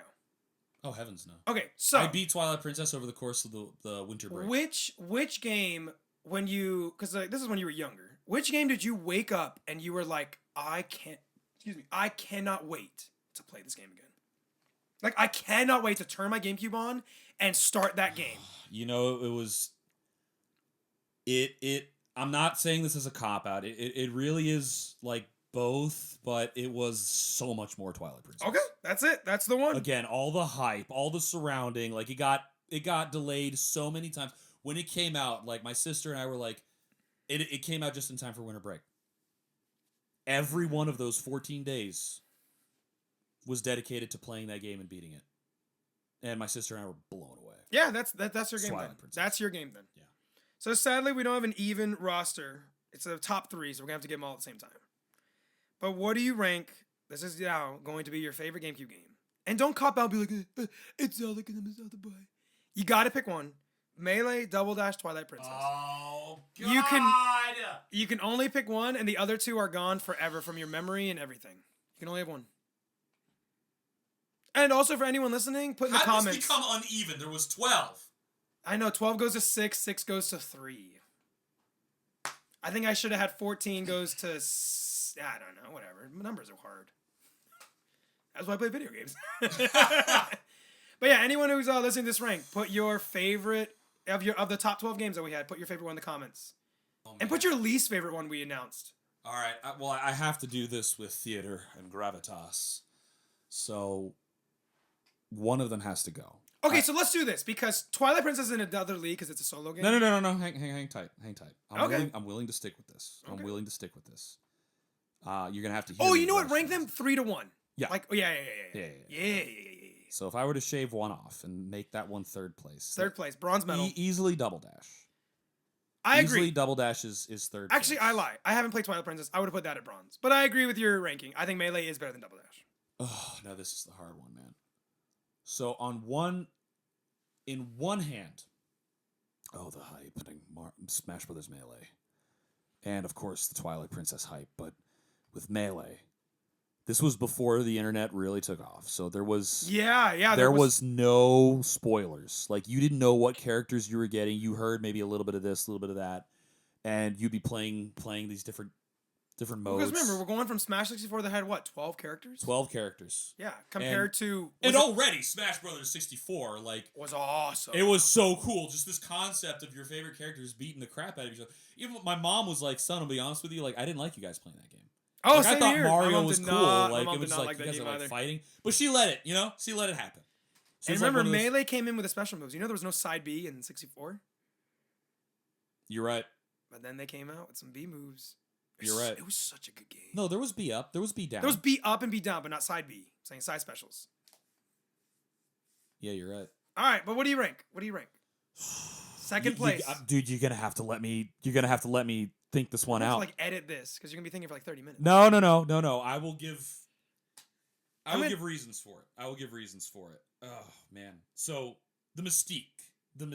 Speaker 3: Oh heavens no.
Speaker 2: Okay, so
Speaker 3: I beat Twilight Princess over the course of the winter break.
Speaker 2: Which game when you this is when you were younger. Which game did you wake up and you were like, I cannot wait to play this game again. Like I cannot wait to turn my GameCube on and start that game.
Speaker 3: You know, it was I'm not saying this as a cop out. It really is like both, but it was so much more Twilight Princess.
Speaker 2: Okay, that's it. That's the one.
Speaker 3: Again, all the hype, all the surrounding, like it got delayed so many times. When it came out, like my sister and I were like, it came out just in time for winter break. Every one of those 14 days was dedicated to playing that game and beating it. And my sister and I were blown away.
Speaker 2: Yeah, that's your game
Speaker 3: Twilight
Speaker 2: then.
Speaker 3: Princess.
Speaker 2: That's your game then.
Speaker 3: Yeah.
Speaker 2: So sadly, we don't have an even roster. It's the top 3, so we're gonna have to get them all at the same time. But what do you rank? This is now going to be your favorite GameCube game. And don't cop out and be like, it's Zelda because I'm a Zelda boy. You got to pick one. Melee, Double Dash, Twilight Princess.
Speaker 3: Oh, God!
Speaker 2: You can only pick one, and the other 2 are gone forever from your memory and everything. You can only have one. And also for anyone listening, put in the comments.
Speaker 3: How did this become uneven? There was 12.
Speaker 2: I know 12 goes to 6, 6 goes to 3. I think I should have had 14 goes to I don't know, whatever. Numbers are hard. That's why I play video games. But yeah, anyone who's listening to this rank, put your favorite of the top 12 games that we had. Put your favorite one in the comments, and put your least favorite one we announced.
Speaker 3: All right. Well, I have to do this with theater and gravitas, so one of them has to go.
Speaker 2: Okay, so let's do this because Twilight Princess is in another league because it's a solo game.
Speaker 3: No. Hang tight. I'm willing to stick with this.
Speaker 2: Okay.
Speaker 3: I'm willing to stick with this. You're gonna have to.
Speaker 2: Oh, you know what? Rank them 3 to 1.
Speaker 3: Yeah.
Speaker 2: Like, yeah.
Speaker 3: So if I were to shave one off and make that one third place,
Speaker 2: Third place, bronze medal.
Speaker 3: Easily double dash.
Speaker 2: I agree.
Speaker 3: Easily double dash is third.
Speaker 2: Actually,
Speaker 3: place.
Speaker 2: I lie. I haven't played Twilight Princess. I would have put that at bronze. But I agree with your ranking. I think Melee is better than double dash.
Speaker 3: Oh, now this is the hard one, man. So in one hand, the hype and Smash Brothers Melee, and of course the Twilight Princess hype. But with Melee, this was before the internet really took off, so there was there was no spoilers. Like you didn't know what characters you were getting. You heard maybe a little bit of this, a little bit of that, and you'd be playing these different modes.
Speaker 2: Because remember, we're going from Smash 64 that had what, 12 characters?
Speaker 3: 12 characters.
Speaker 2: Yeah, compared to
Speaker 3: already Smash Brothers 64
Speaker 2: was awesome.
Speaker 3: It was so cool. Just this concept of your favorite characters beating the crap out of each other. Even my mom was like, "Son, I'll be honest with you, like I didn't like you guys playing that game."
Speaker 2: Oh,
Speaker 3: like,
Speaker 2: same
Speaker 3: I thought
Speaker 2: here.
Speaker 3: Mario was cool. Like it was
Speaker 2: like
Speaker 3: you guys are like
Speaker 2: either.
Speaker 3: fighting, but she let it happen. So
Speaker 2: and remember, Melee came in with the special moves. You know, there was no side B in 64.
Speaker 3: You're right.
Speaker 2: But then they came out with some B moves.
Speaker 3: You're right.
Speaker 2: It was such a good game.
Speaker 3: No, there was B up. There was B down.
Speaker 2: There was B up and B down, but not side B. I'm saying side specials.
Speaker 3: Yeah, you're right.
Speaker 2: All right, but what do you rank? Second place.
Speaker 3: Dude, you're gonna have to let me. You're gonna have to let me think this one out.
Speaker 2: Like edit this because you're gonna be thinking for like 30 minutes.
Speaker 3: No. I will give. I will give reasons for it. Oh man. So the mystique, the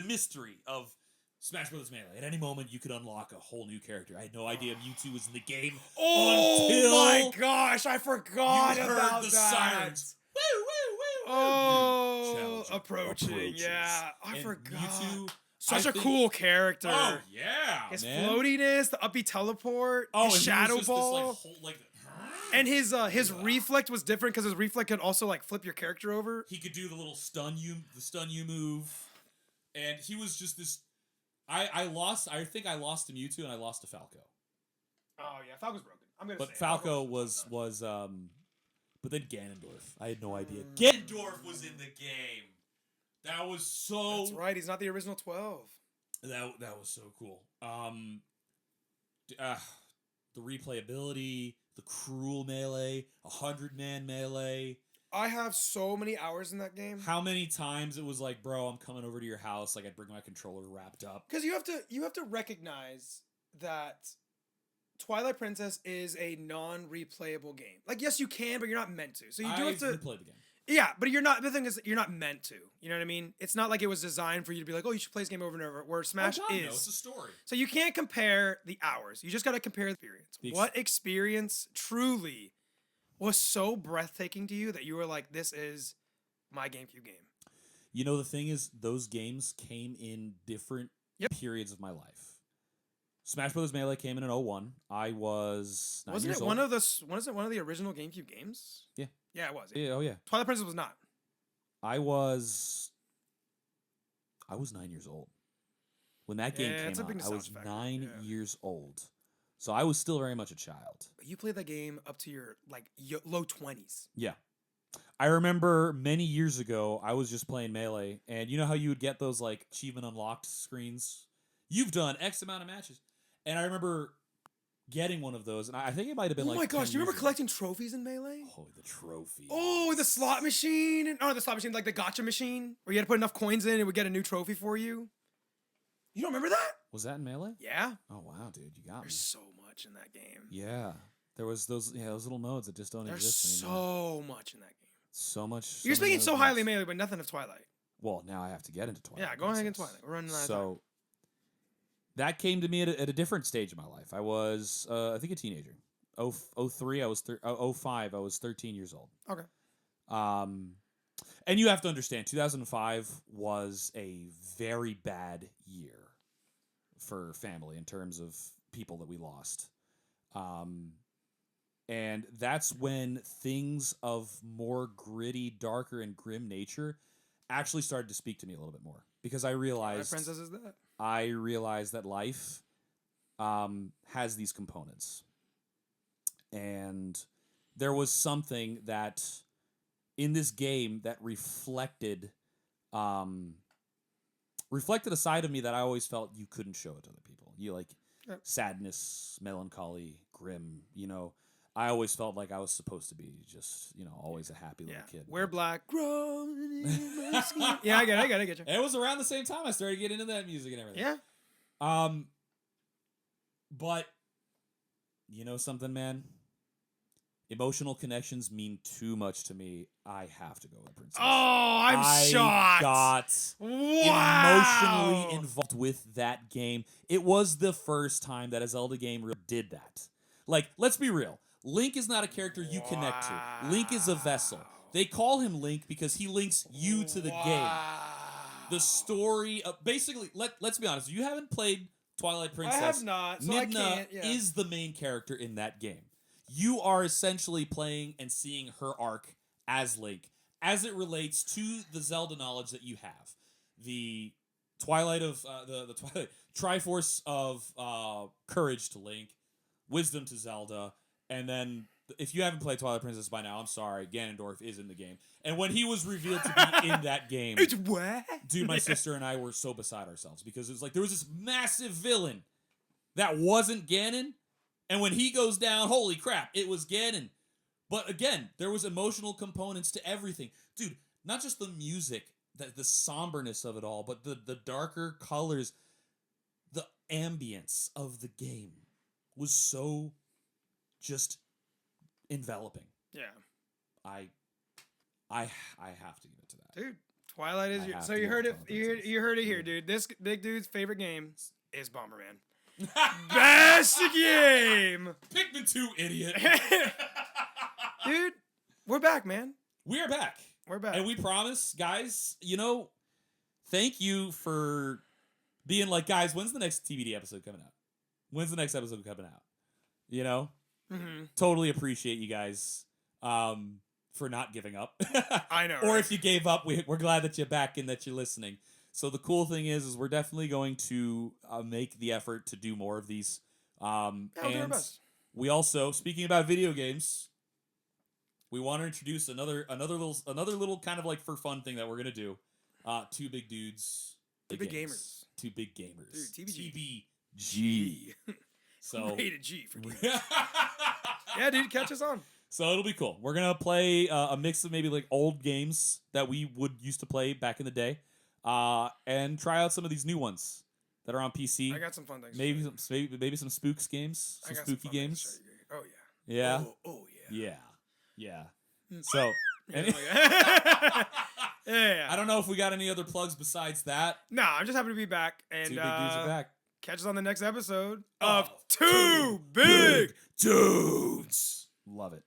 Speaker 3: mystery of Smash Brothers Melee. At any moment, you could unlock a whole new character. I had no idea Mewtwo was in the game.
Speaker 2: Oh my gosh, I forgot about
Speaker 3: the
Speaker 2: that.
Speaker 3: sirens. Woo, woo, woo, woo.
Speaker 2: Oh, approaching. Yeah, I forgot.
Speaker 3: Mewtwo,
Speaker 2: Such a cool character.
Speaker 3: Oh yeah,
Speaker 2: his
Speaker 3: man.
Speaker 2: floatiness, the uppy teleport, his shadow ball, and his reflect was different because his reflect could also like flip your character over.
Speaker 3: He could do the little stun you move, and he was just this. I think I lost to Mewtwo and I lost to Falco.
Speaker 2: Oh yeah, Falco's broken. I'm gonna.
Speaker 3: But Falco was but then Ganondorf. I had no idea. Ganondorf was in the game. That was so.
Speaker 2: That's right. He's not the original 12.
Speaker 3: That was so cool. The replayability, the cruel melee, 100-man melee.
Speaker 2: I have so many hours in that game.
Speaker 3: How many times it was like, bro, I'm coming over to your house. Like I'd bring my controller wrapped up.
Speaker 2: Because you have to recognize that Twilight Princess is a non-replayable game. Like yes, you can, but you're not meant to. So you do have to
Speaker 3: replay the game.
Speaker 2: Yeah, but you're not. The thing is, you're not meant to. You know what I mean? It's not like it was designed for you to be like, oh, you should play this game over and over. Where Smash is,
Speaker 3: no, it's a story.
Speaker 2: So you can't compare the hours. You just got to compare the experience. What experience truly was so breathtaking to you that you were like, this is my GameCube game?
Speaker 3: You know, the thing is, those games came in different periods of my life. Smash Brothers Melee came in 01. I was 9 years old.
Speaker 2: Wasn't it one of the original GameCube games?
Speaker 3: Yeah.
Speaker 2: Yeah, it was.
Speaker 3: Yeah. Oh, yeah.
Speaker 2: Twilight Princess was not.
Speaker 3: I was 9 years old when that game came out. I was 9 years old, so I was still very much a child.
Speaker 2: But you played that game up to your low 20s.
Speaker 3: Yeah, I remember many years ago. I was just playing Melee, and you know how you would get those like achievement unlocked screens. You've done X amount of matches, and I remember getting one of those, and I think it might have been
Speaker 2: oh my gosh, do you remember collecting trophies in Melee?
Speaker 3: Oh, the trophy.
Speaker 2: Oh, the slot machine. The slot machine, like the gacha machine, where you had to put enough coins in, it would get a new trophy for you. You don't remember that?
Speaker 3: Was that in Melee?
Speaker 2: Yeah.
Speaker 3: Oh, wow, dude, you got me.
Speaker 2: There's so much in that game.
Speaker 3: Yeah. There was those little modes that just don't exist anymore.
Speaker 2: There's so much in that game.
Speaker 3: So much.
Speaker 2: You're speaking so highly of Melee, but nothing of Twilight.
Speaker 3: Well, now I have to get into Twilight.
Speaker 2: Yeah, go ahead and get Twilight. We're running out of time.
Speaker 3: That came to me at a different stage of my life. I was, I think, a teenager. 03, I was 05, I was 13 years old.
Speaker 2: Okay.
Speaker 3: And you have to understand, 2005 was a very bad year for family in terms of people that we lost. And that's when things of more gritty, darker, and grim nature actually started to speak to me a little bit more. Because I realized...
Speaker 2: My princess is that.
Speaker 3: I realized that life has these components. And there was something that in this game that reflected a side of me that I always felt you couldn't show it to other people. You like sadness, melancholy, grim, you know. I always felt like I was supposed to be just, you know, always a happy little kid.
Speaker 2: We're black. Growing in my skin. Yeah, I get you.
Speaker 3: It was around the same time I started getting into that music and everything.
Speaker 2: Yeah.
Speaker 3: But you know something, man? Emotional connections mean too much to me. I have to go with Princess.
Speaker 2: Oh, I'm shocked.
Speaker 3: Got emotionally involved with that game. It was the first time that a Zelda game really did that. Like, let's be real. Link is not a character you connect to. Link is a vessel. They call him Link because he links you to the game. The story of... Basically, let's be honest. If you haven't played Twilight Princess...
Speaker 2: I have not, so
Speaker 3: Midna
Speaker 2: I can't. Yeah.
Speaker 3: is the main character in that game. You are essentially playing and seeing her arc as Link, as it relates to the Zelda knowledge that you have. The Twilight of... the Twilight... Triforce of courage to Link, wisdom to Zelda, and then if you haven't played Twilight Princess by now, I'm sorry, Ganondorf is in the game. And when he was revealed to be in that game,
Speaker 2: it's what?
Speaker 3: Dude, my sister and I were so beside ourselves because it was like there was this massive villain that wasn't Ganon, and when he goes down, holy crap, it was Ganon. But again, there was emotional components to everything. Dude, not just the music, the somberness of it all, but the darker colors, the ambience of the game was so just enveloping.
Speaker 2: Yeah.
Speaker 3: I have to give it to that.
Speaker 2: Dude, Twilight is your... So you heard it here, dude. This big dude's favorite game is Bomberman. Best game!
Speaker 3: Pikmin 2, idiot.
Speaker 2: Dude, we're back, man.
Speaker 3: We're back.
Speaker 2: We're back.
Speaker 3: And we promise, guys, you know, thank you for being like, guys, when's the next TBD episode coming out? When's the next episode coming out? You know?
Speaker 2: Mm-hmm.
Speaker 3: Totally appreciate you guys for not giving up.
Speaker 2: I know.
Speaker 3: Or
Speaker 2: right?
Speaker 3: if you gave up, we're glad that you're back and that you're listening. So the cool thing is we're definitely going to make the effort to do more of these. And we also, speaking about video games, we want to introduce another little kind of like for fun thing that we're gonna do. Two big dudes,
Speaker 2: two big gamers,
Speaker 3: two big gamers.
Speaker 2: Dude,
Speaker 3: TBG. So
Speaker 2: rated G for games. Yeah, dude, catch us on.
Speaker 3: So it'll be cool. We're gonna play a mix of maybe like old games that we would used to play back in the day, and try out some of these new ones that are on PC.
Speaker 2: I got some fun things.
Speaker 3: Maybe some spooks games, some spooky games.
Speaker 2: Oh yeah.
Speaker 3: Yeah.
Speaker 2: Oh yeah.
Speaker 3: Yeah. So.
Speaker 2: Yeah.
Speaker 3: I don't know if we got any other plugs besides that.
Speaker 2: No, I'm just happy to be back. And
Speaker 3: two big dudes are back.
Speaker 2: Catch us on the next episode of Two Big
Speaker 3: Dudes. Love it.